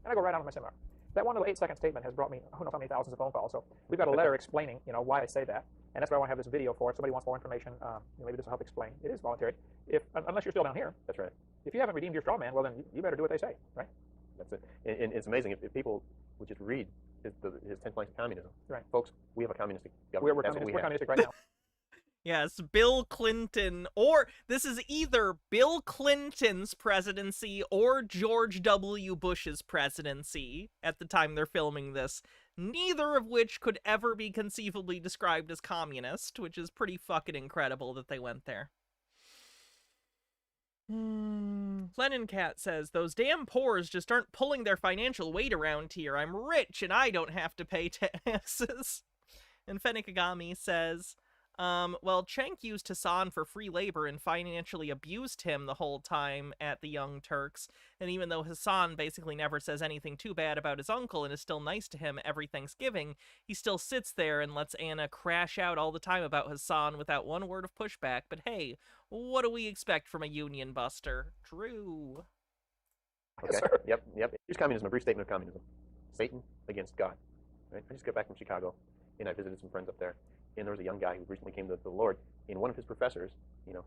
And I go right on with my seminar. That one little 8-second statement has brought me who knows how many thousands of phone calls. So we've got a letter explaining, why I say that, and that's why I want to have this video for. If somebody wants more information, maybe this will help explain. It is voluntary, unless you're still down here. That's right. If you haven't redeemed your straw man, well then you better do what they say, right? That's it. And it's amazing if people would just read his 10 planks of communism. Right. Folks, we have a communistic government. We're communistic right now. Yes, Bill Clinton, or this is either Bill Clinton's presidency or George W. Bush's presidency at the time they're filming this, neither of which could ever be conceivably described as communist, which is pretty fucking incredible that they went there. Lennon Cat says, those damn poors just aren't pulling their financial weight around here. I'm rich and I don't have to pay taxes. And Fennikagami says, well, Cenk used Hassan for free labor and financially abused him the whole time at the Young Turks, and even though Hassan basically never says anything too bad about his uncle and is still nice to him every Thanksgiving, he still sits there and lets Anna crash out all the time about Hassan without one word of pushback. But hey, what do we expect from a union buster? Drew. Okay. Yep. Here's communism, a brief statement of communism. Satan against God. Right? I just got back from Chicago, and I visited some friends up there. And there was a young guy who recently came to the Lord, and one of his professors,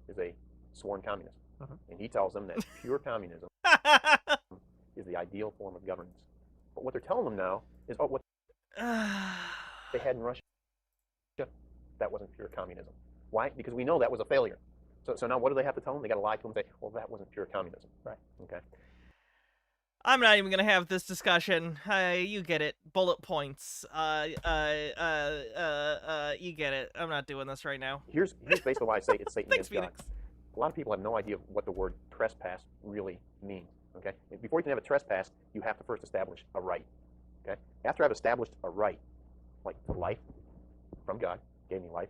is a sworn communist. And he tells them that pure communism is the ideal form of governance. But what they're telling them now is, what they had in Russia, that wasn't pure communism. Why? Because we know that was a failure. So now what do they have to tell them? They got to lie to them and say, well, that wasn't pure communism. Right. Okay. I'm not even gonna have this discussion. You get it. Bullet points. You get it. I'm not doing this right now. Here's basically why I say it's Satan Thanks, against God. Phoenix. A lot of people have no idea what the word trespass really means. Okay. Before you can have a trespass, you have to first establish a right. Okay. After I've established a right, like to life from God, gave me life,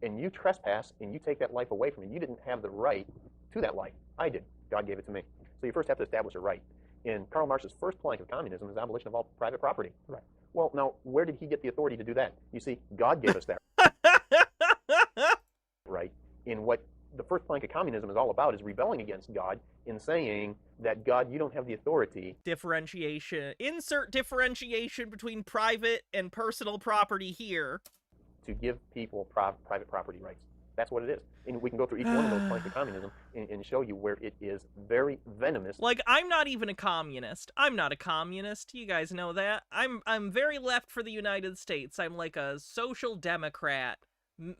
and you trespass and you take that life away from me, you didn't have the right to that life. I did. God gave it to me. So you first have to establish a right. And Karl Marx's first plank of communism is abolition of all private property. Right. Well, now, where did he get the authority to do that? You see, God gave us that right. And what the first plank of communism is all about is rebelling against God in saying that, God, you don't have the authority. Differentiation. Insert differentiation between private and personal property here. To give people private property rights. That's what it is. And we can go through each one of those planks of communism and show you where it is very venomous. Like, I'm not even a communist. I'm not a communist. You guys know that. I'm very left for the United States. I'm like a social democrat.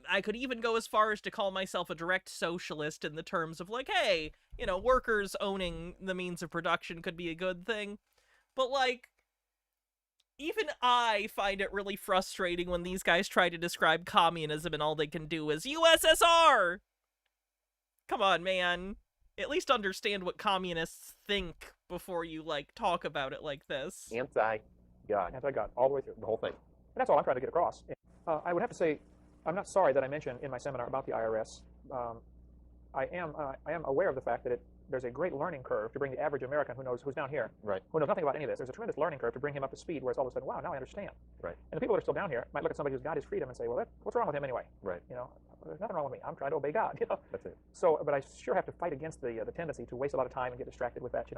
I could even go as far as to call myself a direct socialist in the terms of like, hey, workers owning the means of production could be a good thing. But like, even I find it really frustrating when these guys try to describe communism and all they can do is USSR! Come on, man. At least understand what communists think before you, like, talk about it like this. Anti-God. Anti-God, all the way through. The whole thing. And that's all I'm trying to get across. I would have to say, I'm not sorry that I mentioned in my seminar about the IRS. I am aware of the fact that there's a great learning curve to bring the average American who's down here, Right. who knows nothing about any of this. There's a tremendous learning curve to bring him up to speed, where it's all of a sudden, wow, now I understand. Right. And the people that are still down here might look at somebody who's got his freedom and say, well, what's wrong with him anyway? Right. There's nothing wrong with me. I'm trying to obey God. That's it. So, but I sure have to fight against the tendency to waste a lot of time and get distracted with that,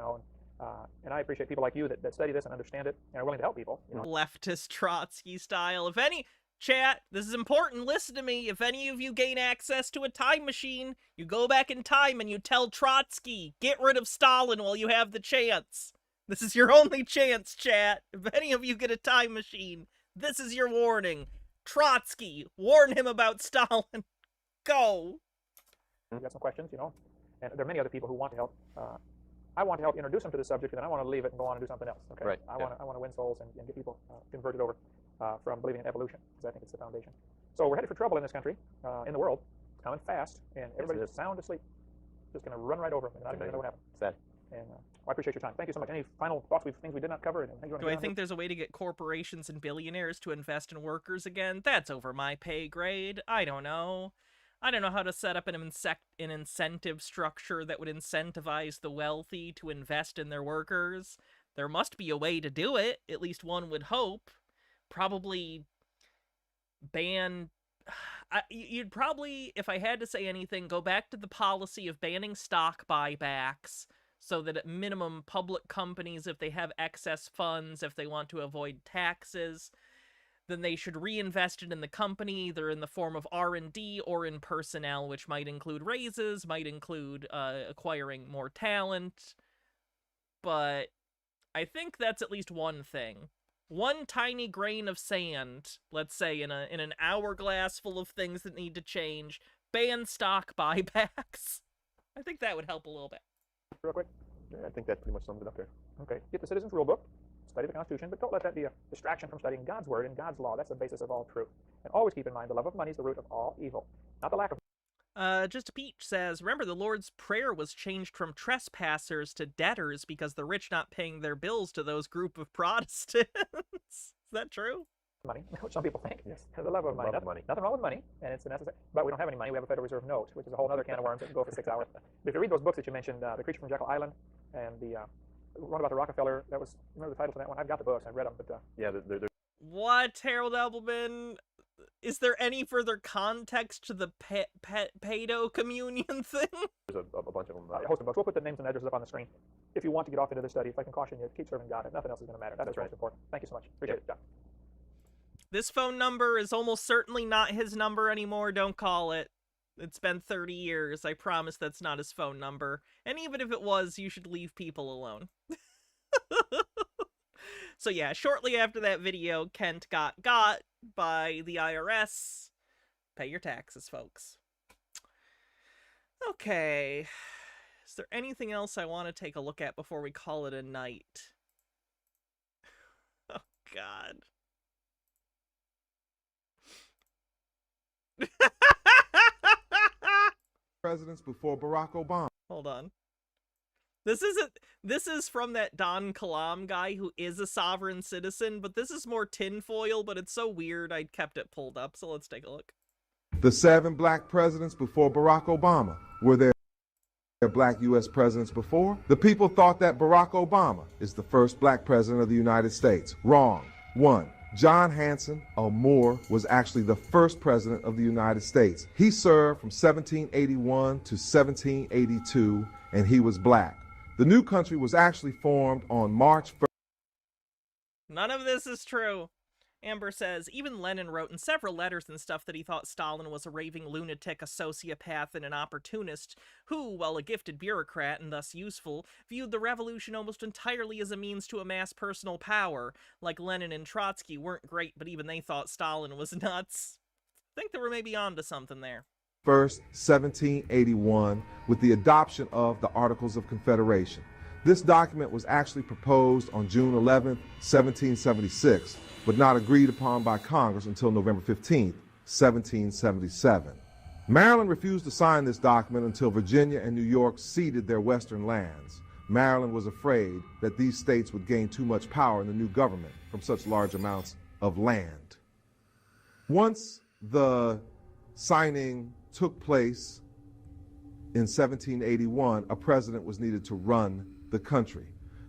And I appreciate people like you that study this and understand it and are willing to help people. Leftist Trotsky style. If any... Chat, this is important. Listen to me. If any of you gain access to a time machine, you go back in time and you tell Trotsky, get rid of Stalin while you have the chance. This is your only chance, chat. If any of you get a time machine, this is your warning. Trotsky, warn him about Stalin. Go. You got some questions, and there are many other people who want to help. I want to help introduce them to the subject, and then I want to leave it and go on and do something else. Okay. Right. I want to win souls and get people converted over from believing in evolution, because I think it's the foundation. So we're headed for trouble in this country, in the world. It's coming fast, and everybody's just sound asleep. Just going to run right over them, and not even know what happened. Sad. And I appreciate your time. Thank you so much. Any final thoughts, things we did not cover? And things you want to Do get I on think there's a way to get corporations and billionaires to invest in workers again? That's over my pay grade. I don't know. I don't know how to set up an incentive structure that would incentivize the wealthy to invest in their workers. There must be a way to do it, at least one would hope. Probably ban... You'd probably, if I had to say anything, go back to the policy of banning stock buybacks, so that at minimum public companies, if they have excess funds, if they want to avoid taxes, then they should reinvest it in the company, either in the form of R&D or in personnel, which might include raises, might include acquiring more talent. But I think that's at least one thing. One tiny grain of sand, let's say, in an hourglass full of things that need to change, ban stock buybacks. I think that would help a little bit. real quick? Yeah, I think that pretty much sums it up there. Okay. Get the Citizens Rule Book, study the Constitution, but don't let that be a distraction from studying God's Word and God's law. That's the basis of all truth. And always keep in mind the love of money is the root of all evil, not the lack of. Just a Peach says, remember the Lord's Prayer was changed from trespassers to debtors because the rich not paying their bills to those group of Protestants. Is that true? Money, which some people think. Yes. The love of money. Love of money. Nothing wrong with money, and it's necessary. But we don't have any money. We have a Federal Reserve note, which is a whole other can of worms that can go for 6 hours. But if you read those books that you mentioned, The Creature from Jekyll Island and the one about the Rockefeller, that was, remember the titles of that one? I've got the books. I've read them, but Yeah, What, Harold Ebbelman? Is there any further context to the pedo communion thing? there's a bunch of them. a host of books. We'll put the names and addresses up on the screen. If you want to get off into this study, if I can caution you, keep serving God. If nothing else is going to matter. That's most important. Thank you so much. Appreciate it, John. This phone number is almost certainly not his number anymore. Don't call it. It's been 30 years. I promise that's not his phone number. And even if it was, you should leave people alone. So yeah, shortly after that video, Kent got by the IRS. Pay your taxes, folks. Okay. Is there anything else I want to take a look at before we call it a night? Oh, God. Presidents before Barack Obama. Hold on. This is from that Don Kalam guy who is a sovereign citizen, but this is more tinfoil, but it's so weird I kept it pulled up, so let's take a look. The 7 black presidents before Barack Obama. Were there black U.S. presidents before? The people thought that Barack Obama is the first black president of the United States. Wrong. 1. John Hanson, a Moore, was actually the first president of the United States. He served from 1781 to 1782, and he was black. The new country was actually formed on March 1st. None of this is true. Amber says, even Lenin wrote in several letters and stuff that he thought Stalin was a raving lunatic, a sociopath, and an opportunist who, while a gifted bureaucrat and thus useful, viewed the revolution almost entirely as a means to amass personal power. Like Lenin and Trotsky weren't great, but even they thought Stalin was nuts. I think they were maybe onto something there. 1st, 1781, with the adoption of the Articles of Confederation. This document was actually proposed on June 11, 1776, but not agreed upon by Congress until November 15, 1777. Maryland refused to sign this document until Virginia and New York ceded their western lands. Maryland was afraid that these states would gain too much power in the new government from such large amounts of land. Once the signing took place in 1781, a president was needed to run the country.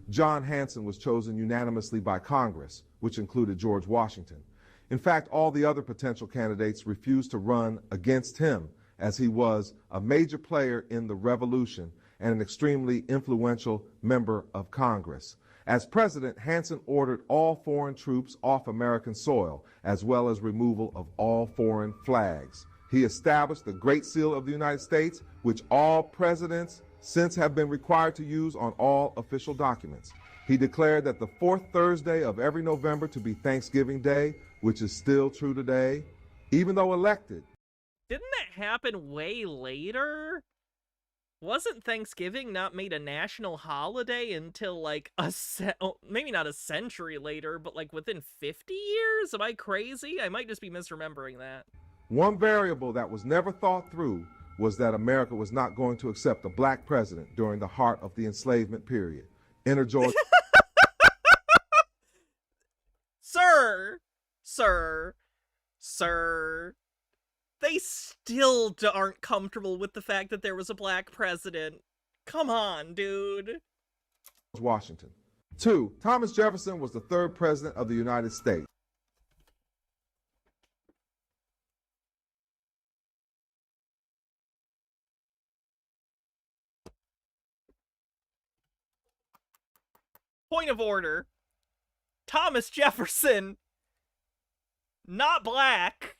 John Hanson was chosen unanimously by Congress, which included George Washington. In fact, all the other potential candidates refused to run against him, as he was a major player in the Revolution and an extremely influential member of Congress. As president, Hanson ordered all foreign troops off American soil, as well as removal of all foreign flags. He established the Great Seal of the United States, which all presidents since have been required to use on all official documents. He declared that the 4th Thursday of every November to be Thanksgiving Day, which is still true today, even though elected. Didn't that happen way later? Wasn't Thanksgiving not made a national holiday until like maybe not a century later, but like within 50 years? Am I crazy? I might just be misremembering that. One variable that was never thought through was that America was not going to accept a black president during the heart of the enslavement period. Enter George. Sir. They still aren't comfortable with the fact that there was a black president. Come on, dude. Washington. 2. Thomas Jefferson was the third president of the United States. Point of order. Thomas Jefferson, not black.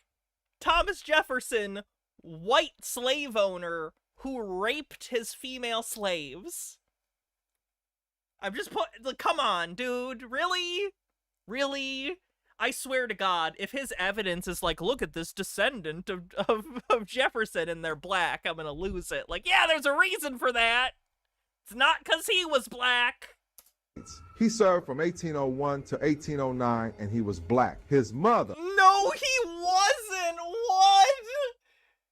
Thomas Jefferson, white slave owner who raped his female slaves. I'm just come on, dude. Really? Really? I swear to God, if his evidence is like, look at this descendant of Jefferson and they're black, I'm gonna lose it. Like, yeah, there's a reason for that. It's not because he was black. He served from 1801 to 1809, and he was black. His mother... No, he wasn't! What?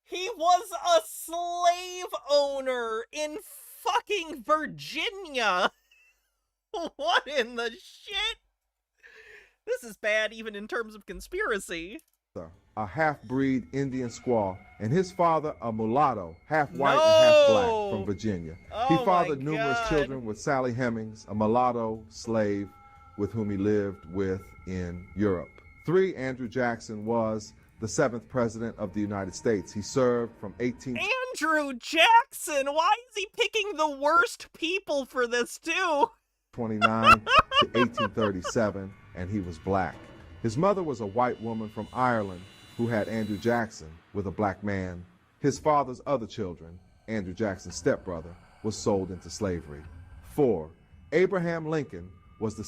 He was a slave owner in fucking Virginia! What in the shit? This is bad even in terms of conspiracy. A half-breed Indian squaw, and his father a mulatto, half white and half black, from Virginia. He fathered numerous children with Sally Hemings, a mulatto slave with whom he lived with in Europe. 3. Andrew Jackson was the 7th president of the United States. He served from Andrew Jackson! Why is he picking the worst people for this too? 1829 to 1837, and he was black. His mother was a white woman from Ireland who had Andrew Jackson with a black man. His father's other children, Andrew Jackson's stepbrother, was sold into slavery. 4. Abraham Lincoln was the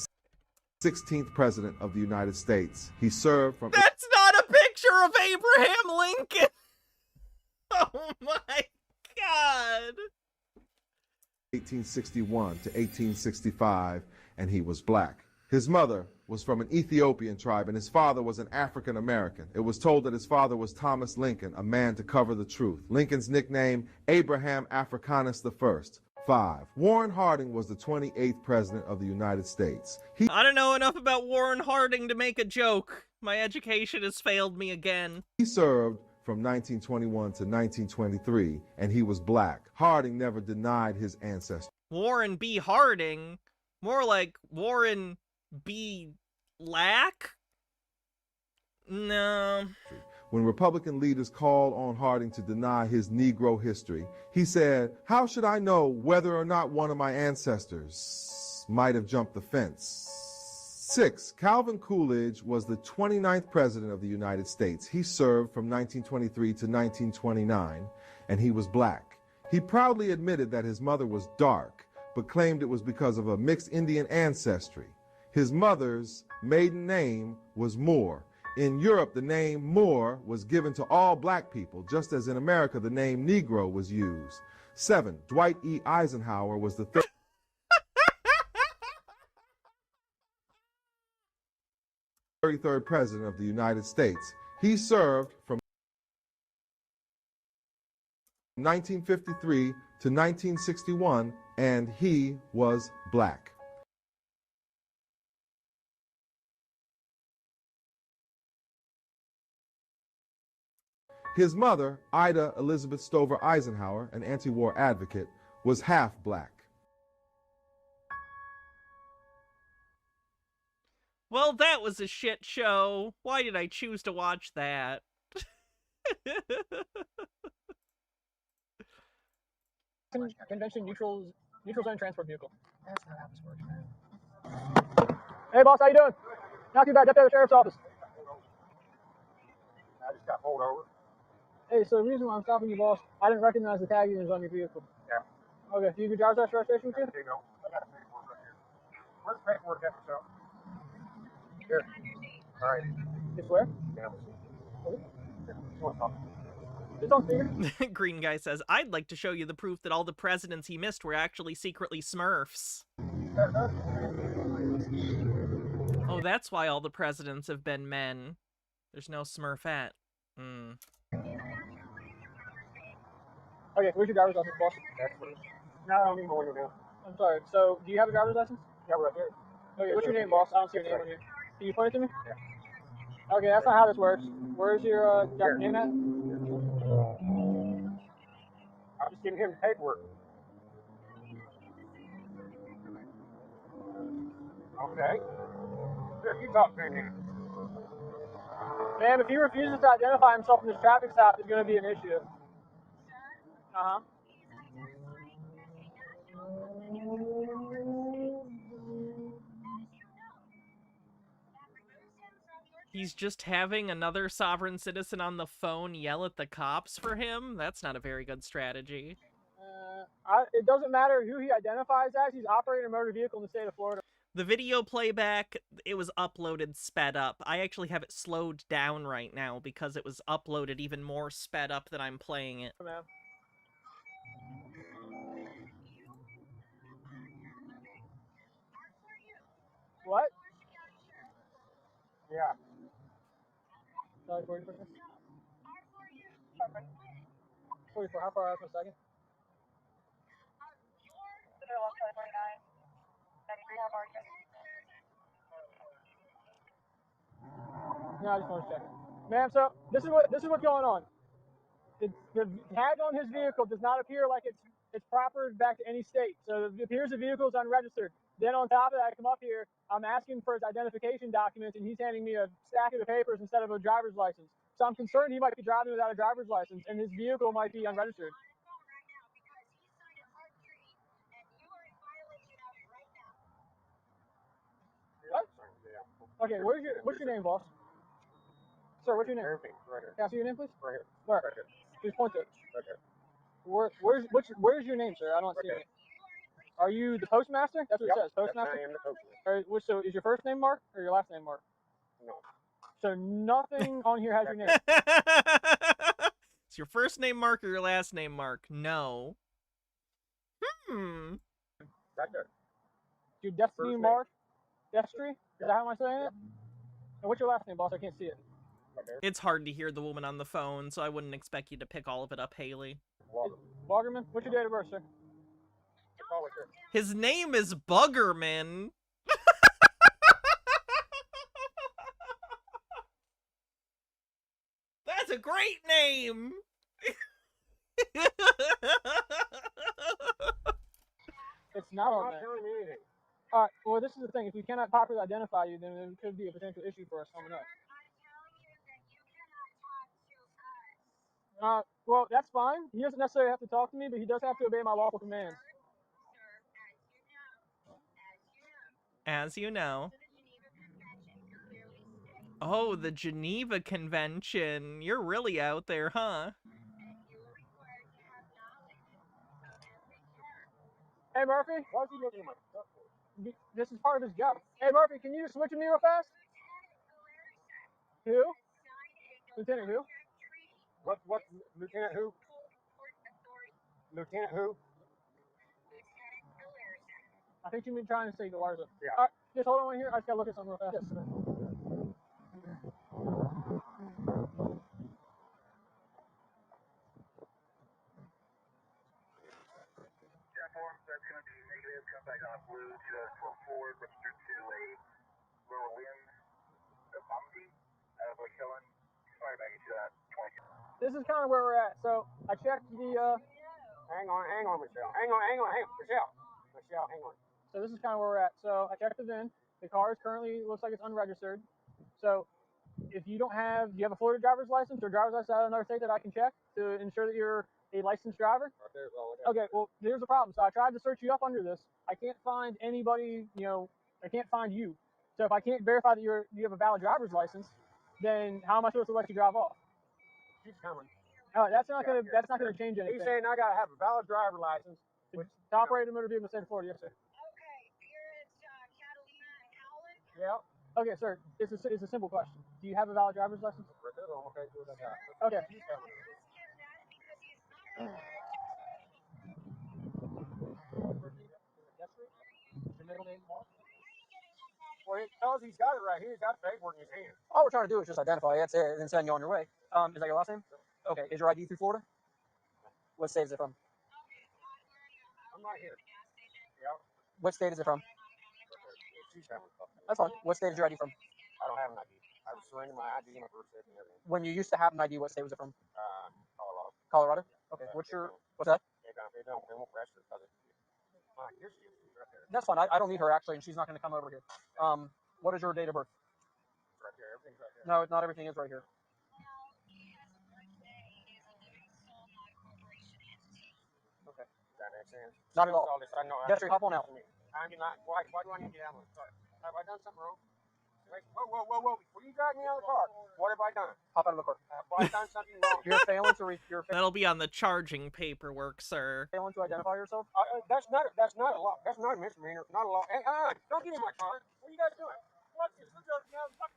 16th president of the United States. He served from... That's not a picture of Abraham Lincoln! Oh my God! 1861 to 1865, and he was black. His mother was from an Ethiopian tribe, and his father was an African American. It was told that his father was Thomas Lincoln, a man to cover the truth. Lincoln's nickname, Abraham Africanus I. 5. Warren Harding was the 28th president of the United States. I don't know enough about Warren Harding to make a joke. My education has failed me again. He served from 1921 to 1923, and he was black. Harding never denied his ancestry. Warren B. Harding? More like Warren B. Lack? No. When Republican leaders called on Harding to deny his Negro history, he said, "How should I know whether or not one of my ancestors might have jumped the fence?" 6. Calvin Coolidge was the 29th president of the United States. He served from 1923 to 1929, and he was black. He proudly admitted that his mother was dark, but claimed it was because of a mixed Indian ancestry. His mother's maiden name was Moore. In Europe, the name Moore was given to all black people, just as in America the name Negro was used. 7. Dwight E. Eisenhower was the 33rd president of the United States. He served from 1953 to 1961, and he was black. His mother, Ida Elizabeth Stover Eisenhower, an anti-war advocate, was half black. Well, that was a shit show. Why did I choose to watch that? Convention neutral zone transport vehicle. That's not how this works, man. Hey, boss, how you doing? Not too bad. Deputy Sheriff's Office. I just got pulled over. Hey, so the reason why I'm stopping you, boss, I didn't recognize the tag units on your vehicle. Yeah. Okay, do you have your driver's license registration with you? Here you go. I got a paperwork right here. Where's the paperwork at yourself? Here. All right. It's where? Yeah. Okay. You want to talk? It's on speaker. Green guy says, I'd like to show you the proof that all the presidents he missed were actually secretly Smurfs. Oh, that's why all the presidents have been men. There's no Smurfette. Okay, where's your driver's license, boss? No, I don't need more now. I'm sorry. So, do you have a driver's license? Yeah, right here. Okay, what's your name, boss? I don't see your name on here. Can you point it to me? Yeah. Okay, that's not how this works. Where's your name at? I'm just giving him the paperwork. Okay. Here, you talk to me. Ma'am, if he refuses to identify himself in this traffic stop, it's going to be an issue. Uh-huh. He's just having another sovereign citizen on the phone yell at the cops for him? That's not a very good strategy. It doesn't matter who he identifies as. He's operating a motor vehicle in the state of Florida. The video playback, it was uploaded sped up. I actually have it slowed down right now because it was uploaded even more sped up than I'm playing it. Ma'am. What? Yeah. Sorry, 44. 44. How far out for a second? No, I just want to check. Ma'am, so this is what's going on. The tag on his vehicle does not appear like it's proper back to any state. So it appears the vehicle is unregistered. Then on top of that, I come up here, I'm asking for his identification documents, and he's handing me a stack of the papers instead of a driver's license. So I'm concerned he might be driving without a driver's license, and his vehicle might be unregistered. What? Okay, what's your name, boss? Sir, what's your name? Irving, right here. Can I see your name, please? Right here. Where? Right here. Please point to it. Right here. Where's your name, sir? I don't see it. Are you the postmaster? That's what it says, postmaster? I am the postmaster. So is your first name Mark or your last name Mark? No. So nothing on here has your name. Is your first name Mark or your last name Mark? No. Right there. Your Destiny Mark? Destry? Is that how I'm saying it? And what's your last name, boss? I can't see it. It's hard to hear the woman on the phone, so I wouldn't expect you to pick all of it up, Haley. Boggerman? What's your date of birth, sir? His name is Buggerman. That's a great name. It's not on there. Alright, well, this is the thing. If we cannot properly identify you, then there could be a potential issue for us coming up. Well, that's fine. He doesn't necessarily have to talk to me, but he does have to obey my lawful commands. As you know. Oh, the Geneva Convention. You're really out there, huh? Hey, Murphy. Why is he looking at my stuff for? This is part of his job. Hey, Murphy, can you switch with me real fast? Who? Lieutenant who? What, Lieutenant who? Lieutenant who? I think you've been trying to say Galarza. Yeah. All right, just hold on right here. I just gotta look at something real fast. Yes. That's going to be negative. Come back on blue, just for forward, registered to a lower wind, the bumpy, killing. Sorry, back to that 20. This is kind of where we're at. So I checked the. Hang on, Michelle. Hang on, Michelle. Michelle, hang on. So this is kind of where we're at. So I checked the VIN. The car is currently looks like it's unregistered. So if you don't have, do you have a Florida driver's license or driver's license out of another state that I can check to ensure that you're a licensed driver? Okay, well, here's the problem. So I tried to search you up under this. I can't find anybody, I can't find you. So if I can't verify that you have a valid driver's license, then how am I supposed to let you drive off? She's coming. That's not gonna change anything. He's saying I gotta have a valid driver's license to operate a motor vehicle in the state of Florida. Yes, sir. Okay, here it's Catalina and Howland. Yeah. Okay, sir. It's a simple question. Do you have a valid driver's license? Okay. Well, it tells he's got it right here. He's got paperwork in his hand. All we're trying to do is just identify it and send you on your way. Is that your last name? Okay. Is your ID through Florida? What state is it from? I'm right here. Yeah. What state is it from? She's having stuff. That's fine. What state is your ID from? I don't have an ID. I was surrendering my ID, my birth certificate, and everything. When you used to have an ID, what state was it from? Colorado. Colorado? Okay. What's that? They won't register because it's here she is. She's right there. That's fine. I don't need her actually, and she's not going to come over here. What is your date of birth? Right there. Everything's right there. No, not everything is right here. Okay. That makes sense. Not at all. All this, I know. Jeffrey, hop on out. I'm not. Why do I need to get out of the car? Have I done something wrong? Wait, whoa! Before you drive me out of the car, what have I done? Hop out of the car. Have I done something wrong? You're failing to That'll be on the charging paperwork, sir. Failing to identify yourself? That's not a law. That's not a misdemeanor. Not a law. Hey, don't get in my car. What are you guys doing?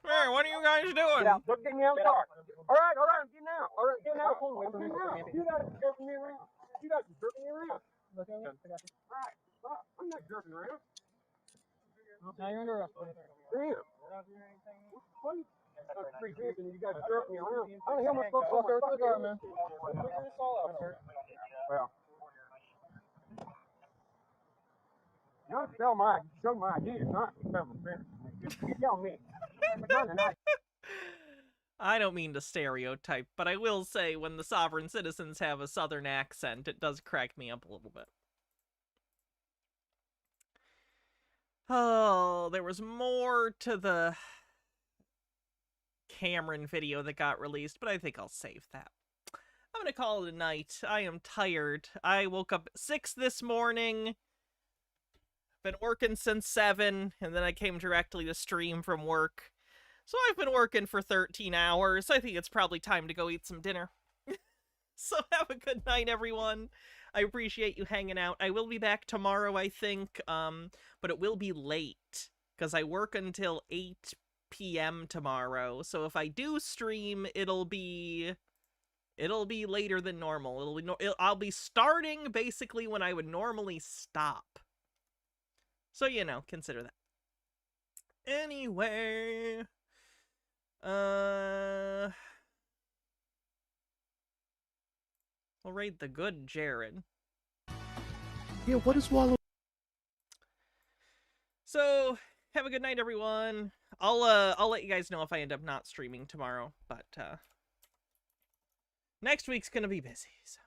Hey, what are you guys doing? Get out. Don't get me out of the car. All right, I'm getting out. All right, getting out. Get out. You guys are jerking me around. You guys are jerking me around. Right. I'm not jerking around. Now you're under arrest. Damn. What? That's pretty good, and you guys are jerking me around. I don't know how much fuck Walk over to the car, man. Well. Not show my ID, it's not self defense. You tell me. I don't mean to stereotype, but I will say when the sovereign citizens have a southern accent, it does crack me up a little bit. Oh, there was more to the Cameron video that got released, but I think I'll save that. I'm gonna call it a night. I am tired. I woke up at 6 this morning. Been working since 7, and then I came directly to stream from work. So I've been working for 13 hours. I think it's probably time to go eat some dinner. So have a good night, everyone. I appreciate you hanging out. I will be back tomorrow, I think, but it will be late, because I work until 8 p.m. tomorrow. So if I do stream, it'll be later than normal. I'll be starting basically when I would normally stop. So, you know, consider that. Anyway, we'll raid the good Jared. Yeah, what is Wallow? So, have a good night, everyone. I'll let you guys know if I end up not streaming tomorrow, but next week's gonna be busy. So.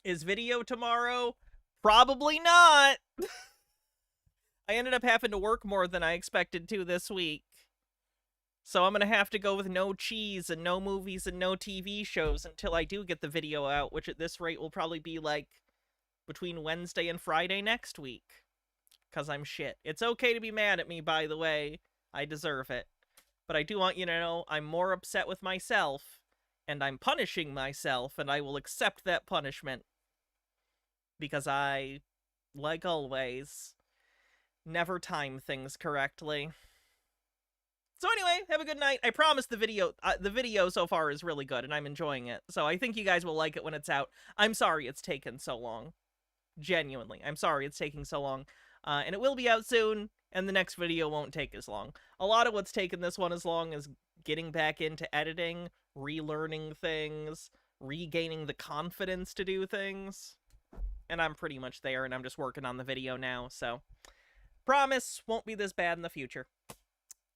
Is video tomorrow? Probably not. I ended up having to work more than I expected to this week. So I'm going to have to go with no cheese and no movies and no TV shows until I do get the video out, which at this rate will probably be like between Wednesday and Friday next week. Because I'm shit. It's okay to be mad at me, by the way. I deserve it. But I do want you to know I'm more upset with myself, and I'm punishing myself, and I will accept that punishment. Because I, like always, never time things correctly. So anyway, have a good night. I promise the video so far is really good, and I'm enjoying it. So I think you guys will like it when it's out. I'm sorry it's taken so long. Genuinely, I'm sorry it's taking so long. And it will be out soon, and the next video won't take as long. A lot of what's taken this one as long is getting back into editing, relearning things, regaining the confidence to do things. And I'm pretty much there, and I'm just working on the video now, so promise won't be this bad in the future.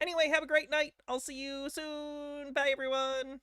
Anyway, have a great night. I'll see you soon. Bye, everyone.